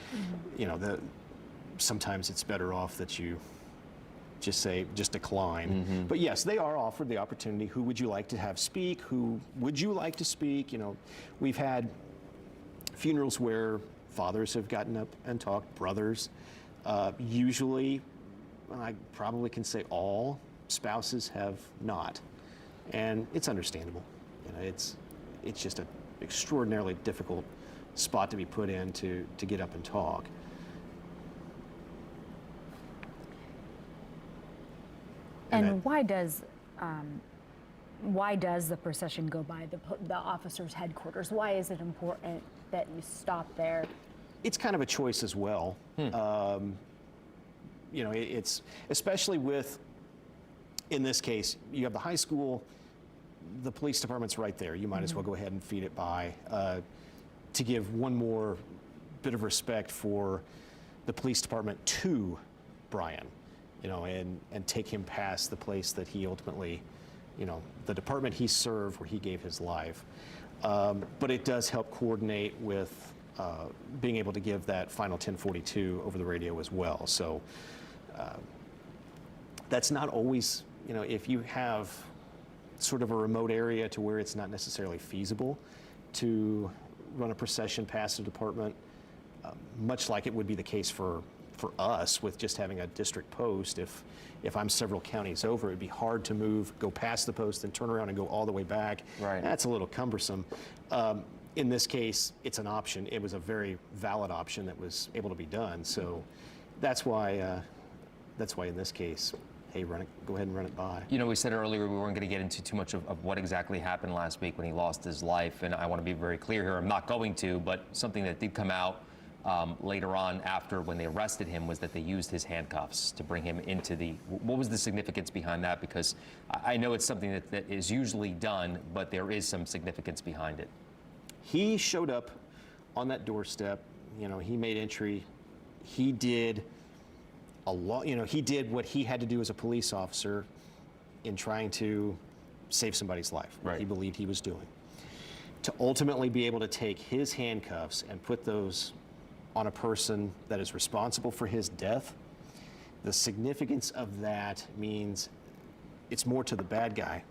Sometimes it's better off that you just decline. But yes, they are offered the opportunity. Who would you like to have speak? Who would you like to speak? We've had funerals where fathers have gotten up and talked, brothers. Usually, I probably can say all spouses have not. And it's understandable. It's just an extraordinarily difficult spot to be put in to get up and talk. And why does the procession go by the officers' headquarters? Why is it important that you stop there? It's kind of a choice as well. It's especially with, in this case, you have the high school, the police department's right there. You might as well go ahead and feed it by to give one more bit of respect for the police department to Brian. And take him past the place that he ultimately, the department he served where he gave his life. But it does help coordinate with being able to give that final 1042 over the radio as well. So that's not always, if you have sort of a remote area to where it's not necessarily feasible to run a procession past a department, much like it would be the case for us with just having a district post. If I'm several counties over, it'd be hard to go past the post and turn around and go all the way back. Right. That's a little cumbersome. In this case, it's an option. It was a very valid option that was able to be done. So that's why in this case, hey, go ahead and run it by. We said earlier we weren't going to get into too much of what exactly happened last week when he lost his life, and I want to be very clear here. I'm not going to, but something that did come out later on after when they arrested him was that they used his handcuffs to bring him into what was the significance behind that? Because I know it's something that is usually done, but there is some significance behind it. He showed up on that doorstep, he made entry, he did a lot, he did what he had to do as a police officer in trying to save somebody's life, what he believed he was doing. To ultimately be able to take his handcuffs and put those on a person that is responsible for his death, the significance of that means it's more to the bad guy.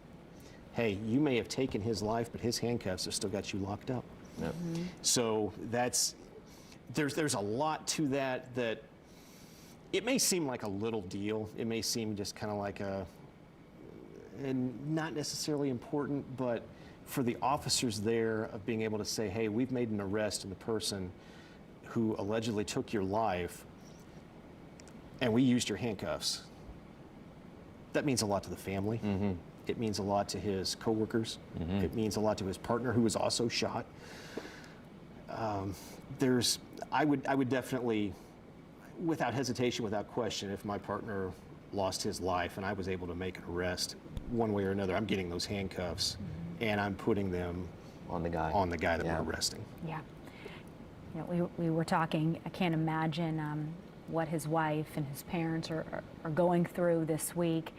Hey, you may have taken his life, but his handcuffs have still got you locked up. Yep. So there's a lot to that it may seem like a little deal. It may seem just kind of like and not necessarily important, but for the officers there of being able to say, hey, we've made an arrest in the person who allegedly took your life, and we used your handcuffs. That means a lot to the family. It means a lot to his coworkers. It means a lot to his partner who was also shot. I would definitely, without hesitation, without question, if my partner lost his life and I was able to make an arrest one way or another, I'm getting those handcuffs and I'm putting them on the guy that we're arresting. Yeah. We were talking, I can't imagine what his wife and his parents are going through this week.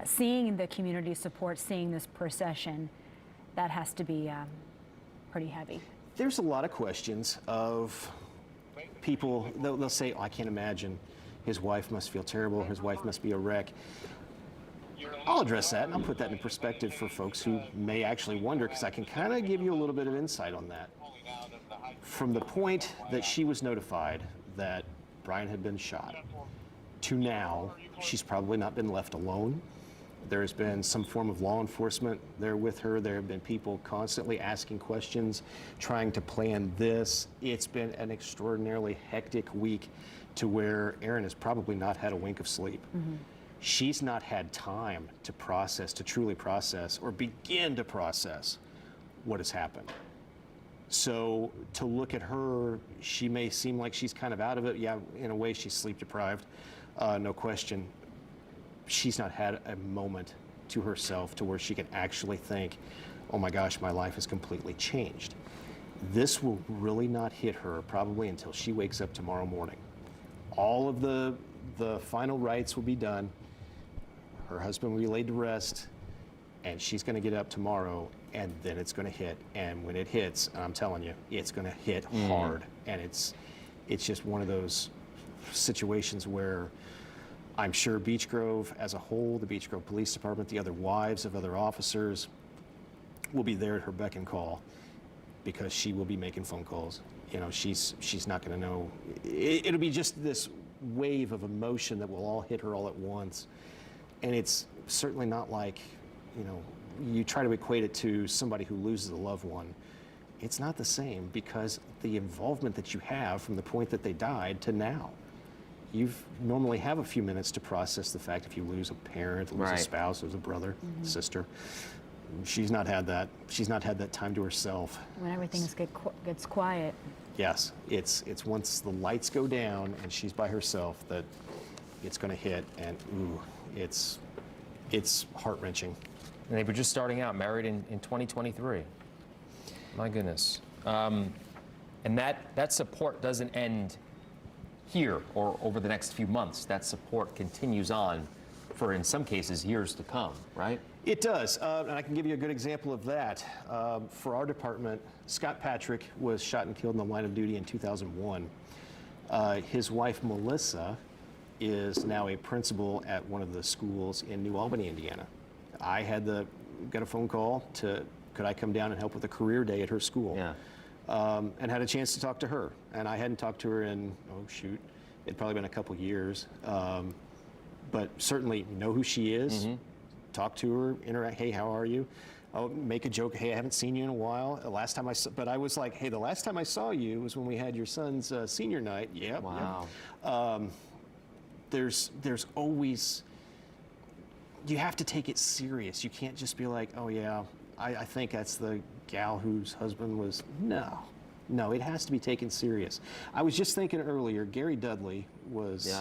Seeing the community support, seeing this procession, that has to be pretty heavy. There's a lot of questions of people, they'll say, oh, I can't imagine. His wife must feel terrible, his wife must be a wreck. I'll address that and I'll put that in perspective for folks who may actually wonder, because I can kind of give you a little bit of insight on that. From the point that she was notified that Brian had been shot to now, she's probably not been left alone. There's been some form of law enforcement there with her. There have been people constantly asking questions, trying to plan this. It's been an extraordinarily hectic week to where Erin has probably not had a wink of sleep. she's not had time to process, to truly process, or begin to process what has happened. So to look at her, she may seem like she's kind of out of it. Yeah, in a way, she's sleep deprived, no question. She's not had a moment to herself to where she can actually think, oh my gosh, my life has completely changed. This will really not hit her probably until she wakes up tomorrow morning. All of the final rites will be done. Her husband will be laid to rest, and she's going to get up tomorrow, and then it's going to hit. And when it hits, I'm telling you, it's going to hit hard. And it's just one of those situations where I'm sure Beech Grove as a whole, the Beech Grove Police Department, the other wives of other officers will be there at her beck and call, because she will be making phone calls. You know, she's not going to know. It'll be just this wave of emotion that will all hit her all at once. And it's certainly not like, you know, you try to equate it to somebody who loses a loved one. It's not the same, because the involvement that you have from the point that they died to now. You normally have a few minutes to process the fact if you lose a parent, lose a spouse, lose a brother, sister. She's not had that. She's not had that time to herself. When everything gets quiet. Yes, it's once the lights go down and she's by herself that it's going to hit, and ooh, it's heart-wrenching. And they were just starting out, married in 2023. My goodness. And that support doesn't end here or over the next few months. That support continues on for, in some cases, years to come, right? It does, and I can give you a good example of that. For our department, Scott Patrick was shot and killed in the line of duty in 2001. His wife, Melissa, is now a principal at one of the schools in New Albany, Indiana. I got a phone call could I come down and help with a career day at her school? Yeah. And had a chance to talk to her. And I hadn't talked to her in, it'd probably been a couple years. But certainly know who she is, talk to her, interact, hey, how are you? I'll make a joke, hey, I haven't seen you in a while. But I was like, hey, the last time I saw you was when we had your son's senior night. Yep. Wow. Yep. There's always, you have to take it serious. You can't just be like, oh yeah, I think that's the gal whose husband was, no, it has to be taken serious. I was just thinking earlier, Gary Dudley was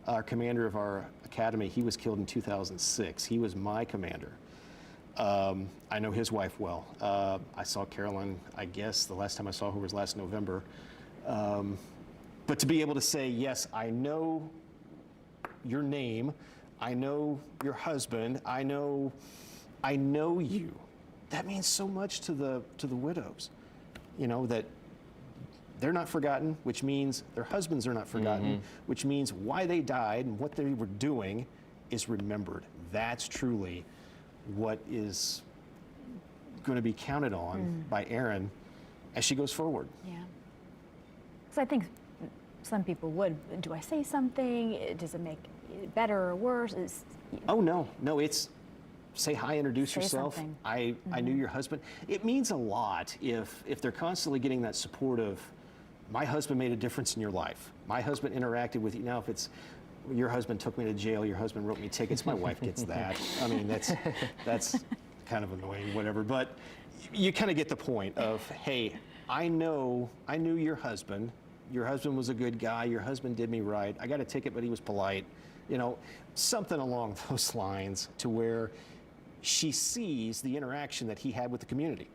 our commander of our academy. He was killed in 2006. He was my commander. I know his wife well. I saw Carolyn, I guess the last time I saw her was last November. But to be able to say, yes, I know your name, I know your husband, I know you. That means so much to the widows, you know, that they're not forgotten, which means their husbands are not forgotten, which means why they died and what they were doing is remembered. That's truly what is going to be counted on by Erin as she goes forward. Yeah. So I think some people would, do I say something? Does it make it better or worse? Oh, no, it's say hi, introduce yourself. Something. I knew your husband. It means a lot if they're constantly getting that support of, my husband made a difference in your life. My husband interacted with you. Now, if it's, your husband took me to jail, your husband wrote me tickets, my wife gets that. I mean, that's kind of annoying, whatever. But you kind of get the point of, hey, I knew your husband. Your husband was a good guy. Your husband did me right. I got a ticket, but he was polite. You know, something along those lines, to where she sees the interaction that he had with the community,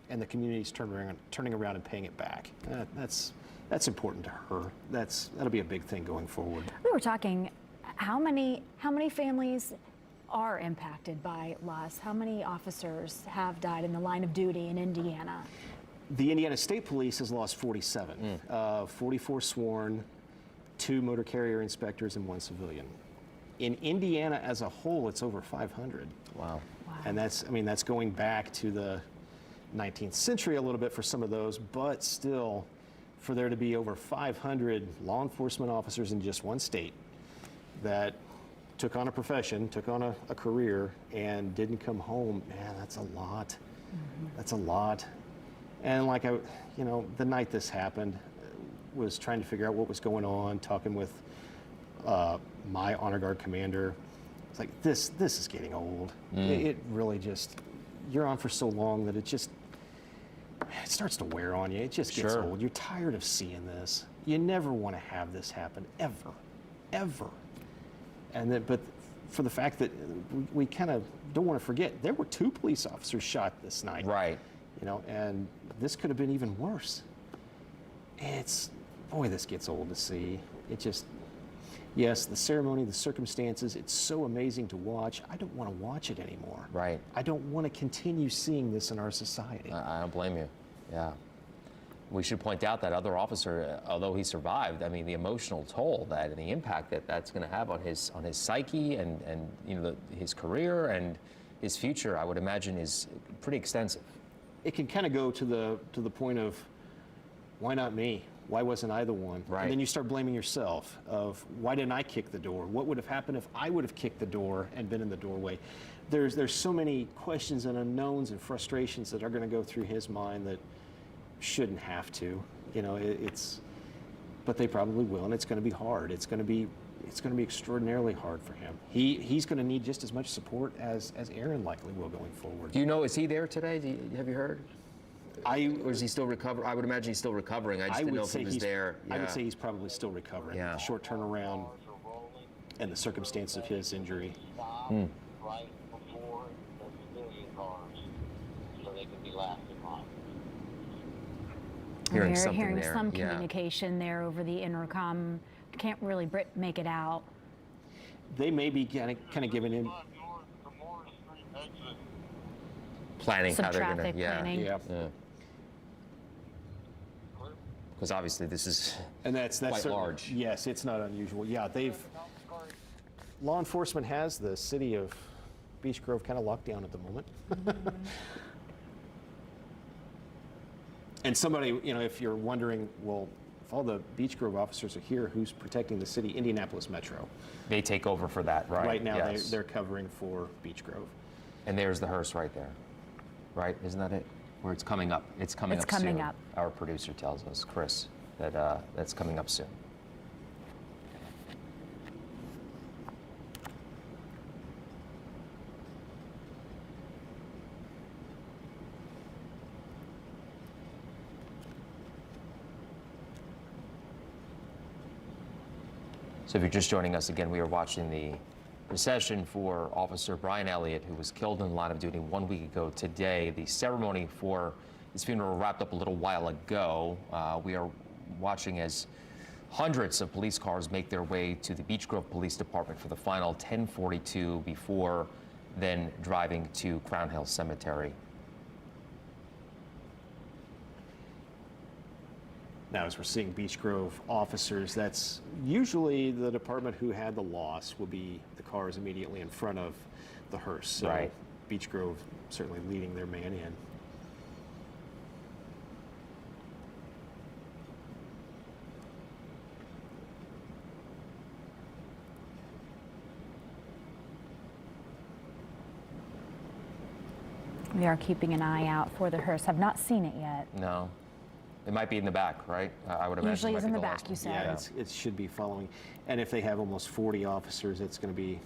and the community's turning around and paying it back. That's important to her. That'll be a big thing going forward. We were talking, how many families are impacted by loss? How many officers have died in the line of duty in Indiana? The Indiana State Police has lost 47, 44 sworn, 2 motor carrier inspectors, and 1 civilian. In Indiana as a whole, it's over 500. Wow. And that's going back to the 19th century a little bit for some of those, but still, for there to be over 500 law enforcement officers in just one state that took on a profession, took on a career, and didn't come home, man, that's a lot. That's a lot. And like the night this happened, was trying to figure out what was going on, talking with my honor guard commander. It's like, this is getting old. It really just, you're on for so long that it starts to wear on you. It just gets old. You're tired of seeing this. You never want to have this happen, ever, ever. And then, but for the fact that we kind of don't want to forget, there were 2 police officers shot this night. Right. You know, and this could have been even worse. Boy, this gets old to see. It just, yes, the ceremony, the circumstances, it's so amazing to watch. I don't want to watch it anymore. Right. I don't want to continue seeing this in our society. I don't blame you. Yeah. We should point out that other officer, although he survived, I mean, the emotional toll that and the impact that that's going to have on his psyche and you know, his career and his future, I would imagine, is pretty extensive. It can kind of go to the point of, why not me? Why wasn't I the one? Right. And then you start blaming yourself of, why didn't I kick the door? What would have happened if I would have kicked the door and been in the doorway? There's so many questions and unknowns and frustrations that are going to go through his mind that shouldn't have to. You know, but they probably will, and it's going to be hard. It's going to be extraordinarily hard for him. He's going to need just as much support as Aaron likely will going forward. Do you know, is he there today? Have you heard? Or is he still recovering? I would imagine he's still recovering. I just didn't know if he was there. I would Yeah. say he's probably still recovering. Yeah. The short turnaround and the circumstance of his injury. Right before the civilian cars, so they can be lasted on. Hearing something hearing there. some Yeah. communication there over the intercom. Can't really make it out. They may be kind of giving in. Planning Some how they're going to, traffic planning. Yeah. Because obviously this is That's quite certainly- large. Yes, it's not unusual. Yeah, law enforcement has the city of Beech Grove kind of locked down at the moment. And somebody, you know, if you're wondering, well, if all the Beech Grove officers are here, who's protecting the city? Indianapolis Metro. They take over for that, right? Right now, Yes. they're covering for Beech Grove. And there's the hearse right there, right? Isn't that it? Where it's coming up. It's coming up soon. It's coming up. Our producer tells us, Chris, that that's coming up soon. So if you're just joining us again, we are watching the procession for Officer Brian Elliott, who was killed in the line of duty 1 week ago today. The ceremony for his funeral wrapped up a little while ago. We are watching as hundreds of police cars make their way to the Beech Grove Police Department for the final 10:42 before then driving to Crown Hill Cemetery. Now, as we're seeing Beech Grove officers, that's usually the department who had the loss will be the cars immediately in front of the hearse. So Right. Beech Grove certainly leading their man in. We are keeping an eye out for the hearse. Have not seen it yet. No. It might be in the back, right? I would imagine. Usually it might is be in the last back, one. you said. Yeah, it should be following. And if they have almost 40 officers, it's going to be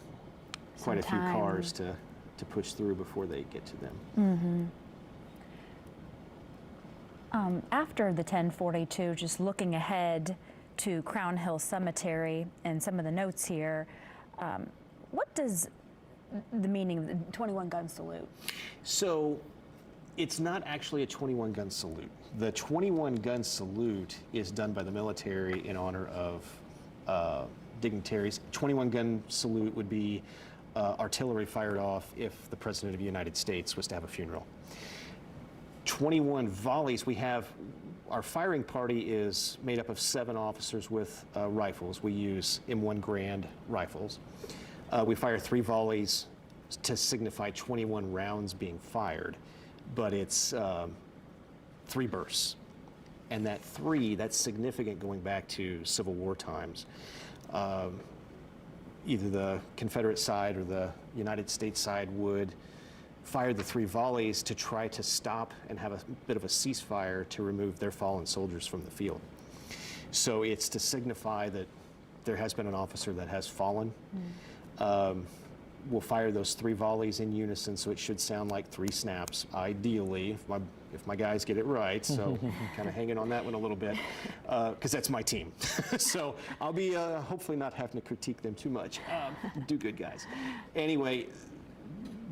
quite a few Some time. cars to push through before they get to them. After the 10:42, just looking ahead to Crown Hill Cemetery and some of the notes here, what does the meaning of the 21 gun salute? So it's not actually a 21 gun salute. The 21 gun salute is done by the military in honor of dignitaries. 21 gun salute would be artillery fired off if the President of the United States was to have a funeral. 21 volleys, our firing party is made up of 7 officers with rifles. We use M1 Grand rifles. We fire 3 volleys to signify 21 rounds being fired, but it's 3 bursts. And that 3, that's significant going back to Civil War times. Either the Confederate side or the United States side would fire the 3 volleys to try to stop and have a bit of a ceasefire to remove their fallen soldiers from the field. So it's to signify that there has been an officer that has fallen. we'll fire those 3 volleys in unison, so it should sound like 3 snaps, ideally, if my guys get it right. So kind of hanging on that one a little bit, because that's my team. So I'll be hopefully not having to critique them too much. Do good, guys. Anyway,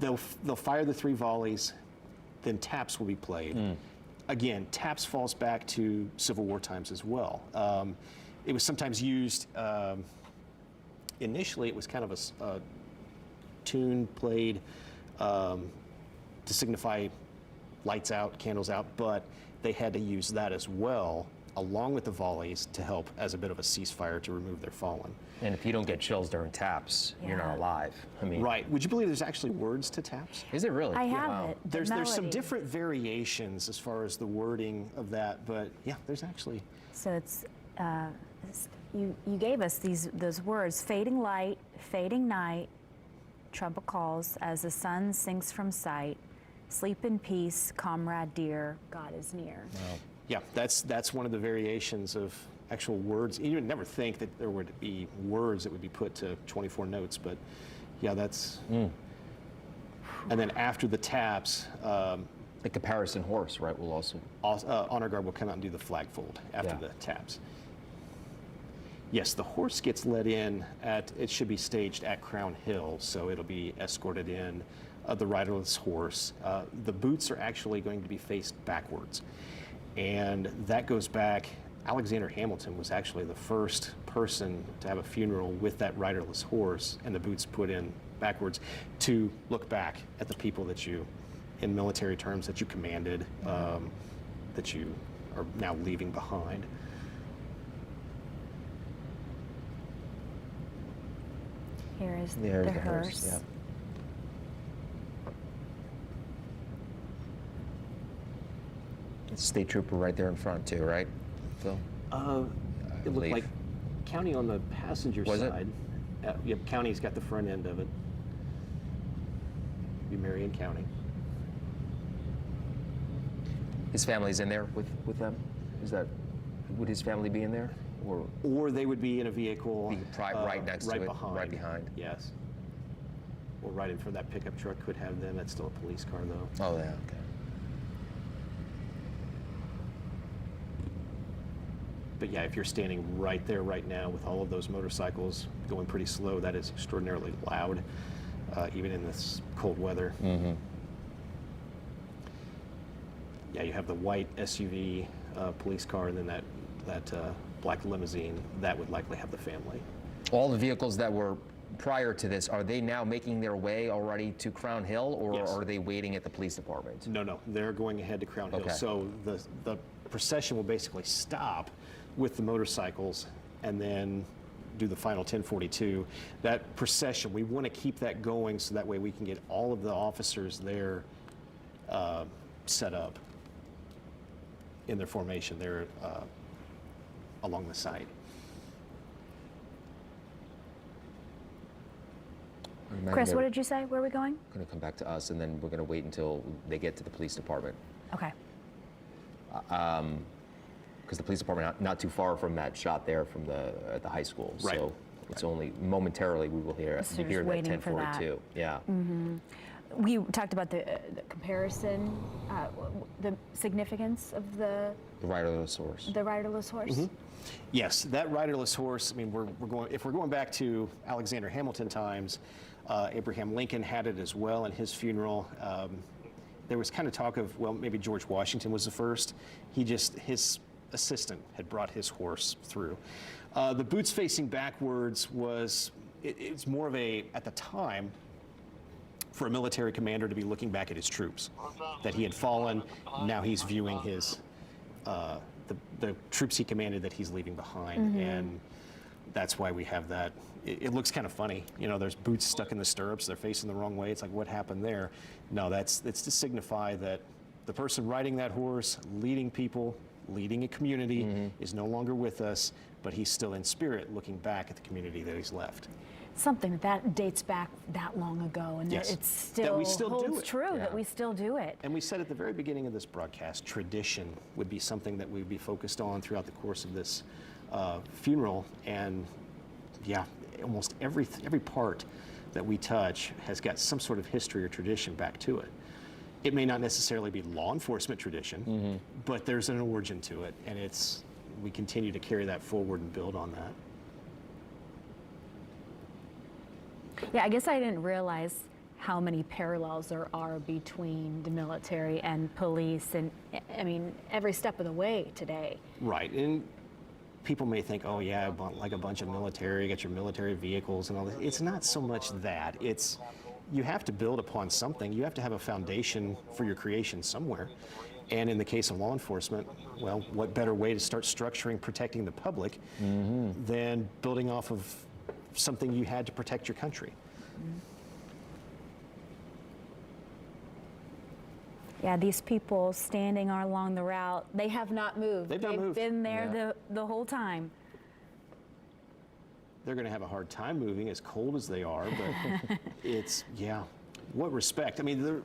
they'll fire the 3 volleys, then taps will be played. Again, taps falls back to Civil War times as well. It was sometimes used, initially it was kind of a tune played to signify lights out, candles out, but they had to use that as well, along with the volleys, to help as a bit of a ceasefire to remove their fallen. And if you don't get chills during taps, you're not alive. I mean, right. Would you believe there's actually words to taps? Is it really? I have it. There's some different variations as far as the wording of that, but yeah, there's actually. So it's you gave us those words: fading light, fading night, trumpet calls as the sun sinks from sight. Sleep in peace, comrade dear, God is near. Wow. Yeah, that's one of the variations of actual words. You would never think that there would be words that would be put to 24 notes, but yeah, that's. And then after the taps, the comparison horse, right, will also. Honor Guard will come out and do the flag fold after the taps. Yes, the horse gets let in it should be staged at Crown Hill, so it'll be escorted in. The riderless horse. The boots are actually going to be faced backwards. And that goes back, Alexander Hamilton was actually the first person to have a funeral with that riderless horse and the boots put in backwards to look back at the people that you, in military terms, that you commanded, that you are now leaving behind. Here is There's the the hearse. Yeah. State trooper right there in front too, right, Phil? It looked like County on the passenger Was it? side. Yep, County's got the front end of it. Be Marion County. His family's in there with them? Would his family be in there? Or they would be in a vehicle right next to it, behind. right behind. Yes. Or right in front of that pickup truck could have them. That's still a police car though. Oh yeah, okay. But yeah, if you're standing right there right now with all of those motorcycles going pretty slow, that is extraordinarily loud, even in this cold weather. Yeah, you have the white SUV police car, and then that black limousine that would likely have the family. All the vehicles that were prior to this, are they now making their way already to Crown Hill, or Yes. are they waiting at the police department? No, they're going ahead to Crown Hill. Okay. So the procession will basically stop with the motorcycles and then do the final 1042. That procession, we want to keep that going so that way we can get all of the officers there set up in their formation there along the site. Chris, what did you say? Where are we going? Going to come back to us, and then we're going to wait until they get to the police department. Okay. Because the police department not too far from that shot there from at the high school. Right. So it's only momentarily we will hear So hear just that waiting for that. 1042. Yeah. We talked about the comparison, the significance of the riderless horse. riderless horse. Yes, that riderless horse. I mean, if we're going back to Alexander Hamilton times, Abraham Lincoln had it as well in his funeral. There was kind of talk of, well, maybe George Washington was the first. His assistant had brought his horse through. The boots facing backwards it's more of at the time, for a military commander to be looking back at his troops, that he had fallen. Now he's viewing the troops he commanded that he's leaving behind, and that's why we have that. It looks kind of funny, there's boots stuck in the stirrups, they're facing the wrong way. It's like, what happened there? No, it's to signify that the person riding that horse, leading people, leading a community, is no longer with us, but he's still in spirit looking back at the community that he's left. Something that dates back that long ago, and Yes. it That we still do holds it. true Yeah. that we still do it. And we said at the very beginning of this broadcast, tradition would be something that we'd be focused on throughout the course of this funeral. And yeah, almost every part that we touch has got some sort of history or tradition back to it. It may not necessarily be law enforcement tradition, but there's an origin to it, and we continue to carry that forward and build on that. Yeah, I guess I didn't realize how many parallels there are between the military and police, and I mean, every step of the way today. Right, and people may think, oh yeah, like a bunch of military, you got your military vehicles and all this. It's not so much that. It's, you have to build upon something. You have to have a foundation for your creation somewhere. And in the case of law enforcement, well, what better way to start structuring protecting the public than building off of something you had to protect your country? Yeah, these people standing along the route, they have not moved. They've not moved. Been there the whole time. They're going to have a hard time moving, as cold as they are, but it's, yeah, what respect. I mean,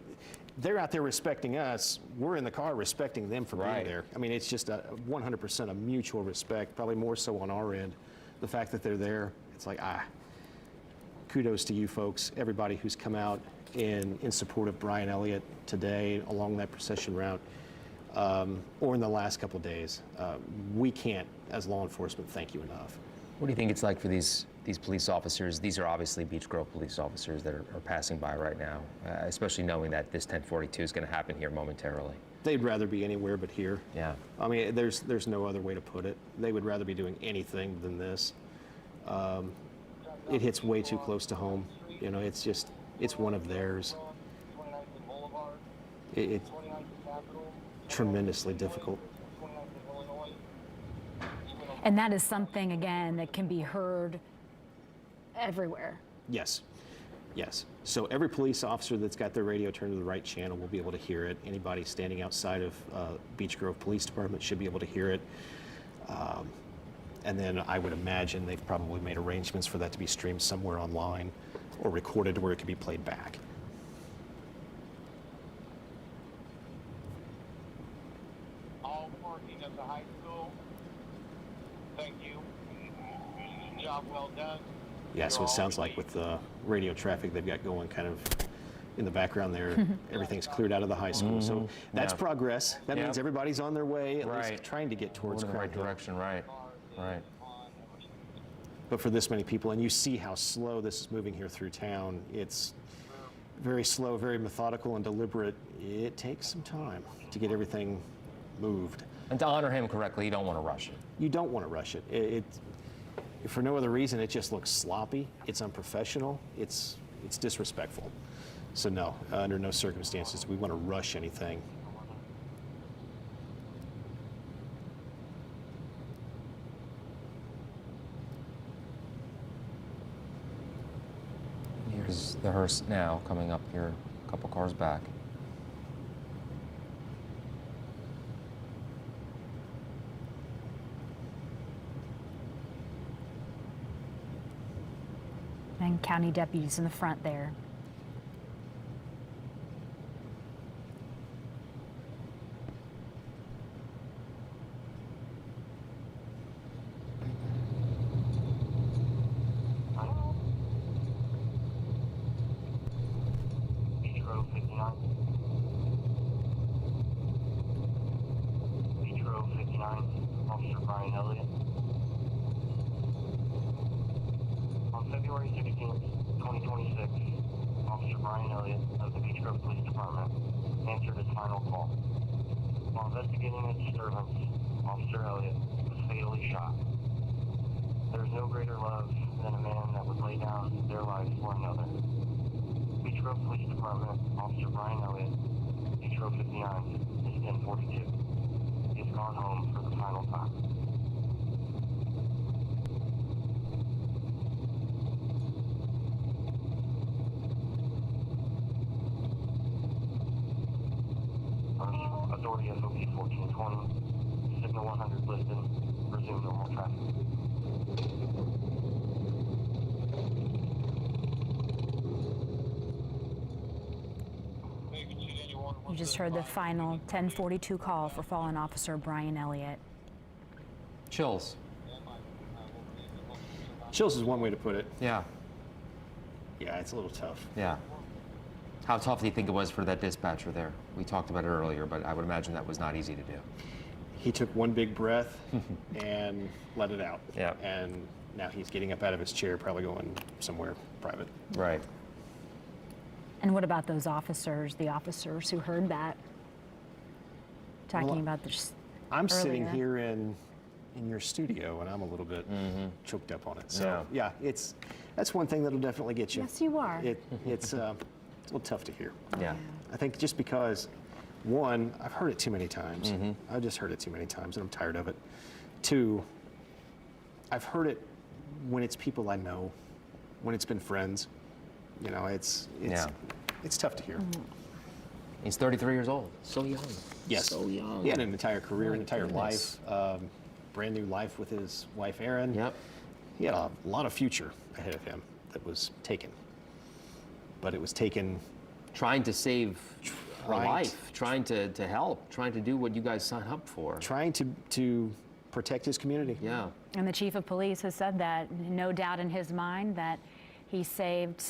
they're out there respecting us. We're in the car respecting them for being there. I mean, it's just a 100% a mutual respect, probably more so on our end. The fact that they're there, it's like, kudos to you folks, everybody who's come out in support of Brian Elliott today along that procession route, or in the last couple of days. We can't, as law enforcement, thank you enough. What do you think it's like for these police officers? These are obviously Beech Grove police officers that are passing by right now, especially knowing that this 1042 is going to happen here momentarily. They'd rather be anywhere but here. Yeah. I mean, there's no other way to put it. They would rather be doing anything than this. It hits way too close to home. You know, it's just, it's one of theirs. It's tremendously difficult. And that is something, again, that can be heard everywhere. Yes, yes. So every police officer that's got their radio turned to the right channel will be able to hear it. Anybody standing outside of Beech Grove Police Department should be able to hear it. And then I would imagine they've probably made arrangements for that to be streamed somewhere online or recorded where it can be played back. All parking at the high school. Thank you. Job well done. Yeah, so it sounds like with the radio traffic they've got going kind of in the background there, everything's cleared out of the high school. So that's progress. That means everybody's on their way, at least trying to get towards the right direction, right. But for this many people, and you see how slow this is moving here through town, it's very slow, very methodical and deliberate. It takes some time to get everything moved. And to honor him correctly, you don't want to rush it. You don't want to rush it. It for no other reason, it just looks sloppy, it's unprofessional, it's disrespectful. So no, under no circumstances do we want to rush anything. Here's the hearse now coming up here, a couple cars back. And county deputies in the front there. Beech Grove 59. Beech Grove 59. Officer Brian Elliott. On February 16th, 2026, Officer Brian Elliott of the Beech Grove Police Department answered his final call. While investigating a disturbance, Officer Elliott was fatally shot. There is no greater love than a man that would lay down their life for another. Beech Grove Police Department, Officer Brian Elliott, Beech Grove 59, is 1042. He has gone home for the final time. Authority SOP 1420, Signal 100 listed, resume normal traffic. You just heard the final 1042 call for fallen officer Brian Elliott. Chills. Chills is one way to put it. Yeah. Yeah, it's a little tough. Yeah. How tough do you think it was for that dispatcher there? We talked about it earlier, but I would imagine that was not easy to do. He took one big breath and let it out. Yeah. And now he's getting up out of his chair, probably going somewhere private. Right. And what about those officers, the officers who heard that? Talking Well, about this I'm sitting earlier. here in your studio, and I'm a little bit choked up on it. So yeah, that's one thing that'll definitely get you. Yes, you are. It's a little tough to hear. Yeah. I think just because, one, I've heard it too many times. I've just heard it too many times, and I'm tired of it. Two, I've heard it when it's people I know, when it's been friends. You know, it's tough to hear. He's 33 years old. So young. Yes. So young. He had an entire career, My an entire goodness. life, brand new life with his wife, Erin. Yep. He had a lot of future ahead of him that was taken. But it was taken. Trying to save a Right. life, trying to help, trying to do what you guys signed up for. Trying to protect his community. Yeah. And the chief of police has said that, no doubt in his mind, that he saved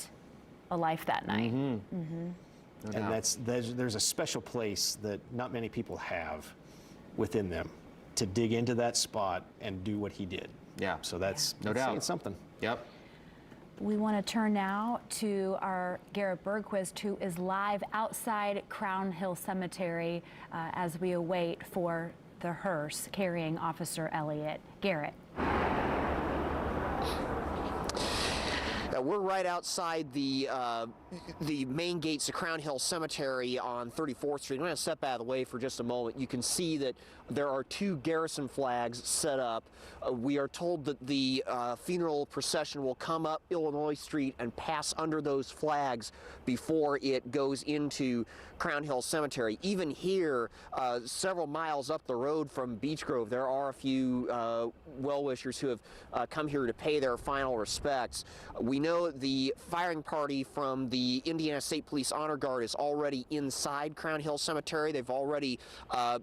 a life that night. No And doubt. there's a special place that not many people have within them to dig into that spot and do what he did. Yeah. So that's No doubt. saying something. Yep. We want to turn now to our Garrett Bergquist, who is live outside Crown Hill Cemetery as we await for the hearse carrying Officer Elliott. Garrett. We're right outside the main gates of Crown Hill Cemetery on 34th Street. I'm going to step out of the way for just a moment. You can see that there are two garrison flags set up. We are told that the funeral procession will come up Illinois Street and pass under those flags before it goes into Crown Hill Cemetery. Even here, several miles up the road from Beech Grove, there are a few well-wishers who have come here to pay their final respects. We know the firing party from the Indiana State Police Honor Guard is already inside Crown Hill Cemetery. They've already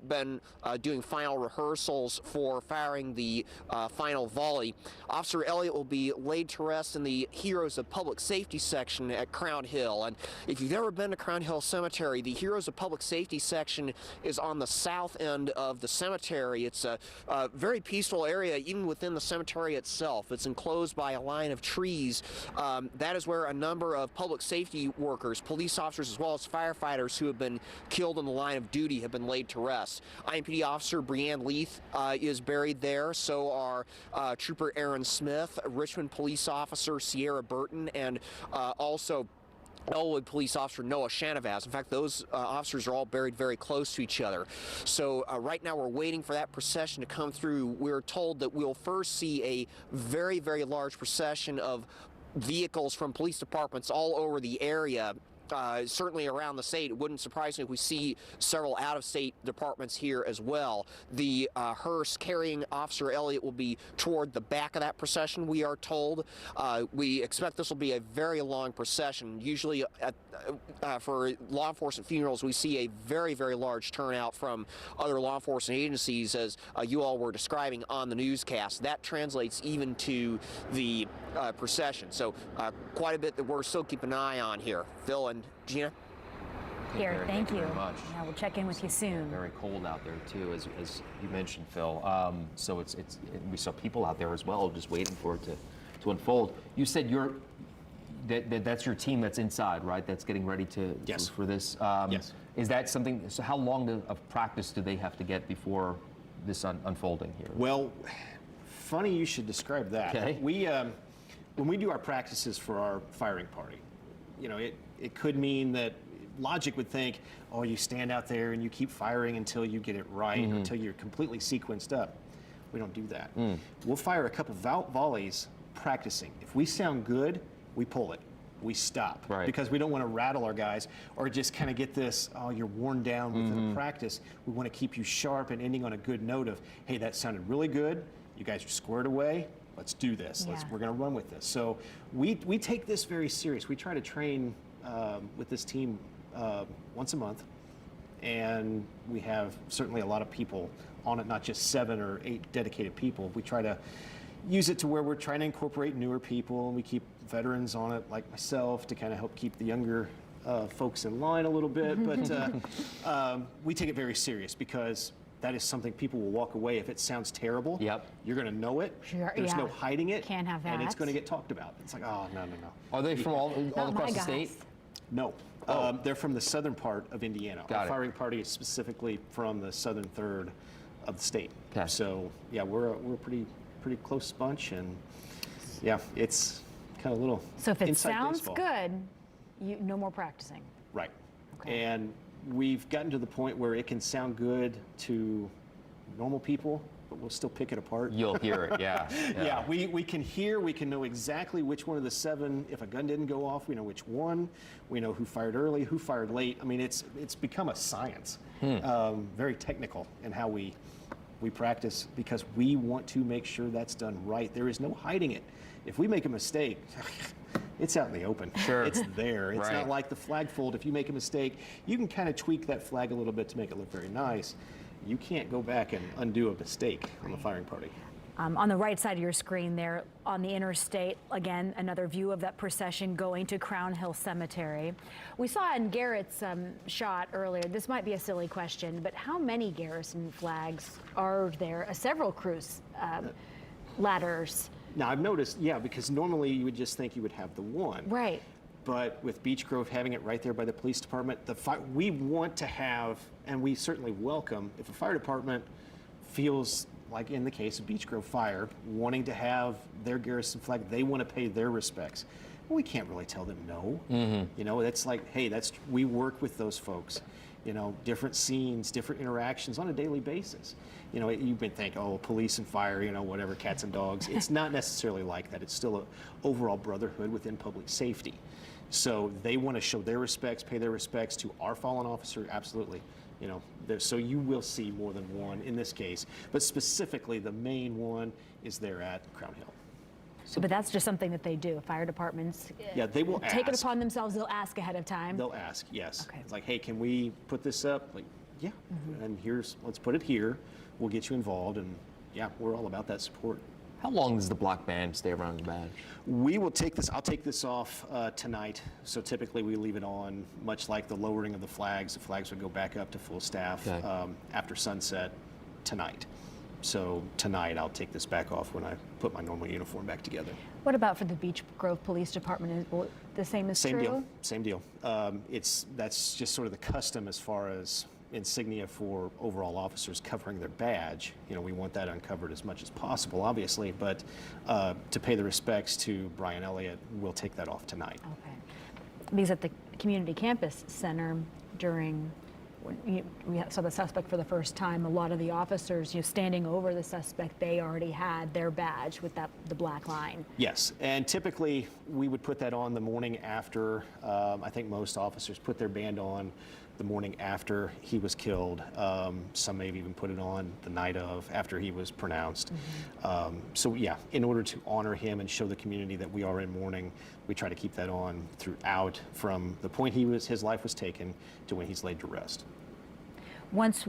been doing final rehearsals for firing the final volley. Officer Elliott will be laid to rest in the Heroes of Public Safety section at Crown Hill. And if you've ever been to Crown Hill Cemetery, the Heroes of Public Safety section is on the south end of the cemetery. It's a very peaceful area, even within the cemetery itself. It's enclosed by a line of trees. That is where a number of public safety workers, police officers, as well as firefighters who have been killed in the line of duty have been laid to rest. IMPD Officer Brianne Leith is buried there. So are Trooper Aaron Smith, Richmond Police Officer Sierra Burton, and also Elwood Police Officer Noah Shanavaz. In fact, those officers are all buried very close to each other. So right now we're waiting for that procession to come through. We're told that we'll first see a very, very large procession of vehicles from police departments all over the area. Certainly around the state. It wouldn't surprise me if we see several out-of-state departments here as well. The hearse carrying Officer Elliott will be toward the back of that procession, we are told. We expect this will be a very long procession. Usually for law enforcement funerals, we see a very, very large turnout from other law enforcement agencies, as you all were describing on the newscast. That translates even to the procession. So quite a bit that we're still keeping an eye on here. Phil and Gina? Garrett, thank you. Very much. Yeah, we'll check in with you soon. Very cold out there too, as you mentioned, Phil. So we saw people out there as well, just waiting for it to unfold. You said that's your team that's inside, right? That's getting ready for this. Yes. Is that something? So how long of practice do they have to get before this unfolding here? Well, funny you should describe that. Okay. We when we do our practices for our firing party, you know, it could mean that logic would think, oh, you stand out there and you keep firing until you get it right, until you're completely sequenced up. We don't do that. We'll fire a couple volleys practicing. If we sound good, we pull it. We stop. Right. Because we don't want to rattle our guys or just kind of get this, oh, you're worn down within a practice. We want to keep you sharp and ending on a good note of, hey, that sounded really good. You guys are squared away. Let's do this. Yeah. We're going to run with this. So we take this very serious. We try to train with this team once a month, and we have certainly a lot of people on it, not just 7 or 8 dedicated people. We try to use it to where we're trying to incorporate newer people, and we keep veterans on it, like myself, to kind of help keep the younger folks in line a little bit. But we take it very serious because that is something people will walk away. If it sounds terrible, you're going to know it. Sure, There's no yeah. hiding it. Can't have And it's that. going to get talked about. It's like, oh, no. Are they from all Not my across the guys. state? No. They're from the southern part of Indiana. Got Our it. firing party is specifically from the southern third of the state. Okay. So yeah, we're a pretty close bunch, and yeah, it's kind of a little. So if it inside sounds baseball. good, no more practicing. Right. And we've gotten to the point where it can sound good to normal people, but we'll still pick it apart. You'll hear it, yeah. Yeah, we can hear, we can know exactly which one of the 7, if a gun didn't go off, we know which one. We know who fired early, who fired late. I mean, it's become a science, very technical in how we practice, because we want to make sure that's done right. There is no hiding it. If we make a mistake, it's out in the open. Sure. It's there. It's Right. not like the flag fold. If you make a mistake, you can kind of tweak that flag a little bit to make it look very nice. You can't go back and undo a mistake on the firing party. On the right side of your screen there, on the interstate, again, another view of that procession going to Crown Hill Cemetery. We saw in Garrett's shot earlier, this might be a silly question, but how many garrison flags are there? Several cruise ladders. Now, I've noticed, yeah, because normally you would just think you would have the one. Right. But with Beech Grove having it right there by the police department, we want to have, and we certainly welcome, if a fire department feels like in the case of Beech Grove Fire, wanting to have their garrison flag, they want to pay their respects. Well, we can't really tell them no. You know, that's like, hey, we work with those folks. You know, different scenes, different interactions on a daily basis. You know, you've been thinking, oh, police and fire, you know, whatever, cats and dogs. It's not necessarily like that. It's still an overall brotherhood within public safety. So they want to show their respects, pay their respects to our fallen officer, absolutely. You know, so you will see more than one in this case, but specifically the main one is there at Crown Hill. But that's just something that they do. Fire departments Yeah, they will take it ask. upon themselves. They'll ask ahead of time. They'll ask, yes. Okay. It's like, hey, can we put this up? Like, yeah, and let's put it here. We'll get you involved, and yeah, we're all about that support. How long does the black band stay around the badge? We will take this, I'll take this off tonight. So typically we leave it on, much like the lowering of the flags. The flags would go back up to full staff after sunset tonight. So tonight I'll take this back off when I put my normal uniform back together. What about for the Beech Grove Police Department? The same is Same true? deal, same deal. That's just sort of the custom as far as insignia for overall officers covering their badge. You know, we want that uncovered as much as possible, obviously, but to pay the respects to Brian Elliott, we'll take that off tonight. Okay. Because at the community campus center during when we saw the suspect for the first time, a lot of the officers, standing over the suspect, they already had their badge with the black line. Yes, and typically we would put that on the morning after. I think most officers put their band on the morning after he was killed. Some may have even put it on the night of, after he was pronounced. So yeah, in order to honor him and show the community that we are in mourning, we try to keep that on throughout, from the point his life was taken to when he's laid to rest. Once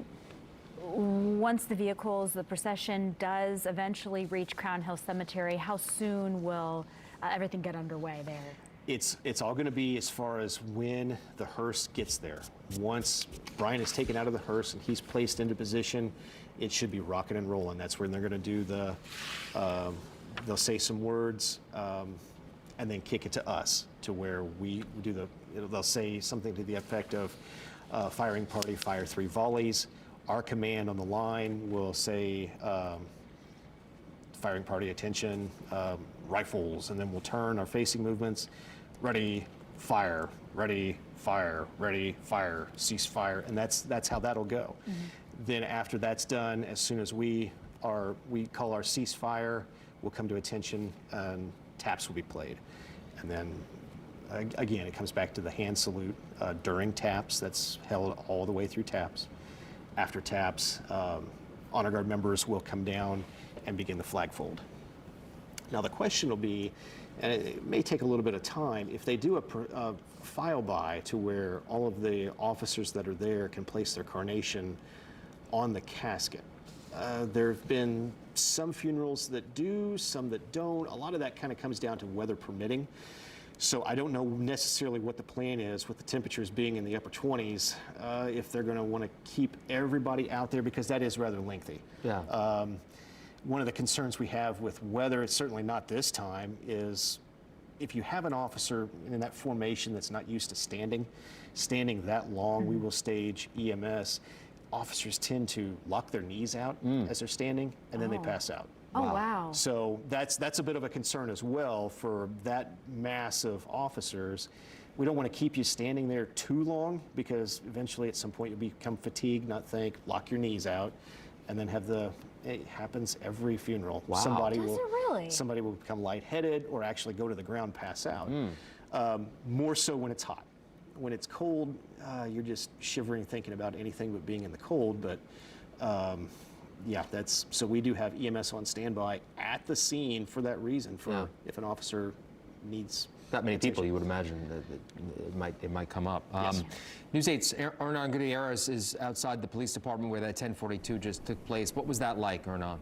the vehicles, the procession does eventually reach Crown Hill Cemetery, how soon will everything get underway there? It's all going to be as far as when the hearse gets there. Once Brian is taken out of the hearse and he's placed into position, it should be rocking and rolling. That's when they're going to do they'll say some words and then kick it to us, to where we do they'll say something to the effect of firing party, fire 3 volleys. Our command on the line will say firing party, attention, rifles, and then we'll turn our facing movements. Ready, fire, ready, fire, ready, fire, cease fire, and that's how that'll go. Then after that's done, as soon as we call our ceasefire, we'll come to attention and taps will be played. And then again, it comes back to the hand salute during taps. That's held all the way through taps. After taps, honor guard members will come down and begin the flag fold. Now the question will be, and it may take a little bit of time, if they do a file by to where all of the officers that are there can place their carnation on the casket. There have been some funerals that do, some that don't. A lot of that kind of comes down to weather permitting. So I don't know necessarily what the plan is with the temperatures being in the upper 20s, if they're going to want to keep everybody out there, because that is rather lengthy. Yeah. One of the concerns we have with weather, it's certainly not this time, is if you have an officer in that formation that's not used to standing that long, we will stage EMS. Officers tend to lock their knees out as they're standing, and then they pass out. Oh, wow. So that's a bit of a concern as well for that mass of officers. We don't want to keep you standing there too long, because eventually at some point you'll become fatigued, not think, lock your knees out, and then have it happens every funeral. Wow. Somebody Does it really? Somebody will become lightheaded or actually go to the ground, pass out. More so when it's hot. When it's cold, you're just shivering thinking about anything but being in the cold, but yeah, so we do have EMS on standby at the scene for that reason, for if an officer needs that many attention. people, you would imagine that it might come up. Yes. News 8's Hernan Gutierrez is outside the police department where that 1042 just took place. What was that like, Hernan?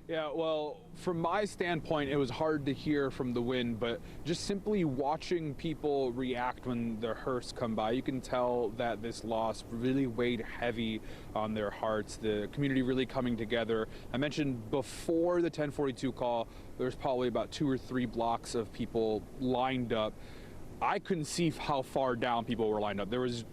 Yeah, well, from my standpoint, it was hard to hear from the wind, but just simply watching people react when the hearse come by, you can tell that this loss really weighed heavy on their hearts, the community really coming together. I mentioned before the 1042 call, there's probably about 2 or 3 blocks of people lined up. I couldn't see how far down people were lined up. There was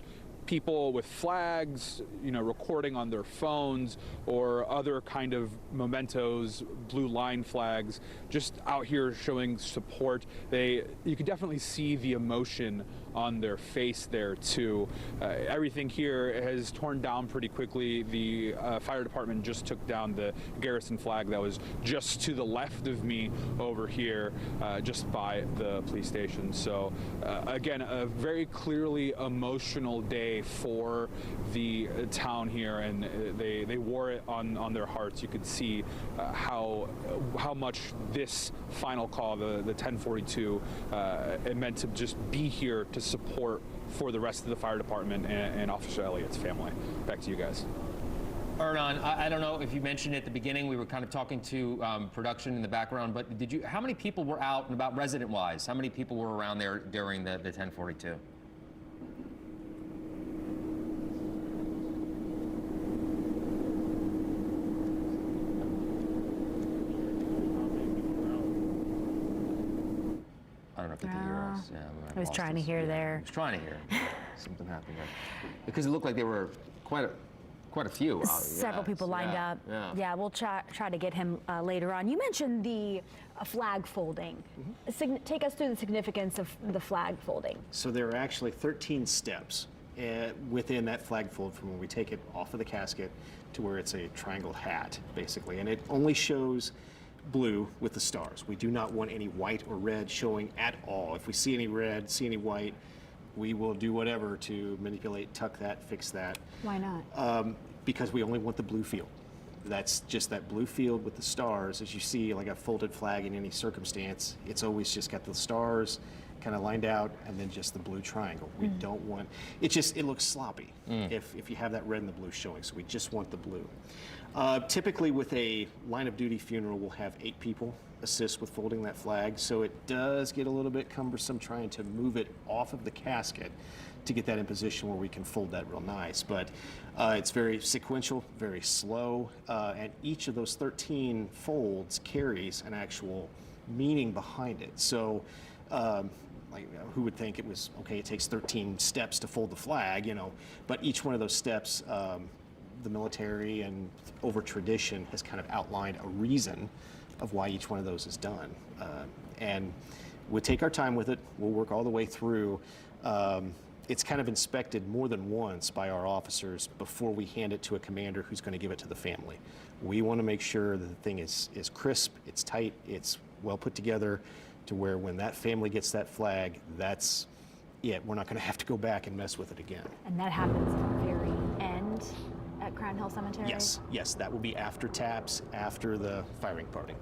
people with flags, recording on their phones or other kind of mementos, blue line flags, just out here showing support. You could definitely see the emotion on their face there too. Everything here has torn down pretty quickly. The fire department just took down the garrison flag that was just to the left of me over here, just by the police station. So again, a very clearly emotional day for the town here, and they wore it on their hearts. You could see how much this final call, the 1042, it meant to just be here to support for the rest of the fire department and Officer Elliott's family. Back to you guys. Hernan, I don't know if you mentioned at the beginning, we were kind of talking to production in the background, but how many people were out and about resident-wise? How many people were around there during the 1042? I don't know if you can hear us. Yeah, I was trying to hear there. I was trying to hear. Something happened there. Because it looked like there were quite a few. Several people lined up. Yeah, we'll try to get him later on. You mentioned the flag folding. Take us through the significance of the flag folding. So there are actually 13 steps within that flag fold from when we take it off of the casket to where it's a triangle hat, basically. And it only shows blue with the stars. We do not want any white or red showing at all. If we see any red, see any white, we will do whatever to manipulate, tuck that, fix that. Why not? Because we only want the blue field. That's just that blue field with the stars. As you see, like a folded flag in any circumstance, it's always just got the stars kind of lined out and then just the blue triangle. We don't want, it looks sloppy if you have that red and the blue showing, so we just want the blue. Typically with a line of duty funeral, we'll have 8 people assist with folding that flag, so it does get a little bit cumbersome trying to move it off of the casket to get that in position where we can fold that real nice. But it's very sequential, very slow, and each of those 13 folds carries an actual meaning behind it. So who would think it was, okay, it takes 13 steps to fold the flag, but each one of those steps, the military and over tradition has kind of outlined a reason of why each one of those is done. And we'll take our time with it. We'll work all the way through. It's kind of inspected more than once by our officers before we hand it to a commander who's going to give it to the family. We want to make sure that the thing is crisp, it's tight, it's well put together to where when that family gets that flag, that's it. We're not going to have to go back and mess with it again. And that happens at the very end at Crown Hill Cemetery? Yes, that will be after taps, after the firing party.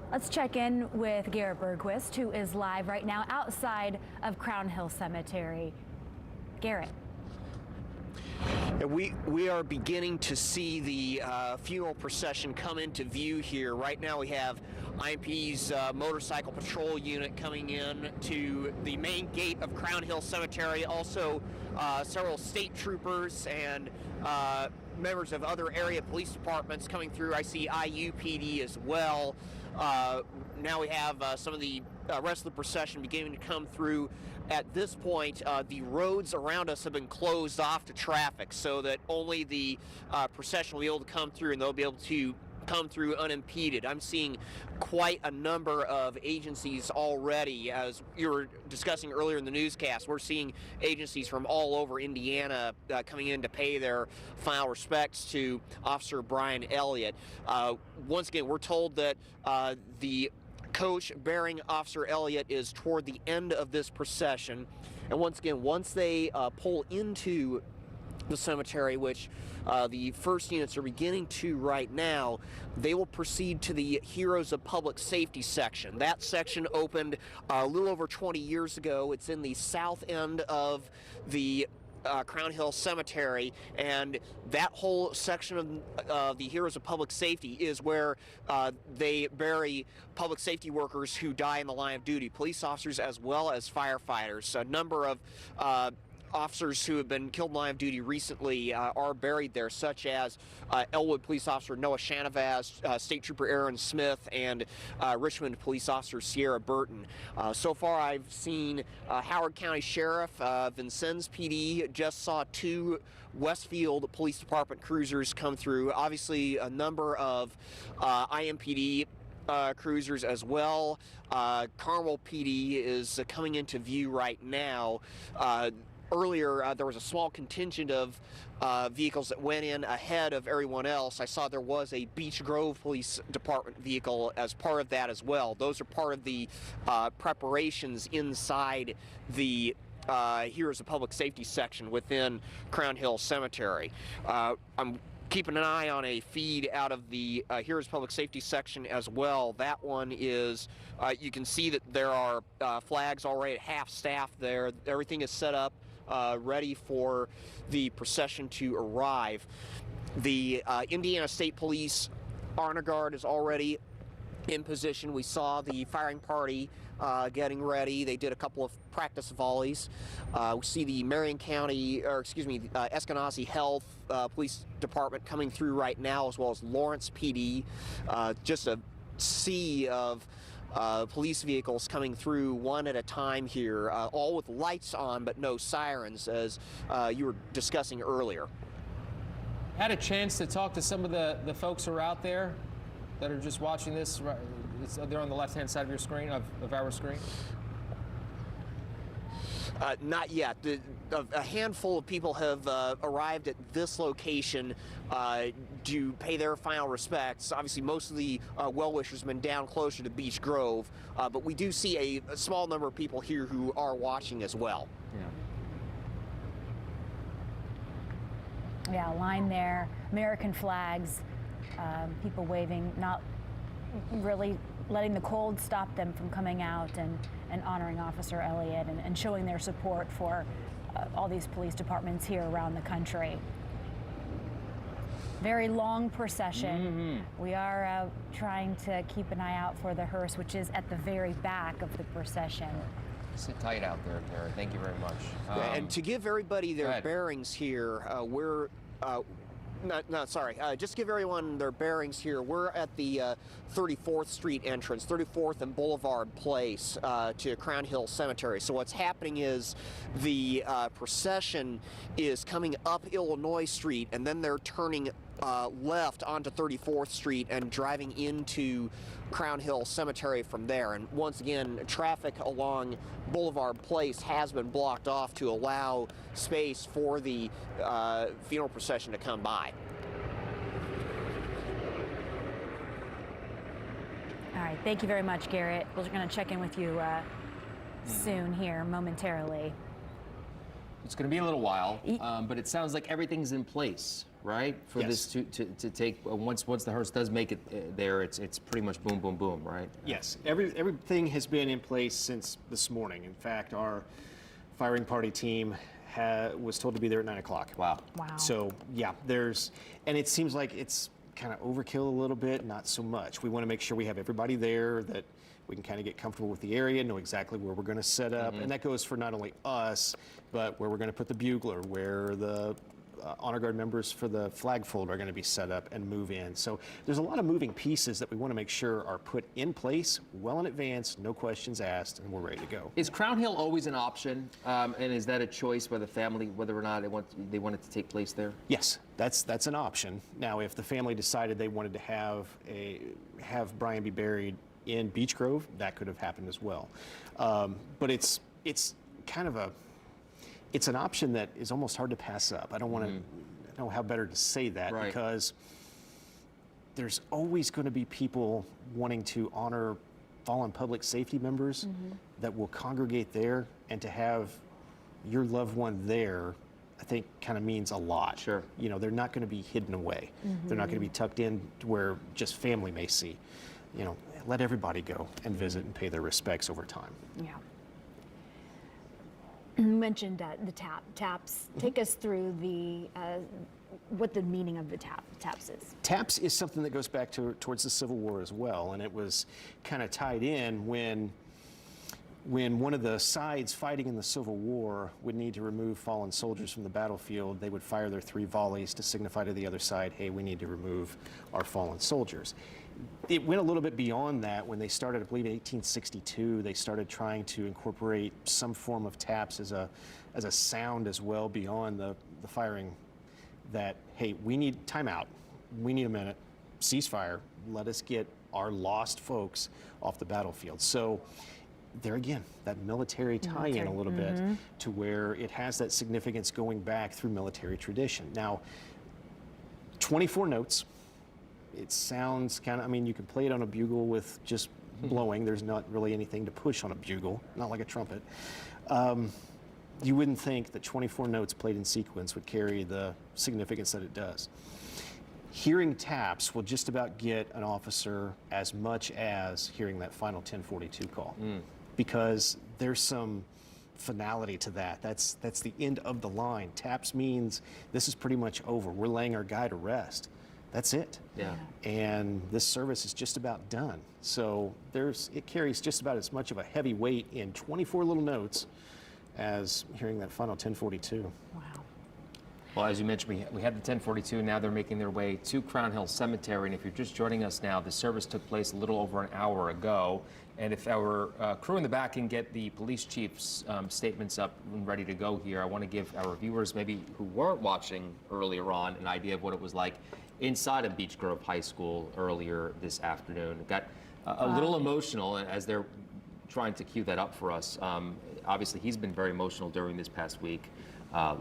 Let's check in with Garrett Bergquist, who is live right now outside of Crown Hill Cemetery. Garrett. And we are beginning to see the funeral procession come into view here. Right now we have IMPD's motorcycle patrol unit coming in to the main gate of Crown Hill Cemetery. Also several state troopers and members of other area police departments coming through. I see IUPD as well. Now we have some of the rest of the procession beginning to come through. At this point, the roads around us have been closed off to traffic so that only the procession will be able to come through, and they'll be able to come through unimpeded. I'm seeing quite a number of agencies already. As you were discussing earlier in the newscast, we're seeing agencies from all over Indiana coming in to pay their final respects to Officer Brian Elliott. Once again, we're told that the coach bearing Officer Elliott is toward the end of this procession. And once again, once they pull into the cemetery, which the first units are beginning to right now, they will proceed to the Heroes of Public Safety section. That section opened a little over 20 years ago. It's in the south end of the Crown Hill Cemetery, and that whole section of the Heroes of Public Safety is where they bury public safety workers who die in the line of duty, police officers as well as firefighters. A number of officers who have been killed in line of duty recently are buried there, such as Elwood Police Officer Noah Shanavaz, State Trooper Aaron Smith, and Richmond Police Officer Sierra Burton. So far, I've seen Howard County Sheriff Vincennes PD just saw 2 Westfield Police Department cruisers come through. Obviously, a number of IMPD cruisers as well. Carmel PD is coming into view right now. Earlier, there was a small contingent of vehicles that went in ahead of everyone else. I saw there was a Beech Grove Police Department vehicle as part of that as well. Those are part of the preparations inside the Heroes of Public Safety section within Crown Hill Cemetery. I'm keeping an eye on a feed out of the Heroes Public Safety section as well. That one is, you can see that there are flags already at half staff there. Everything is set up, ready for the procession to arrive. The Indiana State Police Honor Guard is already in position. We saw the firing party getting ready. They did a couple of practice volleys. We see the Marion County, or excuse me, Eskenazi Health Police Department coming through right now, as well as Lawrence PD. Just a sea of police vehicles coming through one at a time here, all with lights on but no sirens, as you were discussing earlier. Had a chance to talk to some of the folks who are out there that are just watching this. They're on the left-hand side of your screen, of our screen? Not yet. A handful of people have arrived at this location to pay their final respects. Obviously, most of the well-wishers have been down closer to Beech Grove, but we do see a small number of people here who are watching as well. Yeah, line there, American flags, people waving, not really letting the cold stop them from coming out and honoring Officer Elliott and showing their support for all these police departments here around the country. Very long procession. We are trying to keep an eye out for the hearse, which is at the very back of the procession. Sit tight out there, Tara. Thank you very much. And to give everybody their bearings here, we're just give everyone their bearings here. We're at the 34th Street entrance, 34th and Boulevard Place to Crown Hill Cemetery. So what's happening is the procession is coming up Illinois Street, and then they're turning left onto 34th Street and driving into Crown Hill Cemetery from there. And once again, traffic along Boulevard Place has been blocked off to allow space for the funeral procession to come by. All right, thank you very much, Garrett. We're going to check in with you soon here, momentarily. It's going to be a little while, but it sounds like everything's in place, right? For this to take, once the hearse does make it there, it's pretty much boom, boom, boom, right? Yes, everything has been in place since this morning. In fact, our firing party team was told to be there at 9 o'clock. Wow. Wow. So yeah, and it seems like it's kind of overkill a little bit, not so much. We want to make sure we have everybody there, that we can kind of get comfortable with the area, know exactly where we're going to set up. And that goes for not only us, but where we're going to put the bugler, where the honor guard members for the flag fold are going to be set up and move in. So there's a lot of moving pieces that we want to make sure are put in place well in advance, no questions asked, and we're ready to go. Is Crown Hill always an option? And is that a choice by the family, whether or not they want it to take place there? Yes, that's an option. Now, if the family decided they wanted to have Brian be buried in Beech Grove, that could have happened as well. But it's kind of it's an option that is almost hard to pass up. I don't want to know how better to say that, because there's always going to be people wanting to honor fallen public safety members that will congregate there, and to have your loved one there, I think kind of means a lot. Sure. You know, they're not going to be hidden away. They're not going to be tucked in to where just family may see. You know, let everybody go and visit and pay their respects over time. Yeah. You mentioned the taps. Take us through what the meaning of the taps is. Taps is something that goes back towards the Civil War as well, and it was kind of tied in when one of the sides fighting in the Civil War would need to remove fallen soldiers from the battlefield. They would fire their 3 volleys to signify to the other side, hey, we need to remove our fallen soldiers. It went a little bit beyond that when they started, I believe in 1862, they started trying to incorporate some form of taps as a sound as well beyond the firing, that, hey, we need timeout, we need a minute, ceasefire, let us get our lost folks off the battlefield. So there again, that military tie-in a little bit to where it has that significance going back through military tradition. Now, 24 notes. It sounds kind of, I mean, you can play it on a bugle with just blowing. There's not really anything to push on a bugle, not like a trumpet. You wouldn't think that 24 notes played in sequence would carry the significance that it does. Hearing taps will just about get an officer as much as hearing that final 1042 call, because there's some finality to that. That's the end of the line. Taps means this is pretty much over. We're laying our guy to rest. That's it. Yeah. And this service is just about done. So it carries just about as much of a heavy weight in 24 little notes as hearing that final 1042. Wow. Well, as you mentioned, we had the 1042. Now they're making their way to Crown Hill Cemetery. And if you're just joining us now, the service took place a little over an hour ago. And if our crew in the back can get the police chief's statements up and ready to go here, I want to give our viewers, maybe who weren't watching earlier on, an idea of what it was like inside of Beech Grove High School earlier this afternoon. It got a little emotional as they're trying to cue that up for us. Obviously, he's been very emotional during this past week,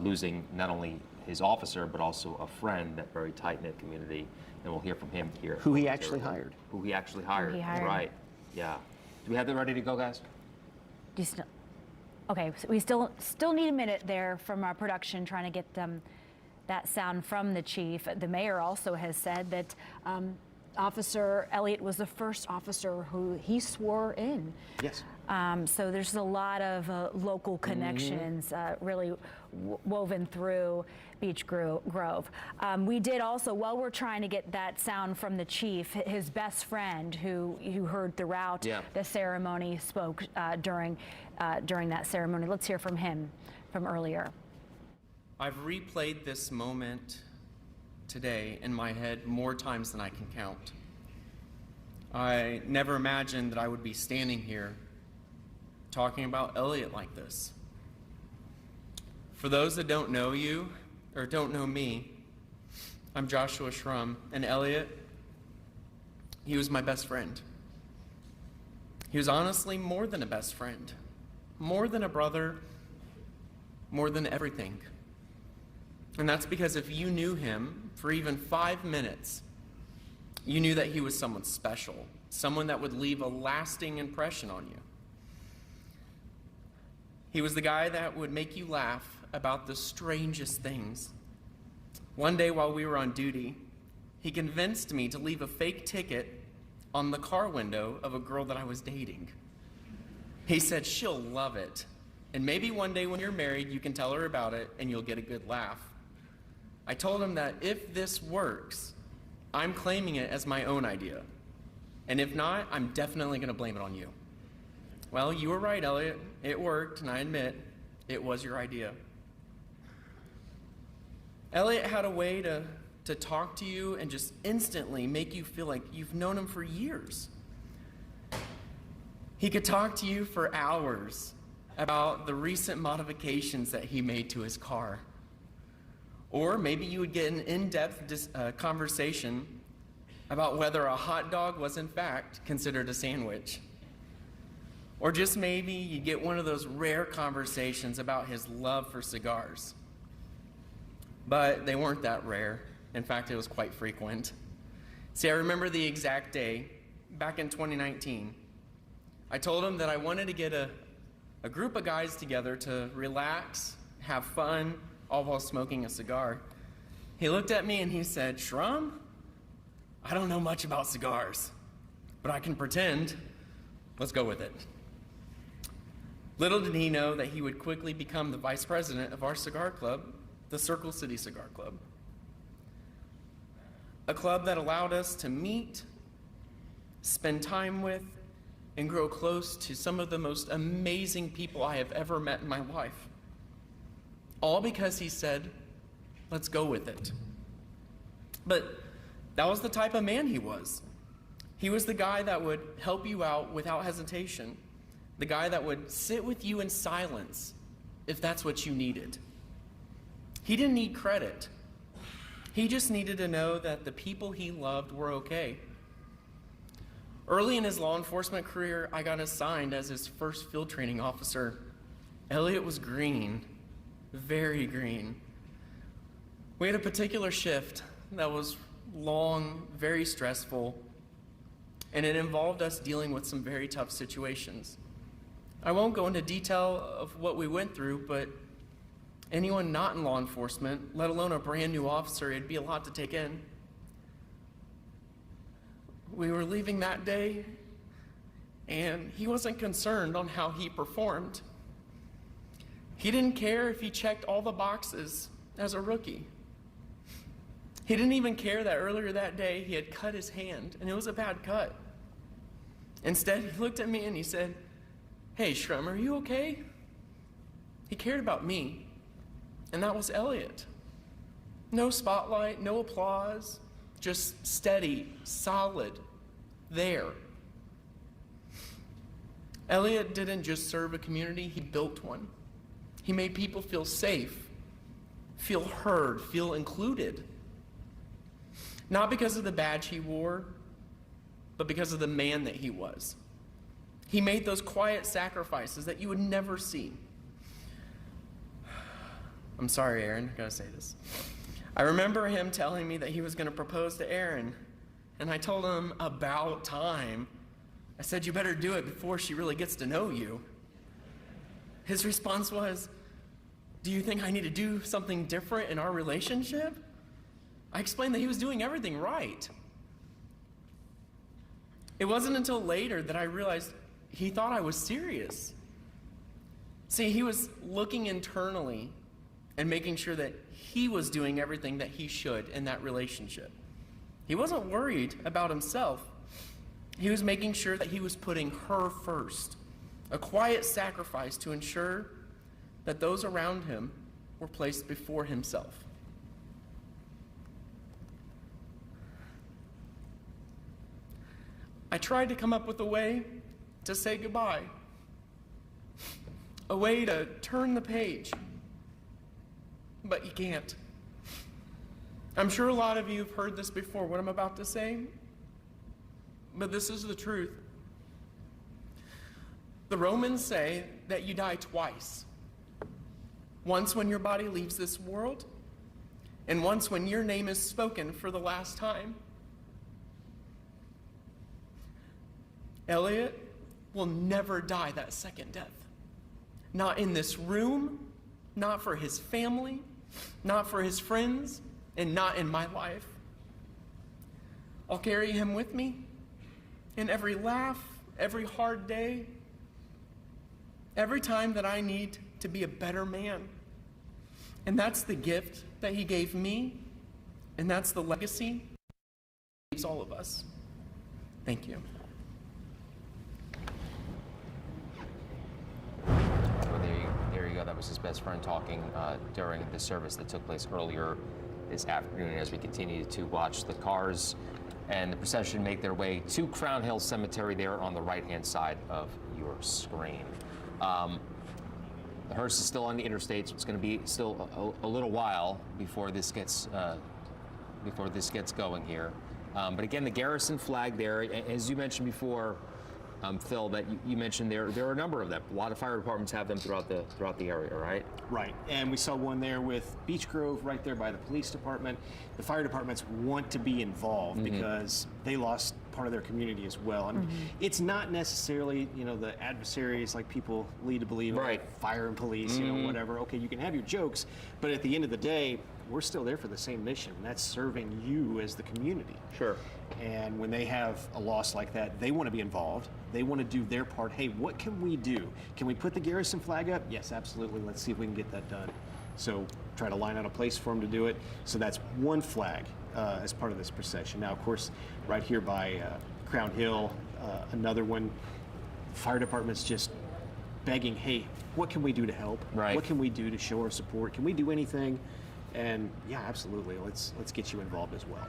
losing not only his officer, but also a friend, that very tight-knit community. And we'll hear from him here. Who he actually hired. Who he actually hired. Right. Yeah. Do we have that ready to go, guys? Okay, so we still need a minute there from our production trying to get that sound from the chief. The mayor also has said that Officer Elliott was the first officer who he swore in. Yes. So there's a lot of local connections really woven through Beech Grove. We did also, while we're trying to get that sound from the chief, his best friend who heard throughout the ceremony spoke during that ceremony. Let's hear from him from earlier. I've replayed this moment today in my head more times than I can count. I never imagined that I would be standing here talking about Elliot like this. For those that don't know you, or don't know me, I'm Joshua Shrum, and Elliot, he was my best friend. He was honestly more than a best friend, more than a brother, more than everything. And that's because if you knew him for even 5 minutes, you knew that he was someone special, someone that would leave a lasting impression on you. He was the guy that would make you laugh about the strangest things. One day while we were on duty, he convinced me to leave a fake ticket on the car window of a girl that I was dating. He said, "She'll love it And maybe one day when you're married, you can tell her about it and you'll get a good laugh. I told him that if this works, I'm claiming it as my own idea. And if not, I'm definitely going to blame it on you. Well, you were right, Elliot. It worked, and I admit, it was your idea. Elliot had a way to talk to you and just instantly make you feel like you've known him for years. He could talk to you for hours about the recent modifications that he made to his car. Or maybe you would get an in-depth conversation about whether a hot dog was in fact considered a sandwich. Or just maybe you get one of those rare conversations about his love for cigars. But they weren't that rare. In fact, it was quite frequent. See, I remember the exact day, back in 2019. I told him that I wanted to get a group of guys together to relax, have fun, all while smoking a cigar. He looked at me and he said, "Shrum, I don't know much about cigars, but I can pretend. Let's go with it." Little did he know that he would quickly become the vice president of our cigar club, the Circle City Cigar Club. A club that allowed us to meet, spend time with, and grow close to some of the most amazing people I have ever met in my life. All because he said, "Let's go with it." But that was the type of man he was. He was the guy that would help you out without hesitation. The guy that would sit with you in silence if that's what you needed. He didn't need credit. He just needed to know that the people he loved were okay. Early in his law enforcement career, I got assigned as his first field training officer. Elliot was green, very green. We had a particular shift that was long, very stressful, and it involved us dealing with some very tough situations. I won't go into detail of what we went through, but anyone not in law enforcement, let alone a brand new officer, it'd be a lot to take in. We were leaving that day, and he wasn't concerned on how he performed. He didn't care if he checked all the boxes as a rookie. He didn't even care that earlier that day he had cut his hand, and it was a bad cut. Instead, he looked at me and he said, "Hey, Shrum, are you okay?" He cared about me, and that was Elliot. No spotlight, no applause, just steady, solid, there. Elliot didn't just serve a community, he built one. He made people feel safe, feel heard, feel included. Not because of the badge he wore, but because of the man that he was. He made those quiet sacrifices that you would never see. I'm sorry, Aaron, I gotta say this. I remember him telling me that he was gonna propose to Aaron, and I told him about time. I said, "You better do it before she really gets to know you." His response was, "Do you think I need to do something different in our relationship?" I explained that he was doing everything right. It wasn't until later that I realized he thought I was serious. See, he was looking internally and making sure that he was doing everything that he should in that relationship. He wasn't worried about himself. He was making sure that he was putting her first, a quiet sacrifice to ensure that those around him were placed before himself. I tried to come up with a way to say goodbye, a way to turn the page, but you can't. I'm sure a lot of you have heard this before, what I'm about to say, but this is the truth. The Romans say that you die twice. Once when your body leaves this world, and once when your name is spoken for the last time. Elliot will never die that second death. Not in this room, not for his family, not for his friends, and not in my life. I'll carry him with me in every laugh, every hard day. every time that I need to be a better man. And that's the gift that he gave me, and that's the legacy he gives all of us. Thank you. Well, there you go. That was his best friend talking during the service that took place earlier this afternoon, as we continue to watch the cars and the procession make their way to Crown Hill Cemetery there on the right-hand side of your screen. The hearse is still on the interstate, so it's going to be still a little while before this gets going here. But again, the garrison flag there, as you mentioned before, Phil, that you mentioned there are a number of them. A lot of fire departments have them throughout the area, right? Right, and we saw one there with Beech Grove right there by the police department. The fire departments want to be involved because they lost part of their community as well. And it's not necessarily, the adversaries like people lead to believe, right? Like fire and police, whatever. Okay, you can have your jokes, but at the end of the day, we're still there for the same mission, and that's serving you as the community. Sure. And when they have a loss like that, they want to be involved. They want to do their part. Hey, what can we do? Can we put the garrison flag up? Yes, absolutely. Let's see if we can get that done. So try to line out a place for them to do it. So that's one flag as part of this procession. Now, of course, right here by Crown Hill, another one. Fire department's just begging, hey, what can we do to help? Right. What can we do to show our support? Can we do anything? And yeah, absolutely. Let's get you involved as well.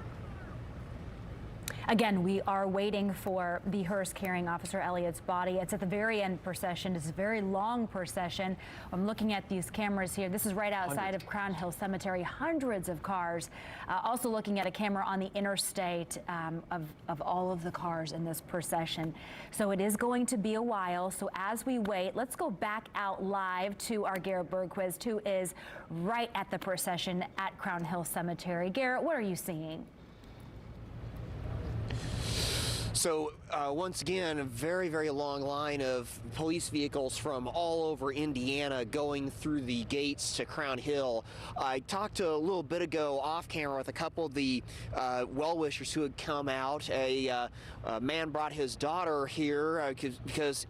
Again, we are waiting for the hearse carrying Officer Elliott's body. It's at the very end procession. It's a very long procession. I'm looking at these cameras here. This is right outside of Crown Hill Cemetery. Hundreds of cars. Also looking at a camera on the interstate of all of the cars in this procession. So it is going to be a while. So as we wait, let's go back out live to our Garrett Bergquist, who is right at the procession at Crown Hill Cemetery. Garrett, what are you seeing? So once again, a very, very long line of police vehicles from all over Indiana going through the gates to Crown Hill. I talked a little bit ago off camera with a couple of the well-wishers who had come out. A man brought his daughter here because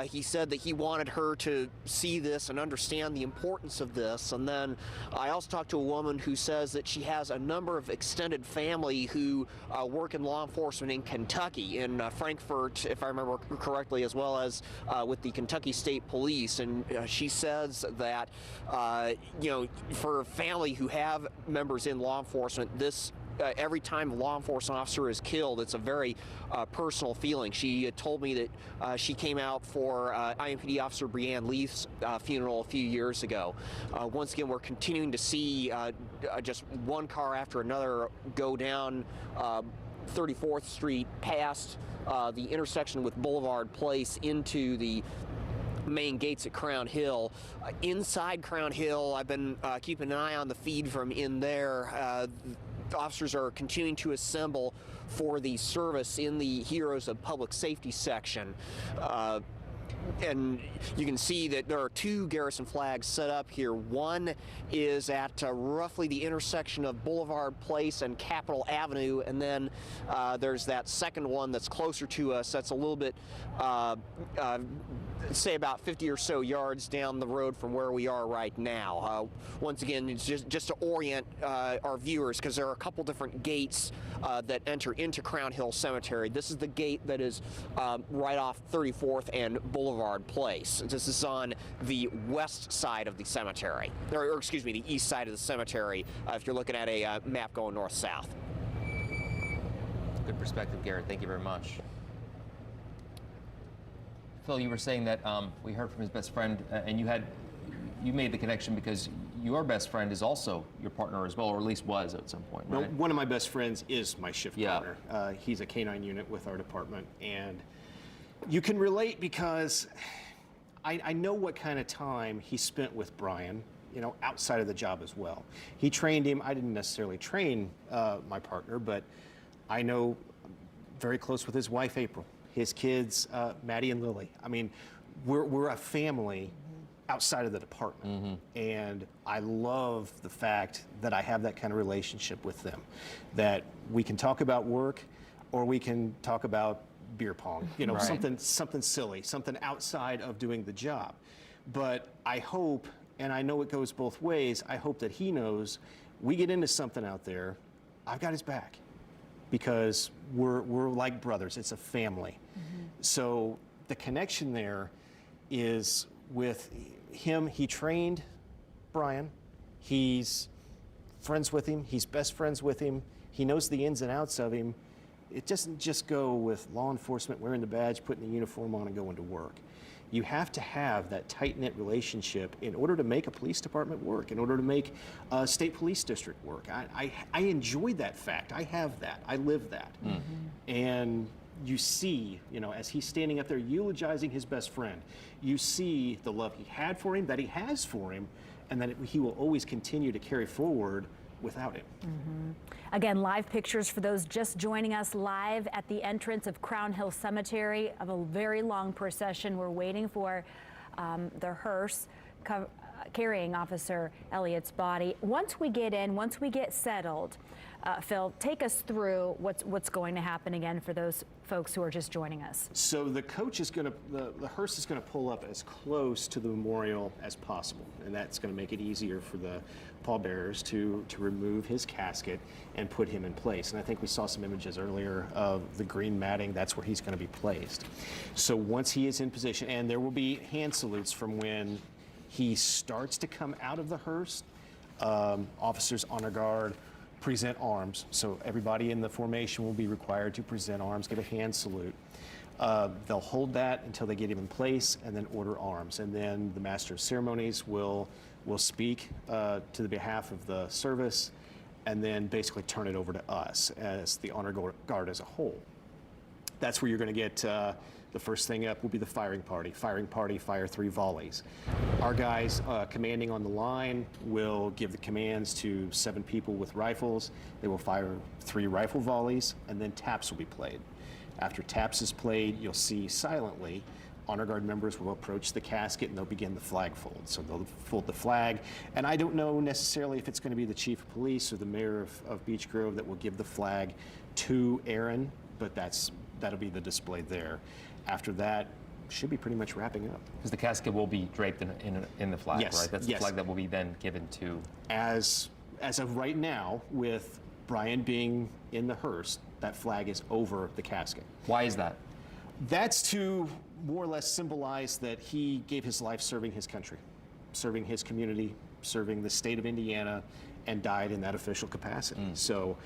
he said that he wanted her to see this and understand the importance of this. And then I also talked to a woman who says that she has a number of extended family who work in law enforcement in Kentucky, in Frankfort, if I remember correctly, as well as with the Kentucky State Police. And she says that, for a family who have members in law enforcement, this every time a law enforcement officer is killed, it's a very personal feeling. She told me that she came out for IMPD Officer Breanne Leith's funeral a few years ago. Once again, we're continuing to see just one car after another go down 34th Street past the intersection with Boulevard Place into the main gates at Crown Hill. Inside Crown Hill, I've been keeping an eye on the feed from in there. Officers are continuing to assemble for the service in the Heroes of Public Safety section. And you can see that there are two garrison flags set up here. One is at roughly the intersection of Boulevard Place and Capitol Avenue, and then there's that second one that's closer to us. That's a little bit, say about 50 or so yards down the road from where we are right now. Once again, it's just to orient our viewers, because there are a couple different gates that enter into Crown Hill Cemetery. This is the gate that is right off 34th and Boulevard Place. This is on the west side of the cemetery, or excuse me, the east side of the cemetery, if you're looking at a map going north-south. Good perspective, Garrett. Thank you very much. Phil, you were saying that we heard from his best friend, and you made the connection because your best friend is also your partner as well, or at least was at some point, right? One of my best friends is my shift partner. He's a K-9 unit with our department, and you can relate because I know what kind of time he spent with Brian, outside of the job as well. He trained him. I didn't necessarily train my partner, but I know very close with his wife, April, his kids, Maddie and Lily. I mean, we're a family outside of the department. And I love the fact that I have that kind of relationship with them, that we can talk about work or we can talk about beer pong, Right. something silly, something outside of doing the job. But I hope, and I know it goes both ways, I hope that he knows we get into something out there, I've got his back. Because we're like brothers, it's a family. So the connection there is with him. He trained Brian, he's friends with him, he's best friends with him, he knows the ins and outs of him. It doesn't just go with law enforcement, wearing the badge, putting the uniform on and going to work. You have to have that tight-knit relationship in order to make a police department work, in order to make a state police district work. I enjoy that fact. I have that. I live that. And you see, as he's standing up there eulogizing his best friend, you see the love he had for him, that he has for him, and that he will always continue to carry forward without him. Again, live pictures for those just joining us live at the entrance of Crown Hill Cemetery of a very long procession. We're waiting for the hearse carrying Officer Elliott's body. Once we get in, once we get settled, Phil, take us through what's going to happen again for those folks who are just joining us. So the coach is going to, the hearse is going to pull up as close to the memorial as possible, and that's going to make it easier for the pallbearers to remove his casket and put him in place. And I think we saw some images earlier of the green matting. That's where he's going to be placed. So once he is in position, and there will be hand salutes from when he starts to come out of the hearse, officers honor guard present arms. So everybody in the formation will be required to present arms, give a hand salute. They'll hold that until they get him in place and then order arms. And then the Master of Ceremonies will speak to the behalf of the service and then basically turn it over to us as the honor guard as a whole. That's where you're going to get the first thing up will be the firing party. Firing party, fire 3 volleys. Our guys commanding on the line will give the commands to 7 people with rifles. They will fire 3 rifle volleys, and then taps will be played. After taps is played, you'll see silently honor guard members will approach the casket and they'll begin the flag fold. So they'll fold the flag, and I don't know necessarily if it's going to be the chief of police or the mayor of Beech Grove that will give the flag to Aaron, but that'll be the display there. After that, should be pretty much wrapping up. Because the casket will be draped in the flag, Yes, right? That's yes. the flag that will be then given to... As of right now, with Brian being in the hearse, that flag is over the casket. Why is that? That's to more or less symbolize that he gave his life serving his country, serving his community, serving the state of Indiana, and died in that official capacity. So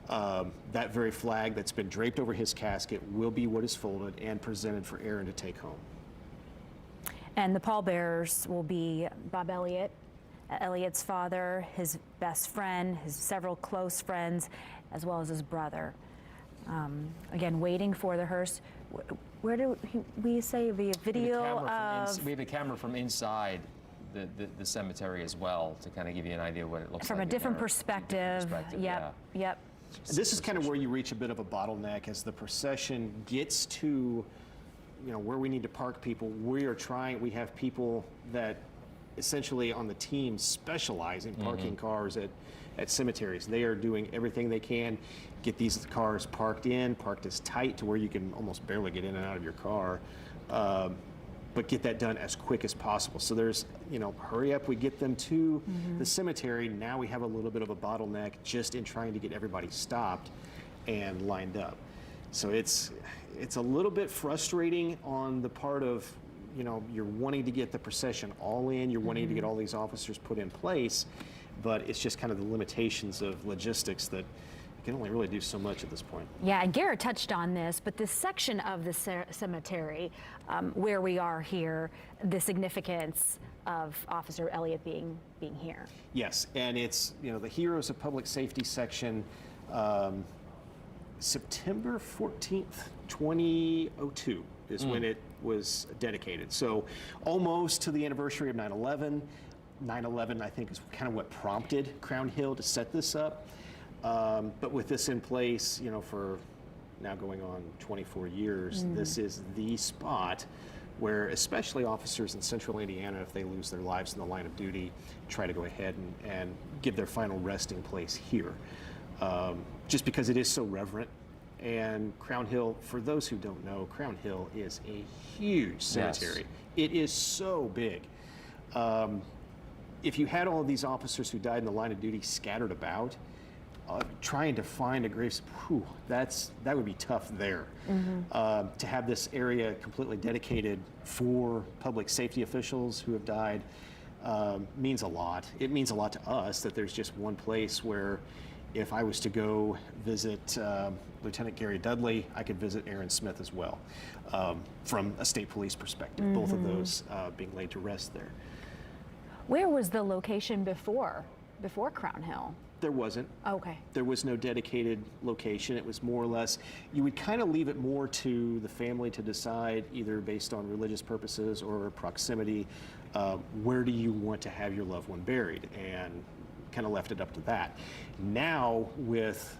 that very flag that's been draped over his casket will be what is folded and presented for Aaron to take home. And the pallbearers will be Bob Elliott, Elliot's father, his best friend, his several close friends, as well as his brother. Again, waiting for the hearse. Where do we say via video of... We have a camera from inside the cemetery as well to kind of give you an idea what it looks from like. a different perspective. Yep. This is kind of where you reach a bit of a bottleneck as the procession gets to, where we need to park people. We have people that essentially on the team specialize in parking cars at cemeteries. They are doing everything they can, get these cars parked as tight to where you can almost barely get in and out of your car, but get that done as quick as possible. So there's, hurry up, we get them to the cemetery. Now we have a little bit of a bottleneck just in trying to get everybody stopped and lined up. So it's a little bit frustrating on the part of, you're wanting to get the procession all in, you're wanting to get all these officers put in place, but it's just kind of the limitations of logistics that you can only really do so much at this point. Yeah, and Garrett touched on this, but this section of the cemetery where we are here, the significance of Officer Elliott being here. Yes, and it's, the Heroes of Public Safety section, September 14th, 2002 is when it was dedicated. So almost to the anniversary of 9/11. 9/11, I think, is kind of what prompted Crown Hill to set this up. But with this in place, for now going on 24 years, this is the spot where especially officers in central Indiana, if they lose their lives in the line of duty, try to go ahead and give their final resting place here. Just because it is so reverent. And Crown Hill, for those who don't know, Crown Hill is a huge cemetery. Yes. It is so big. If you had all of these officers who died in the line of duty scattered about, trying to find a grave, that would be tough there. To have this area completely dedicated for public safety officials who have died means a lot. It means a lot to us that there's just one place where if I was to go visit Lieutenant Gary Dudley, I could visit Aaron Smith as well, from a state police perspective, both of those being laid to rest there. Where was the location before Crown Hill? There wasn't. Okay. There was no dedicated location. It was more or less, you would kind of leave it more to the family to decide, either based on religious purposes or proximity, where do you want to have your loved one buried, and kind of left it up to that. Now, with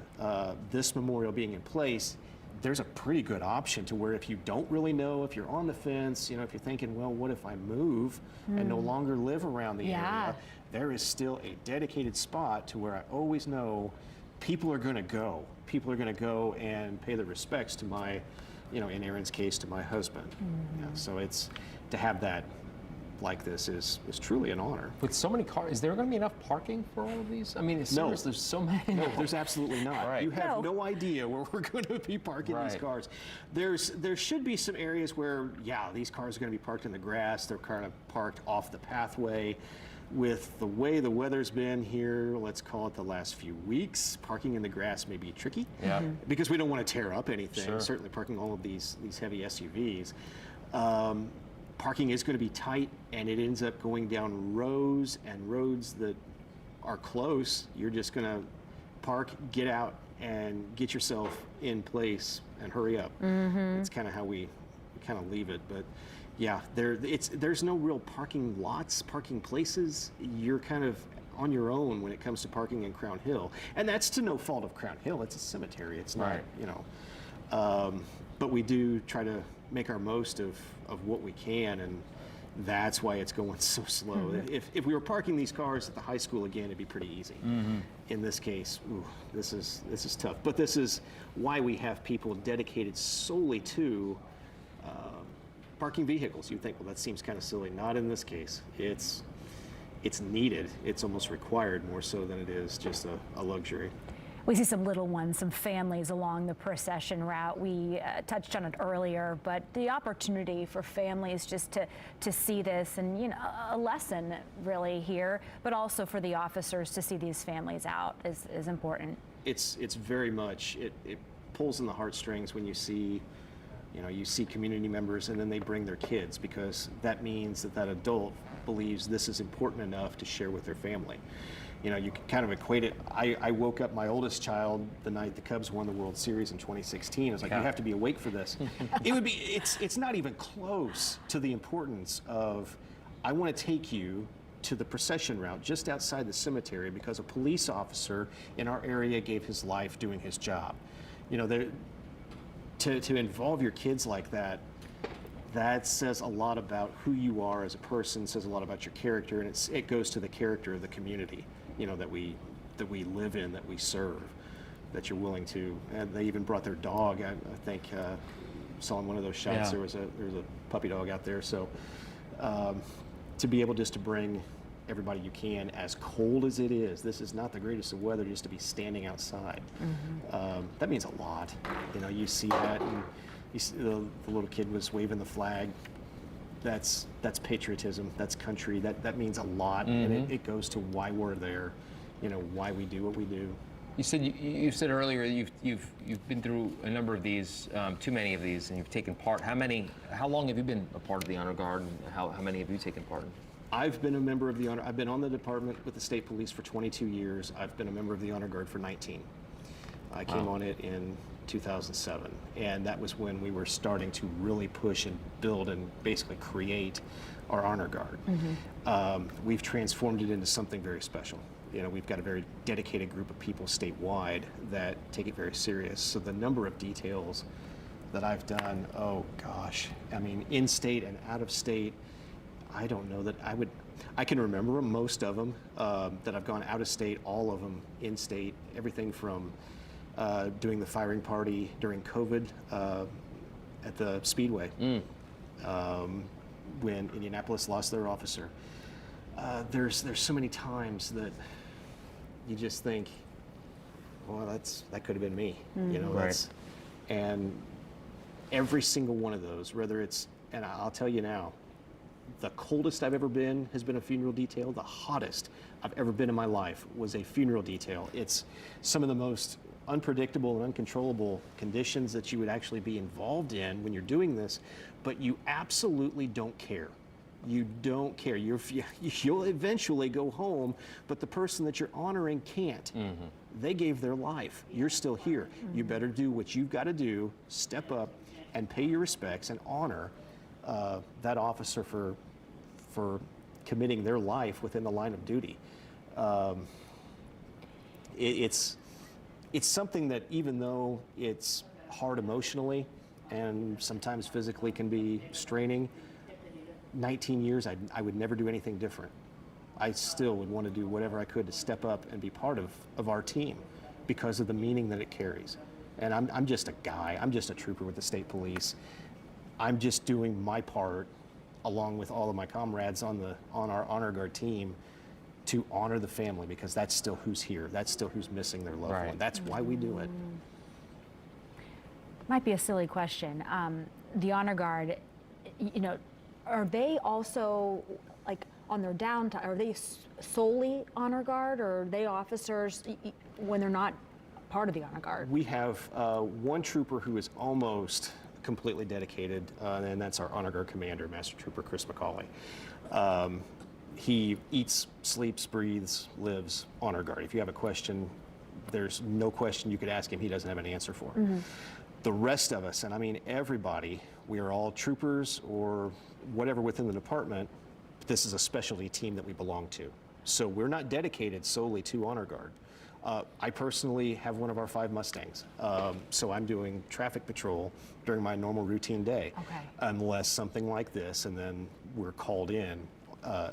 this memorial being in place, there's a pretty good option to where if you don't really know, if you're on the fence, you know, if you're thinking, well, what if I move and no longer live around the area, there is still a dedicated spot to where I always know people are going to go. People are going to go and pay their respects to my, you know, in Aaron's case, to my husband. Yeah, so it's, to have that like this is truly an honor. With so many cars, is there going to be enough parking for all of these? I mean, it's No. serious, there's so many. No, there's absolutely not. Right. You have no idea where we're going to be parking these cars. There should be some areas where, yeah, these cars are going to be parked in the grass. They're kind of parked off the pathway. With the way the weather's been here, let's call it the last few weeks, parking in the grass may be tricky. Yeah. Because we don't want to tear up anything. Sure. Certainly parking all of these heavy SUVs. Parking is going to be tight, and it ends up going down rows and roads that are close. You're just going to park, get out, and get yourself in place and hurry up. It's kind of how we kind of leave it. But yeah, there's no real parking lots, parking places. You're kind of on your own when it comes to parking in Crown Hill, and that's to no fault of Crown Hill. It's a cemetery. It's not, you know. But we do try to make our most of what we can, and that's why it's going so slow. If we were parking these cars at the high school again, it'd be pretty easy. In this case, this is tough. But this is why we have people dedicated solely to parking vehicles. You think, well, that seems kind of silly. Not in this case. It's needed. It's almost required more so than it is just a luxury. We see some little ones, some families along the procession route. We touched on it earlier, but the opportunity for families just to see this, and you know, a lesson really here, but also for the officers to see these families out is important. It's very much, it pulls in the heartstrings when you see, you know, you see community members and then they bring their kids, because that means that adult believes this is important enough to share with their family. You know, you can kind of equate it. I woke up my oldest child the night the Cubs won the World Series in 2016. I was like, you have to be awake for this. It's not even close to the importance of, I want to take you to the procession route just outside the cemetery because a police officer in our area gave his life doing his job. You know, to involve your kids like that, that says a lot about who you are as a person, says a lot about your character, and it goes to the character of the community, you know, that we live in, that we serve, that you're willing to. And they even brought their dog. I think saw in one of those shots there was a puppy dog out there. So to be able just to bring everybody you can, as cold as it is, this is not the greatest of weather, just to be standing outside. That means a lot. You know, you see that, and you see the little kid was waving the flag. That's patriotism. That's country. That means a lot, and it goes to why we're there. You know, why we do what we do. You said earlier you've been through a number of these, too many of these, and you've taken part. How long have you been a part of the Honor Guard, and how many have you taken part in? I've been a member of the Honor. I've been on the department with the state police for 22 years. I've been a member of the Honor Guard for 19. I came on it in 2007, and that was when we were starting to really push and build and basically create our Honor Guard. We've transformed it into something very special. You know, we've got a very dedicated group of people statewide that take it very serious. So the number of details that I've done, oh gosh, I mean, in state and out of state, I don't know that I can remember them, most of them, that I've gone out of state, all of them in state, everything from doing the firing party during COVID at the Speedway when Indianapolis lost their officer. there's so many times that you just think, well, that could have been me, you know. Right. And every single one of those, whether it's, and I'll tell you now, the coldest I've ever been has been a funeral detail. The hottest I've ever been in my life was a funeral detail. It's some of the most unpredictable and uncontrollable conditions that you would actually be involved in when you're doing this, but you absolutely don't care. You don't care. You'll eventually go home, but the person that you're honoring can't. They gave their life. You're still here. You better do what you've got to do, step up and pay your respects and honor that officer for committing their life within the line of duty. It's something that, even though it's hard emotionally and sometimes physically can be straining, 19 years, I would never do anything different. I still would want to do whatever I could to step up and be part of our team because of the meaning that it carries. And I'm just a guy. I'm just a trooper with the state police. I'm just doing my part, along with all of my comrades on our honor guard team, to honor the family, because that's still who's here. That's still who's missing their loved one. That's why we do it. Might be a silly question. The honor guard, you know, are they also, like, on their downtime, are they solely honor guard, or are they officers when they're not part of the honor guard? We have one trooper who is almost completely dedicated, and that's our honor guard commander, Master Trooper Chris McCauley. He eats, sleeps, breathes, lives honor guard. If you have a question, there's no question you could ask him he doesn't have an answer for. The rest of us, and I mean everybody, we are all troopers or whatever within the department. This is a specialty team that we belong to. So we're not dedicated solely to honor guard. I personally have one of our 5 Mustangs, so I'm doing traffic patrol during my normal routine day, unless something like this, and then we're called in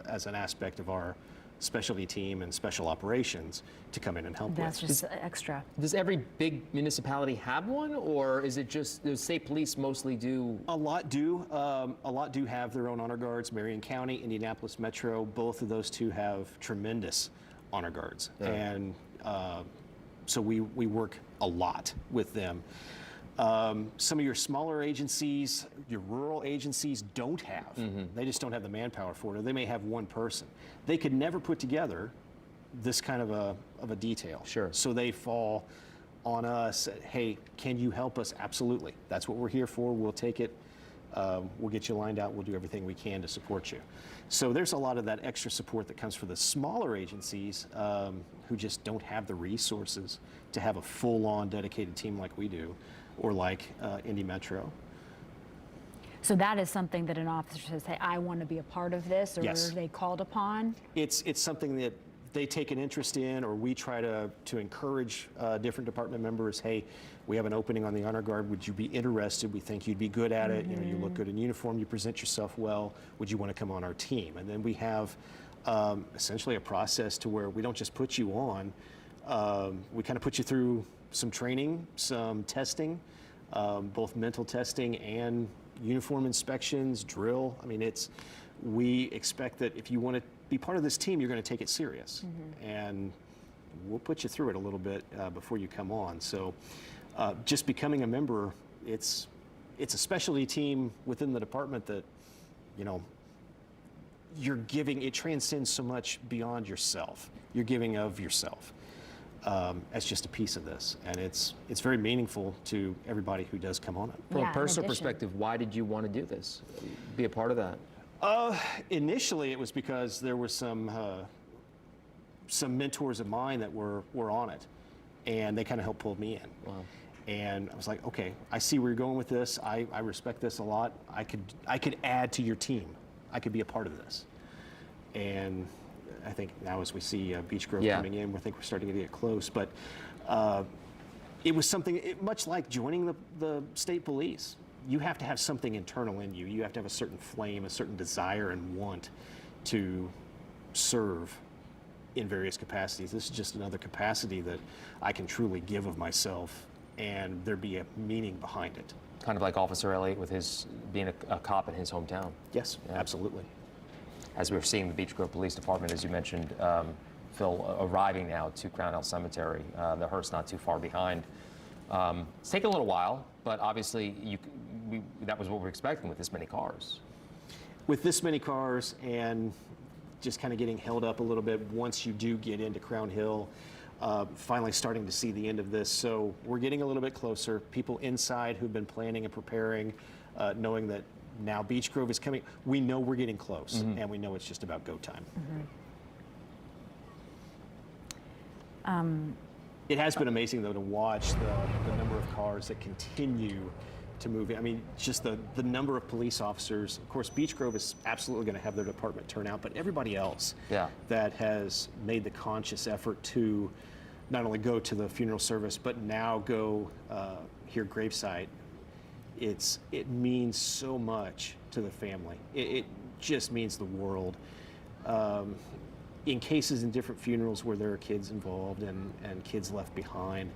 as an aspect of our specialty team and special operations to come in and help That's with. just extra. Does every big municipality have one, or is it just the state police mostly do? A lot do. A lot do have their own honor guards. Marion County, Indianapolis Metro, both of those two have tremendous honor guards. And so we work a lot with them. Some of your smaller agencies, your rural agencies don't have. They just don't have the manpower for it, or they may have one person. They could never put together this kind of a detail. So they fall on us. Hey, can you help us? Absolutely. That's what we're here for. We'll take it. We'll get you lined out. We'll do everything we can to support you. So there's a lot of that extra support that comes for the smaller agencies who just don't have the resources to have a full-on dedicated team like we do, or like Indy Metro. So that is something that an officer says, hey, I want to be a part of this, or Yes. are they called upon? It's something that they take an interest in, or we try to encourage different department members. Hey, we have an opening on the honor guard. Would you be interested? We think you'd be good at it. You know, you look good in uniform. You present yourself well. Would you want to come on our team? And then we have essentially a process to where we don't just put you on. We kind of put you through some training, some testing, both mental testing and uniform inspections, drill. I mean, we expect that if you want to be part of this team, you're going to take it serious. And we'll put you through it a little bit before you come on. So just becoming a member, it's a specialty team within the department that, you know, you're giving, it transcends so much beyond yourself. You're giving of yourself as just a piece of this. And it's very meaningful to everybody who does come on it. From a personal perspective, why did you want to do this? Be a part of that? Initially, it was because there were some mentors of mine that were on it, and they kind of helped pull me in. Wow. And I was like, okay, I see where you're going with this. I respect this a lot. I could add to your team. I could be a part of this. And I think now as we see Beech Grove coming in, I think we're starting to get close. But it was something much like joining the state police. You have to have something internal in you. You have to have a certain flame, a certain desire and want to serve in various capacities. This is just another capacity that I can truly give of myself, and there be a meaning behind it. Kind of like Officer Elliot with his being a cop in his hometown. Yes, absolutely. as we're seeing the Beech Grove Police Department, as you mentioned, Phil, arriving now to Crown Hill Cemetery, the hearse not too far behind. It's taken a little while, but obviously that was what we were expecting with this many cars. With this many cars and just kind of getting held up a little bit once you do get into Crown Hill, finally starting to see the end of this. So we're getting a little bit closer. People inside who've been planning and preparing, knowing that now Beech Grove is coming, we know we're getting close, and we know it's just about go time. It has been amazing, though, to watch the number of cars that continue to move in. I mean, just the number of police officers. Of course, Beech Grove is absolutely going to have their department turn out, but everybody else that has made the conscious effort to not only go to the funeral service, but now go here Graveside, it means so much to the family. It just means the world. In cases in different funerals where there are kids involved and kids left behind,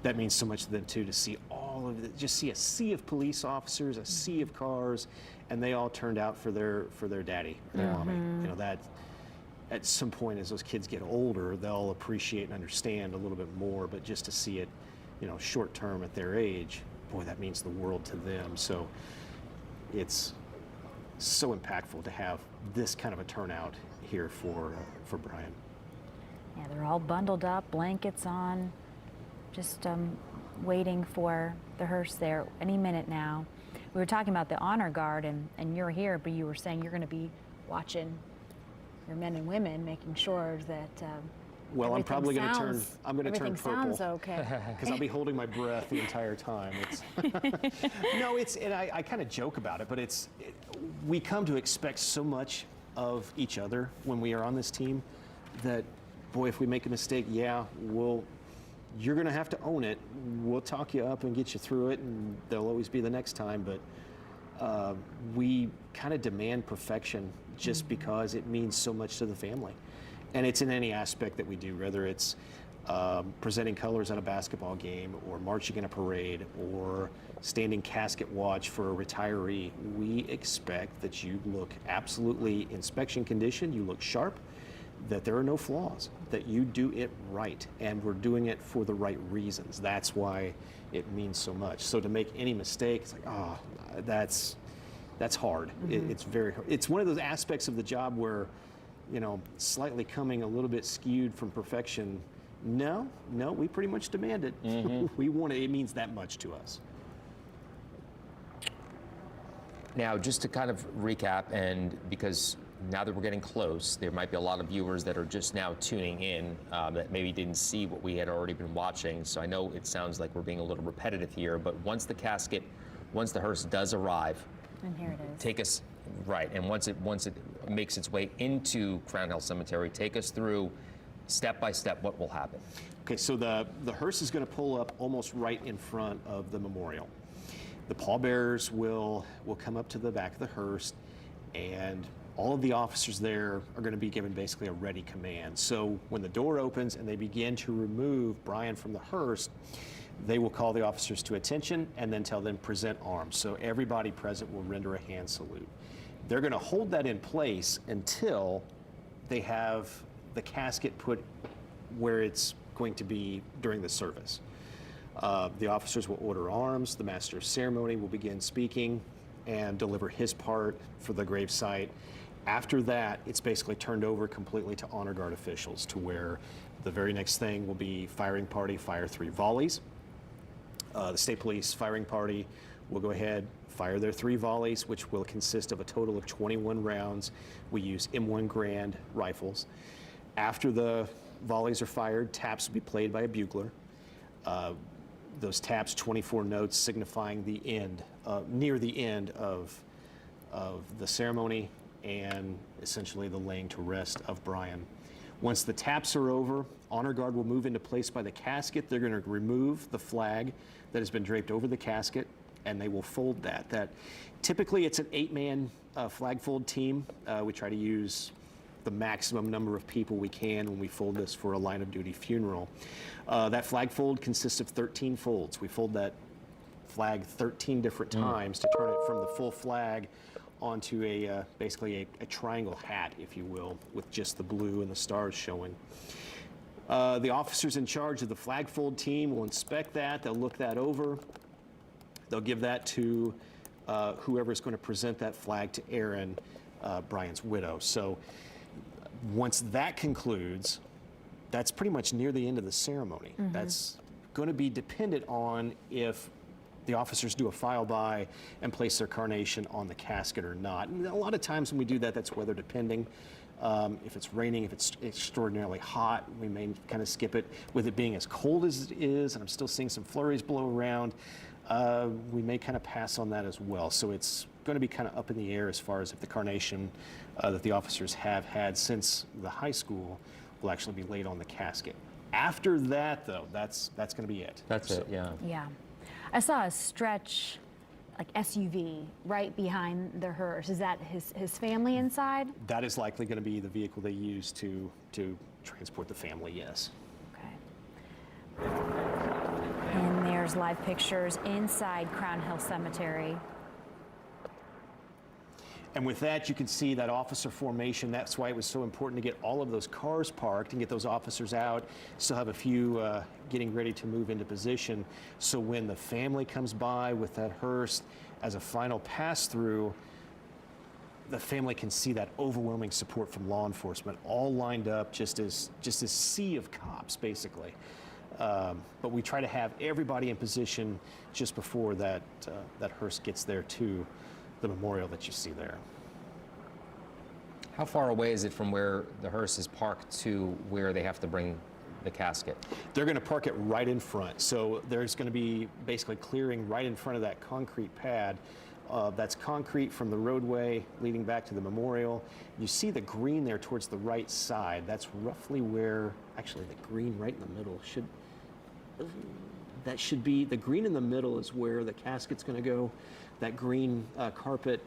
that means so much to them too, to see all of it, just see a sea of police officers, a sea of cars, and they all turned out for their daddy, their mommy. You know, that at some point as those kids get older, they'll appreciate and understand a little bit more, but just to see it, you know, short term at their age, boy, that means the world to them. So it's so impactful to have this kind of a turnout here for Brian. Yeah, they're all bundled up, blankets on, just waiting for the hearse there any minute now. We were talking about the honor guard, and you're here, but you were saying you're going to be watching your men and women, making sure that well, I'm probably going to turn. I'm going to turn everything purple. sounds okay. Because I'll be holding my breath the entire time. No, and I kind of joke about it, but we come to expect so much of each other when we are on this team that, boy, if we make a mistake, you're going to have to own it. We'll talk you up and get you through it, and there'll always be the next time. But we kind of demand perfection just because it means so much to the family. And it's in any aspect that we do, whether it's presenting colors at a basketball game or marching in a parade or standing casket watch for a retiree. We expect that you look absolutely inspection condition, you look sharp, that there are no flaws, that you do it right, and we're doing it for the right reasons. That's why it means so much. So to make any mistake, it's like, oh, that's hard. It's very hard. It's one of those aspects of the job where, you know, slightly coming a little bit skewed from perfection. No, we pretty much demand it. We want it. It means that much to us. Now, just to kind of recap, and because now that we're getting close, there might be a lot of viewers that are just now tuning in that maybe didn't see what we had already been watching. So I know it sounds like we're being a little repetitive here, but once the hearse does arrive, and here it is. Take us right, and once it makes its way into Crown Hill Cemetery, take us through step by step what will happen. Okay, so the hearse is going to pull up almost right in front of the memorial. The pallbearers will come up to the back of the hearse, and all of the officers there are going to be given basically a ready command. So when the door opens and they begin to remove Brian from the hearse, they will call the officers to attention and then tell them present arms. So everybody present will render a hand salute. They're going to hold that in place until they have the casket put where it's going to be during the service. The officers will order arms. The master of ceremony will begin speaking and deliver his part for the gravesite. After that, it's basically turned over completely to honor guard officials, to where the very next thing will be firing party, fire 3 volleys. The state police firing party will go ahead, fire their 3 volleys, which will consist of a total of 21 rounds. We use M1 Grand rifles. After the volleys are fired, taps will be played by a bugler. Those taps, 24 notes signifying the end, near the end of the ceremony and essentially the laying to rest of Brian. Once the taps are over, honor guard will move into place by the casket. They're going to remove the flag that has been draped over the casket, and they will fold that. Typically, it's an 8-man flag fold team. We try to use the maximum number of people we can when we fold this for a line of duty funeral. That flag fold consists of 13 folds. We fold that flag 13 different times to turn it from the full flag onto a basically a triangle hat, if you will, with just the blue and the stars showing. The officers in charge of the flagfold team will inspect that. They'll look that over. They'll give that to whoever's going to present that flag to Erin, Brian's widow. So once that concludes, that's pretty much near the end of the ceremony. That's going to be dependent on if the officers do a file by and place their carnation on the casket or not. And a lot of times when we do that, that's weather depending. If it's raining, if it's extraordinarily hot, we may kind of skip it. With it being as cold as it is, and I'm still seeing some flurries blow around, we may kind of pass on that as well. So it's going to be kind of up in the air as far as if the carnation that the officers have had since the high school will actually be laid on the casket. After that, though, that's going to be it. That's it, yeah. Yeah. I saw a stretch, like SUV, right behind the hearse. Is that his family inside? That is likely going to be the vehicle they use to transport the family, yes. Okay. And there's live pictures inside Crown Hill Cemetery. And with that, you can see that officer formation. That's why it was so important to get all of those cars parked and get those officers out. Still have a few getting ready to move into position. So when the family comes by with that hearse as a final pass through, the family can see that overwhelming support from law enforcement, all lined up, just as a sea of cops, basically. But we try to have everybody in position just before that hearse gets there to the memorial that you see there. How far away is it from where the hearse is parked to where they have to bring the casket? They're going to park it right in front. So there's going to be basically clearing right in front of that concrete pad. That's concrete from the roadway leading back to the memorial. You see the green there towards the right side. That's roughly where, actually the green right in the middle should be, the green in the middle is where the casket's going to go. That green carpet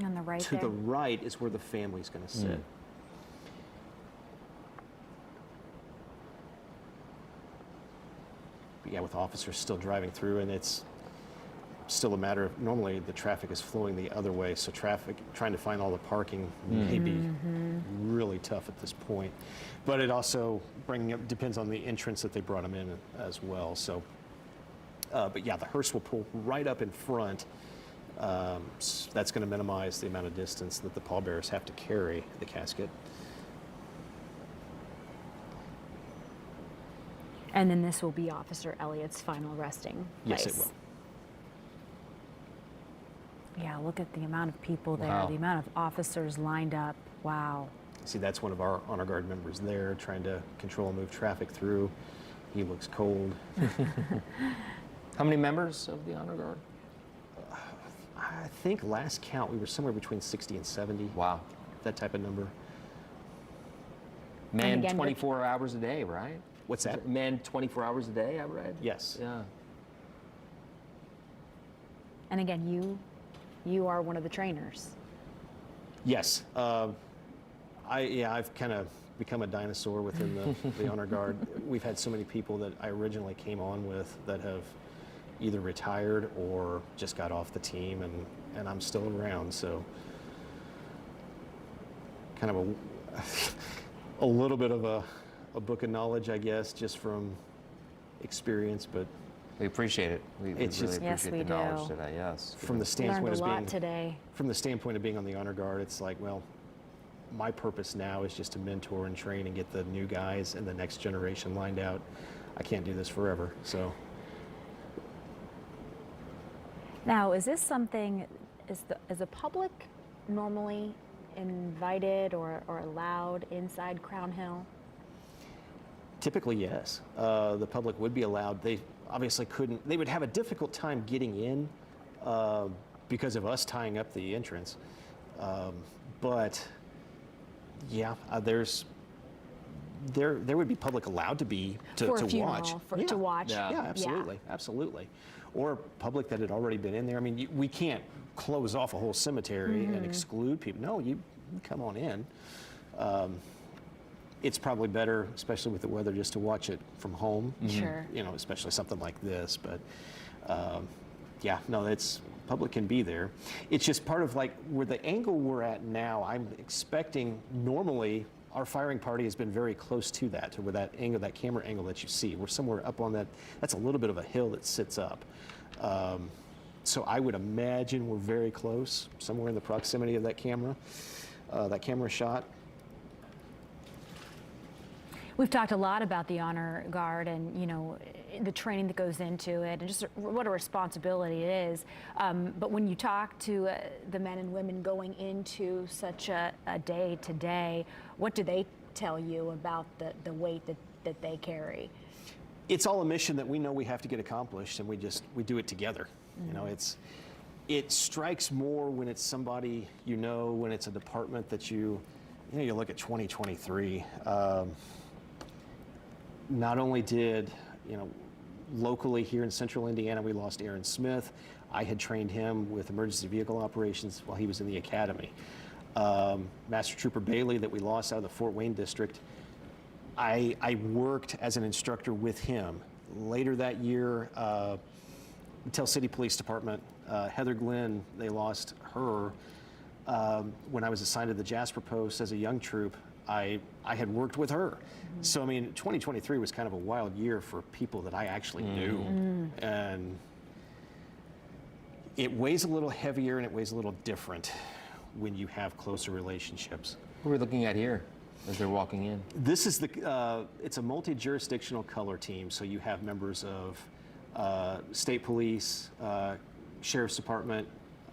on the right to there. the right is where the family's going to sit. But yeah, with officers still driving through, and it's still a matter of, normally the traffic is flowing the other way, so traffic, trying to find all the parking may be really tough at this point. But it also depends on the entrance that they brought them in as well. So, but yeah, the hearse will pull right up in front. That's going to minimize the amount of distance that the pallbearers have to carry the casket. And then this will be Officer Elliott's final resting place. Yes, it will. Yeah, look at the amount of people there, Wow. the amount of officers lined up. Wow. See, that's one of our honor guard members there trying to control and move traffic through. He looks cold. How many members of the honor guard? I think last count we were somewhere between 60 and 70. Wow. That type of number. Man, again, 24 hours a day, right? What's that? Man, 24 hours a day, I read? Yes. Yeah. And again, you are one of the trainers. Yes. I've kind of become a dinosaur within the honor guard. We've had so many people that I originally came on with that have either retired or just got off the team, and I'm still around. So kind of a little bit of a book of knowledge, I guess, just from experience, but we appreciate it. We really It's just- Yes, appreciate we the knowledge do. today, yes. from the Learned standpoint a of lot being today. from the standpoint of being on the honor guard, it's like, well, my purpose now is just to mentor and train and get the new guys and the next generation lined out. I can't do this forever, so. Now, is this something, is the public normally invited or allowed inside Crown Hill? Typically, yes. The public would be allowed. They obviously couldn't, they would have a difficult time getting in because of us tying up the entrance. But yeah, there would be public allowed to be to For a watch. funeral, to watch. Yeah, absolutely, absolutely. Or public that had already been in there. I mean, we can't close off a whole cemetery and exclude people. No, you come on in. It's probably better, especially with the weather, just to watch it from home. Sure. You know, especially something like this. But yeah, no, public can be there. It's just part of like where the angle we're at now. I'm expecting normally our firing party has been very close to that, to where that angle, that camera angle that you see. We're somewhere up on that. That's a little bit of a hill that sits up. So I would imagine we're very close, somewhere in the proximity of that camera shot. We've talked a lot about the Honor Guard and, you know, the training that goes into it and just what a responsibility it is. But when you talk to the men and women going into such a day today, what do they tell you about the weight that they carry? It's all a mission that we know we have to get accomplished, and we do it together. You know, it strikes more when it's somebody you know, when it's a department that you look at 2023. Not only did, locally here in central Indiana, we lost Aaron Smith. I had trained him with emergency vehicle operations while he was in the academy. Master Trooper Bailey that we lost out of the Fort Wayne district, I worked as an instructor with him. Later that year, Tell City Police Department, Heather Glenn, they lost her. When I was assigned to the Jasper Post as a young troop, I had worked with her. So, I mean, 2023 was kind of a wild year for people that I actually knew. And it weighs a little heavier and it weighs a little different when you have closer relationships. Who are we looking at here as they're walking in? This is it's a multi-jurisdictional color team. So you have members of state police, sheriff's department,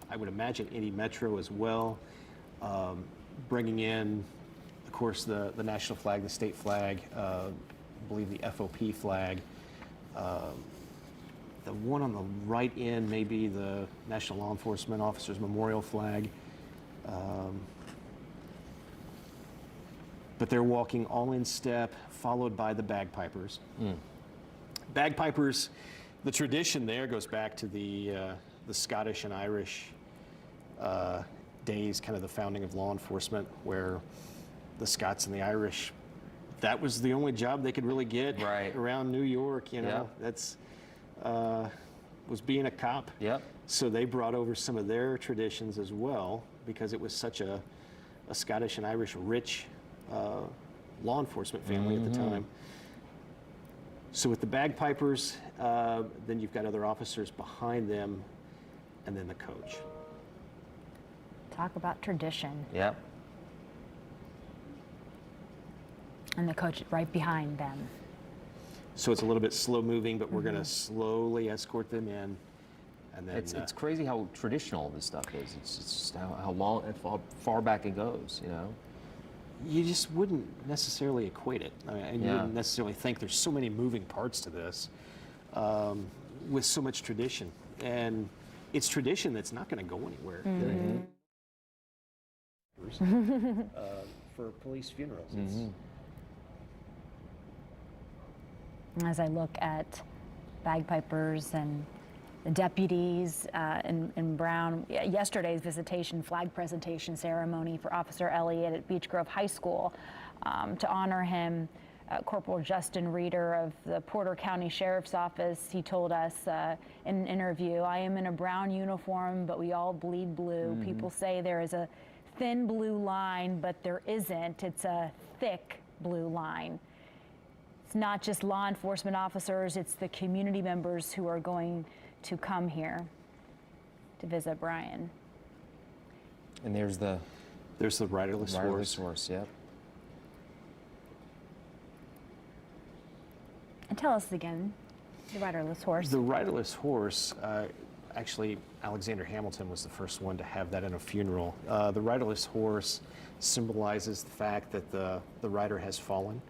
I would imagine Indy Metro as well, bringing in, of course, the national flag, the state flag, I believe the FOP flag. The one on the right end may be the National Law Enforcement Officers Memorial flag. But they're walking all in step, followed by the bagpipers. Bagpipers, the tradition there goes back to the Scottish and Irish days, kind of the founding of law enforcement, where the Scots and the Irish, that was the only job they could really get around New York, that's was being a cop. So they brought over some of their traditions as well, because it was such a Scottish and Irish rich law enforcement family at the time. So with the bagpipers, then you've got other officers behind them, and then the coach. Talk about tradition. Yep. And the coach right behind them. So it's a little bit slow moving, but we're going to slowly escort them in. And then It's crazy how traditional this stuff is. It's just how long, how far back it goes, You just wouldn't necessarily equate it. I mean, you wouldn't necessarily think there's so many moving parts to this with so much tradition. And it's tradition that's not going to go anywhere. For police funerals. As I look at bagpipers and the deputies in Brown, yesterday's visitation flag presentation ceremony for Officer Elliot at Beech Grove High School to honor him. Corporal Justin Reeder of the Porter County Sheriff's Office, he told us in an interview, "I am in a brown uniform, but we all bleed blue. People say there is a thin blue line, but there isn't. It's a thick blue line. It's not just law enforcement officers, it's the community members who are going to come here to visit Brian." And there's the riderless horse. Yep. And tell us again, the riderless horse. The riderless horse, actually, Alexander Hamilton was the first one to have that in a funeral. The riderless horse symbolizes the fact that the rider has fallen.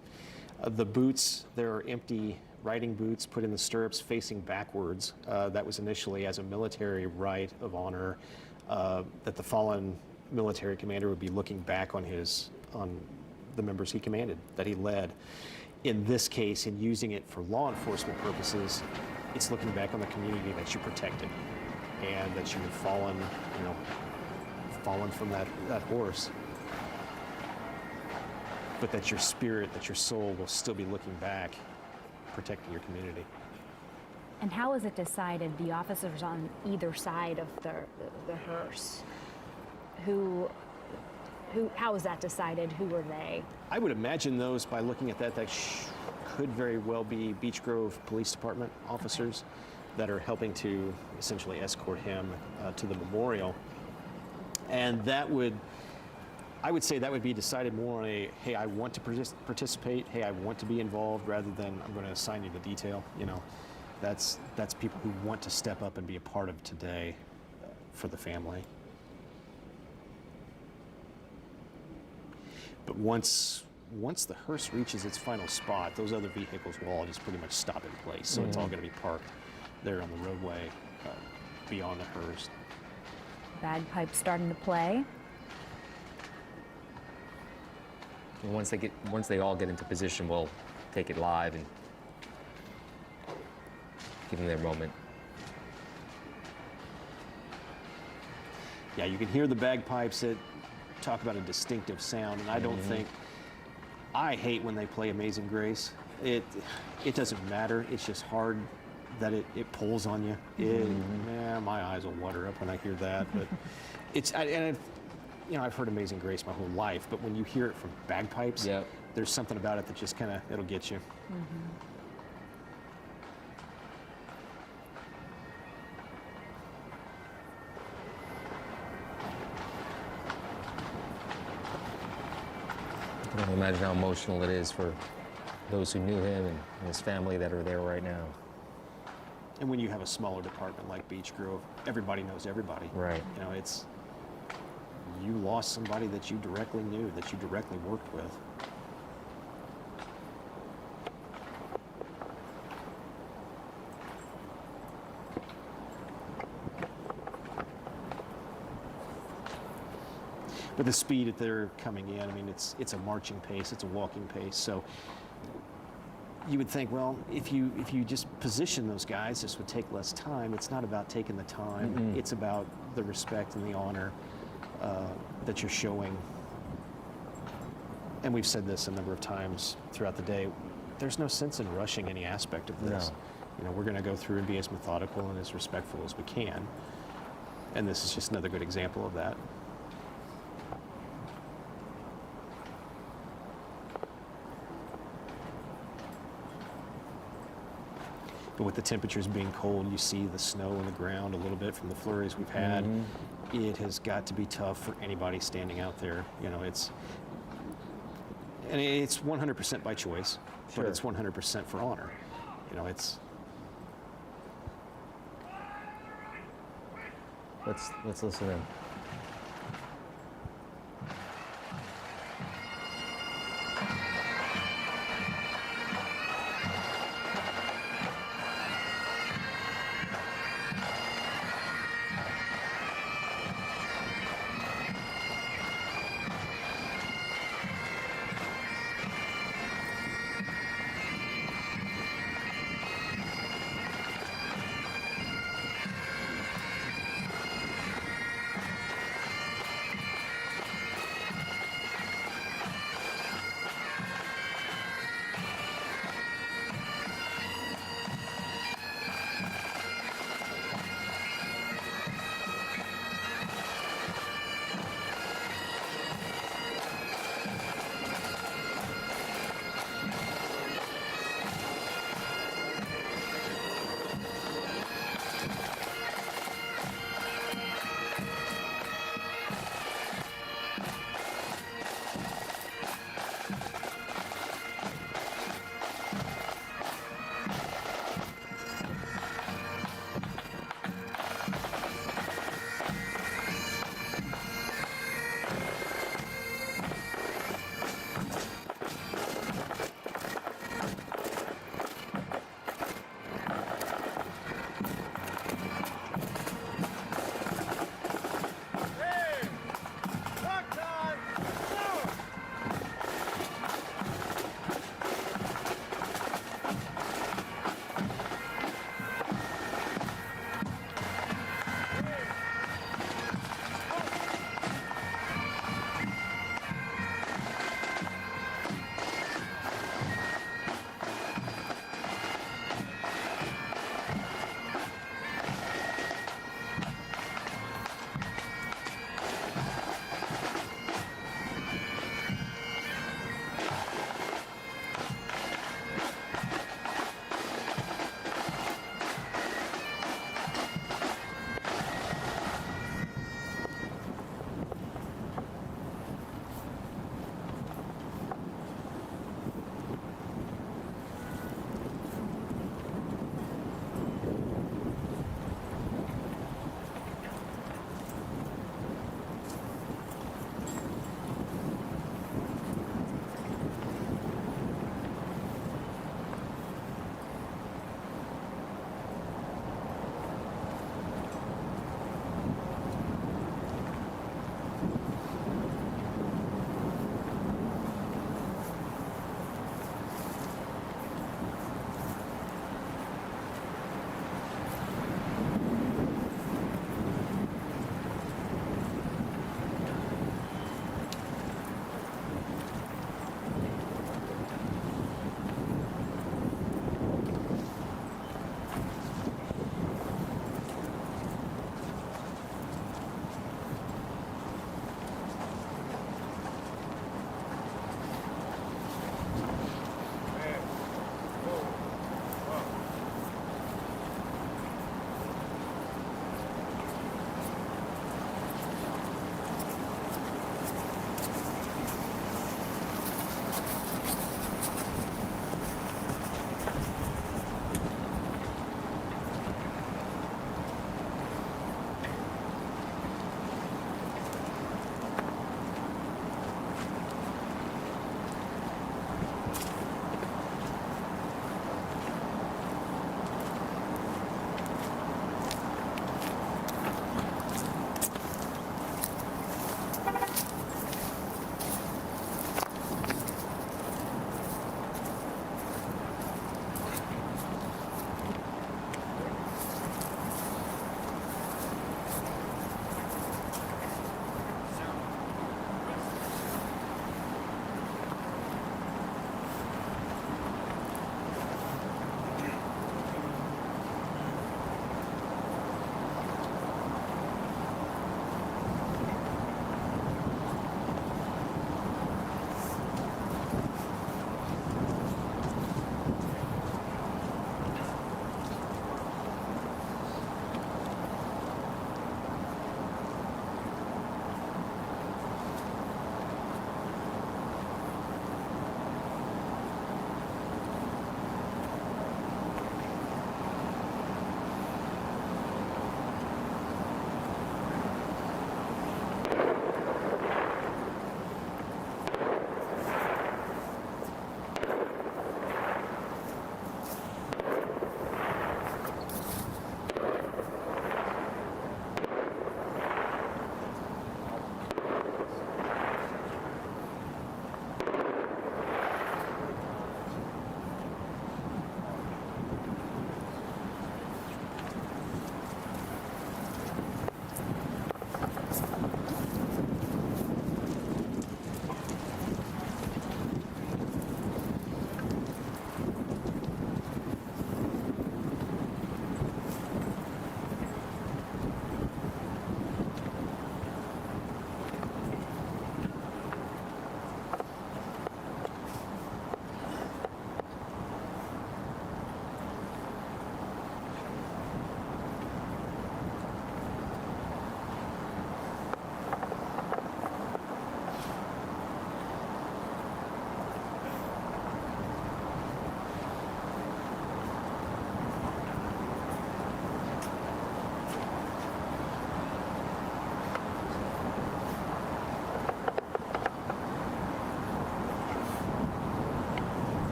The boots, there are empty riding boots put in the stirrups facing backwards. That was initially as a military rite of honor, that the fallen military commander would be looking back on the members he commanded, that he led. In this case, in using it for law enforcement purposes, it's looking back on the community that you protected and that you had fallen from that horse, but that your spirit, that your soul will still be looking back, protecting your community. And how is it decided, the officers on either side of the hearse? How is that decided? Who are they? I would imagine those, by looking at that, could very well be Beech Grove Police Department officers that are helping to essentially escort him to the memorial. And I would say that would be decided more on a, hey, I want to participate, hey, I want to be involved, rather than I'm going to assign you the detail. You know, that's people who want to step up and be a part of today for the family. But once the hearse reaches its final spot, those other vehicles will all just pretty much stop in place. So it's all going to be parked there on the roadway beyond the hearse. Bagpipe starting to play. And once they all get into position, we'll take it live and give them their moment. Yeah, you can hear the bagpipes that talk about a distinctive sound, and I don't think, I hate when they play Amazing Grace. It doesn't matter, it's just hard that it pulls on you. Yeah, my eyes will water up when I hear that, but I've heard Amazing Grace my whole life, but when you hear it from bagpipes, there's something about it that just kind of, it'll get you. I can imagine how emotional it is for those who knew him and his family that are there right now. And when you have a smaller department like Beech Grove, everybody knows everybody. Right. You know, you lost somebody that you directly knew, that you directly worked with. But the speed that they're coming in, I mean, it's a marching pace, it's a walking pace. So you would think, well, if you just position those guys, this would take less time. It's not about taking the time. It's about the respect and the honor that you're showing. And we've said this a number of times throughout the day. There's no sense in rushing any aspect of this. You know, we're going to go through and be as methodical and as respectful as we can. And this is just another good example of that. But with the temperatures being cold, you see the snow on the ground a little bit from the flurries we've had. It has got to be tough for anybody standing out there. You know, it's 100% by choice, but it's 100% for honor. You know, it's. Let's listen in.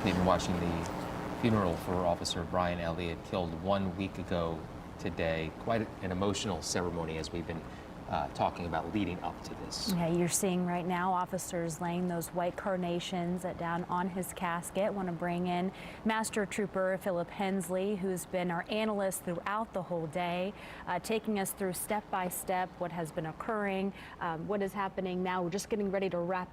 We've been watching the funeral for Officer Brian Elliott, killed 1 week ago today. Quite an emotional ceremony, as we've been talking about leading up to this. Yeah, you're seeing right now officers laying those white carnations down on his casket. Want to bring in Master Trooper Philip Hensley, who's been our analyst throughout the whole day, taking us through step by step what has been occurring, what is happening now. We're just getting ready to wrap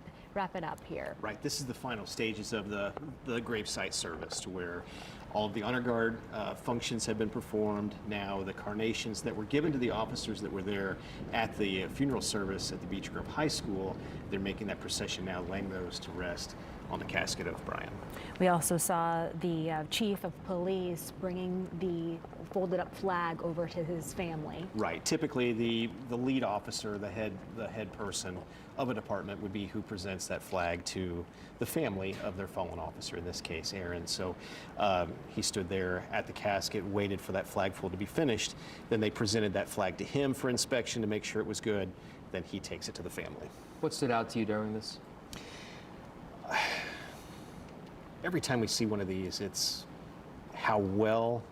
it up here. Right, this is the final stages of the Graveside service, to where all of the honor guard functions have been performed. Now the carnations that were given to the officers that were there at the funeral service at the Beech Grove High School, they're making that procession now, laying those to rest on the casket of Brian. We also saw the chief of police bringing the folded up flag over to his family. Right, typically the lead officer, the head person of a department would be who presents that flag to the family of their fallen officer, in this case Aaron. So he stood there at the casket, waited for that flagfold to be finished. Then they presented that flag to him for inspection to make sure it was good. Then he takes it to the family. What stood out to you during this? Every time we see one of these, it's how well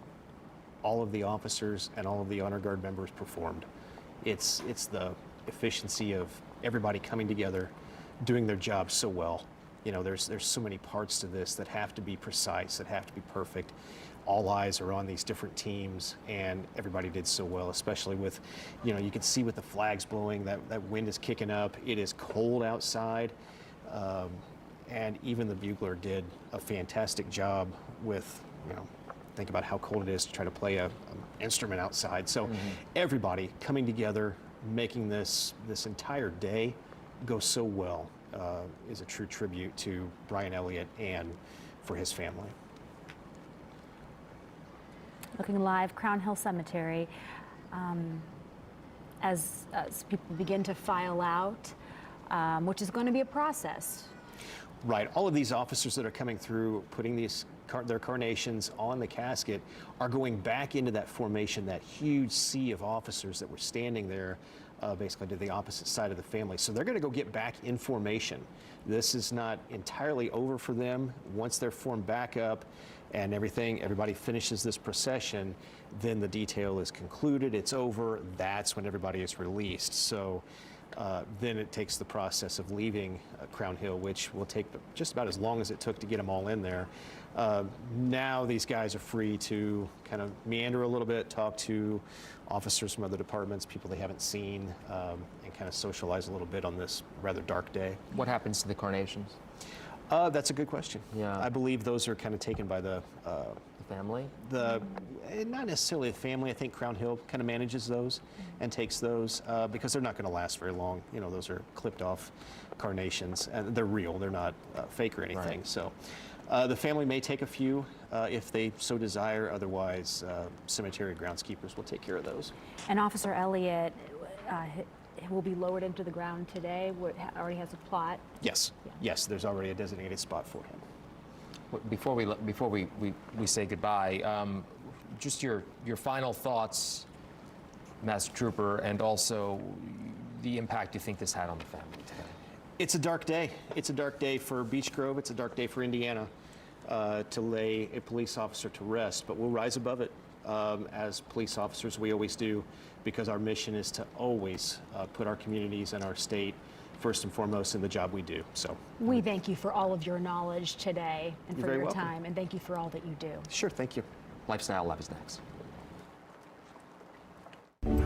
all of the officers and all of the honor guard members performed. It's the efficiency of everybody coming together, doing their job so well. You know, there's so many parts to this that have to be precise, that have to be perfect. All eyes are on these different teams, and everybody did so well, especially with, you know, you can see with the flags blowing, that wind is kicking up. It is cold outside, and even the bugler did a fantastic job with, you know, think about how cold it is to try to play an instrument outside. So everybody coming together, making this entire day go so well is a true tribute to Brian Elliott and for his family. Looking live, Crown Hill Cemetery, as people begin to file out, which is going to be a process. Right, all of these officers that are coming through, putting their carnations on the casket, are going back into that formation, that huge sea of officers that were standing there basically to the opposite side of the family. So they're going to go get back in formation. This is not entirely over for them. Once they're formed back up and everybody finishes this procession, then the detail is concluded, it's over, that's when everybody is released. So then it takes the process of leaving Crown Hill, which will take just about as long as it took to get them all in there. Now these guys are free to kind of meander a little bit, talk to officers from other departments, people they haven't seen, and kind of socialize a little bit on this rather dark day. What happens to the carnations? That's a good question. Yeah. I believe those are kind of taken by the family? Not necessarily the family. I think Crown Hill kind of manages those and takes those because they're not going to last very long. You know, those are clipped off carnations, and they're real. They're not fake or anything. Right. So the family may take a few if they so desire. Otherwise, cemetery groundskeepers will take care of those. And Officer Elliott will be lowered into the ground today. Already has a plot. Yes. Yeah. Yes. There's already a designated spot for him. Before we say goodbye, just your final thoughts, Master Trooper, and also the impact you think this had on the family today. It's a dark day. It's a dark day for Beech Grove. It's a dark day for Indiana to lay a police officer to rest, but we'll rise above it as police officers. We always do, because our mission is to always put our communities and our state first and foremost in the job we do. So we thank you for all of your knowledge today and for your time, and thank you for all that you do. Sure, thank you. Lifestyle Lab is next.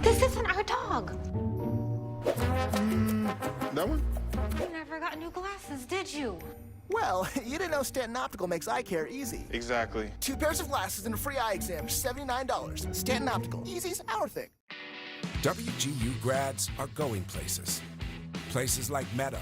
This isn't our dog. That one? You never got new glasses, did you? Well, you didn't know Stanton Optical makes eye care easy. Exactly. 2 pairs of glasses and a free eye exam for $79. Stanton Optical. Easy's our thing. WGU grads are going places. Places like Meta,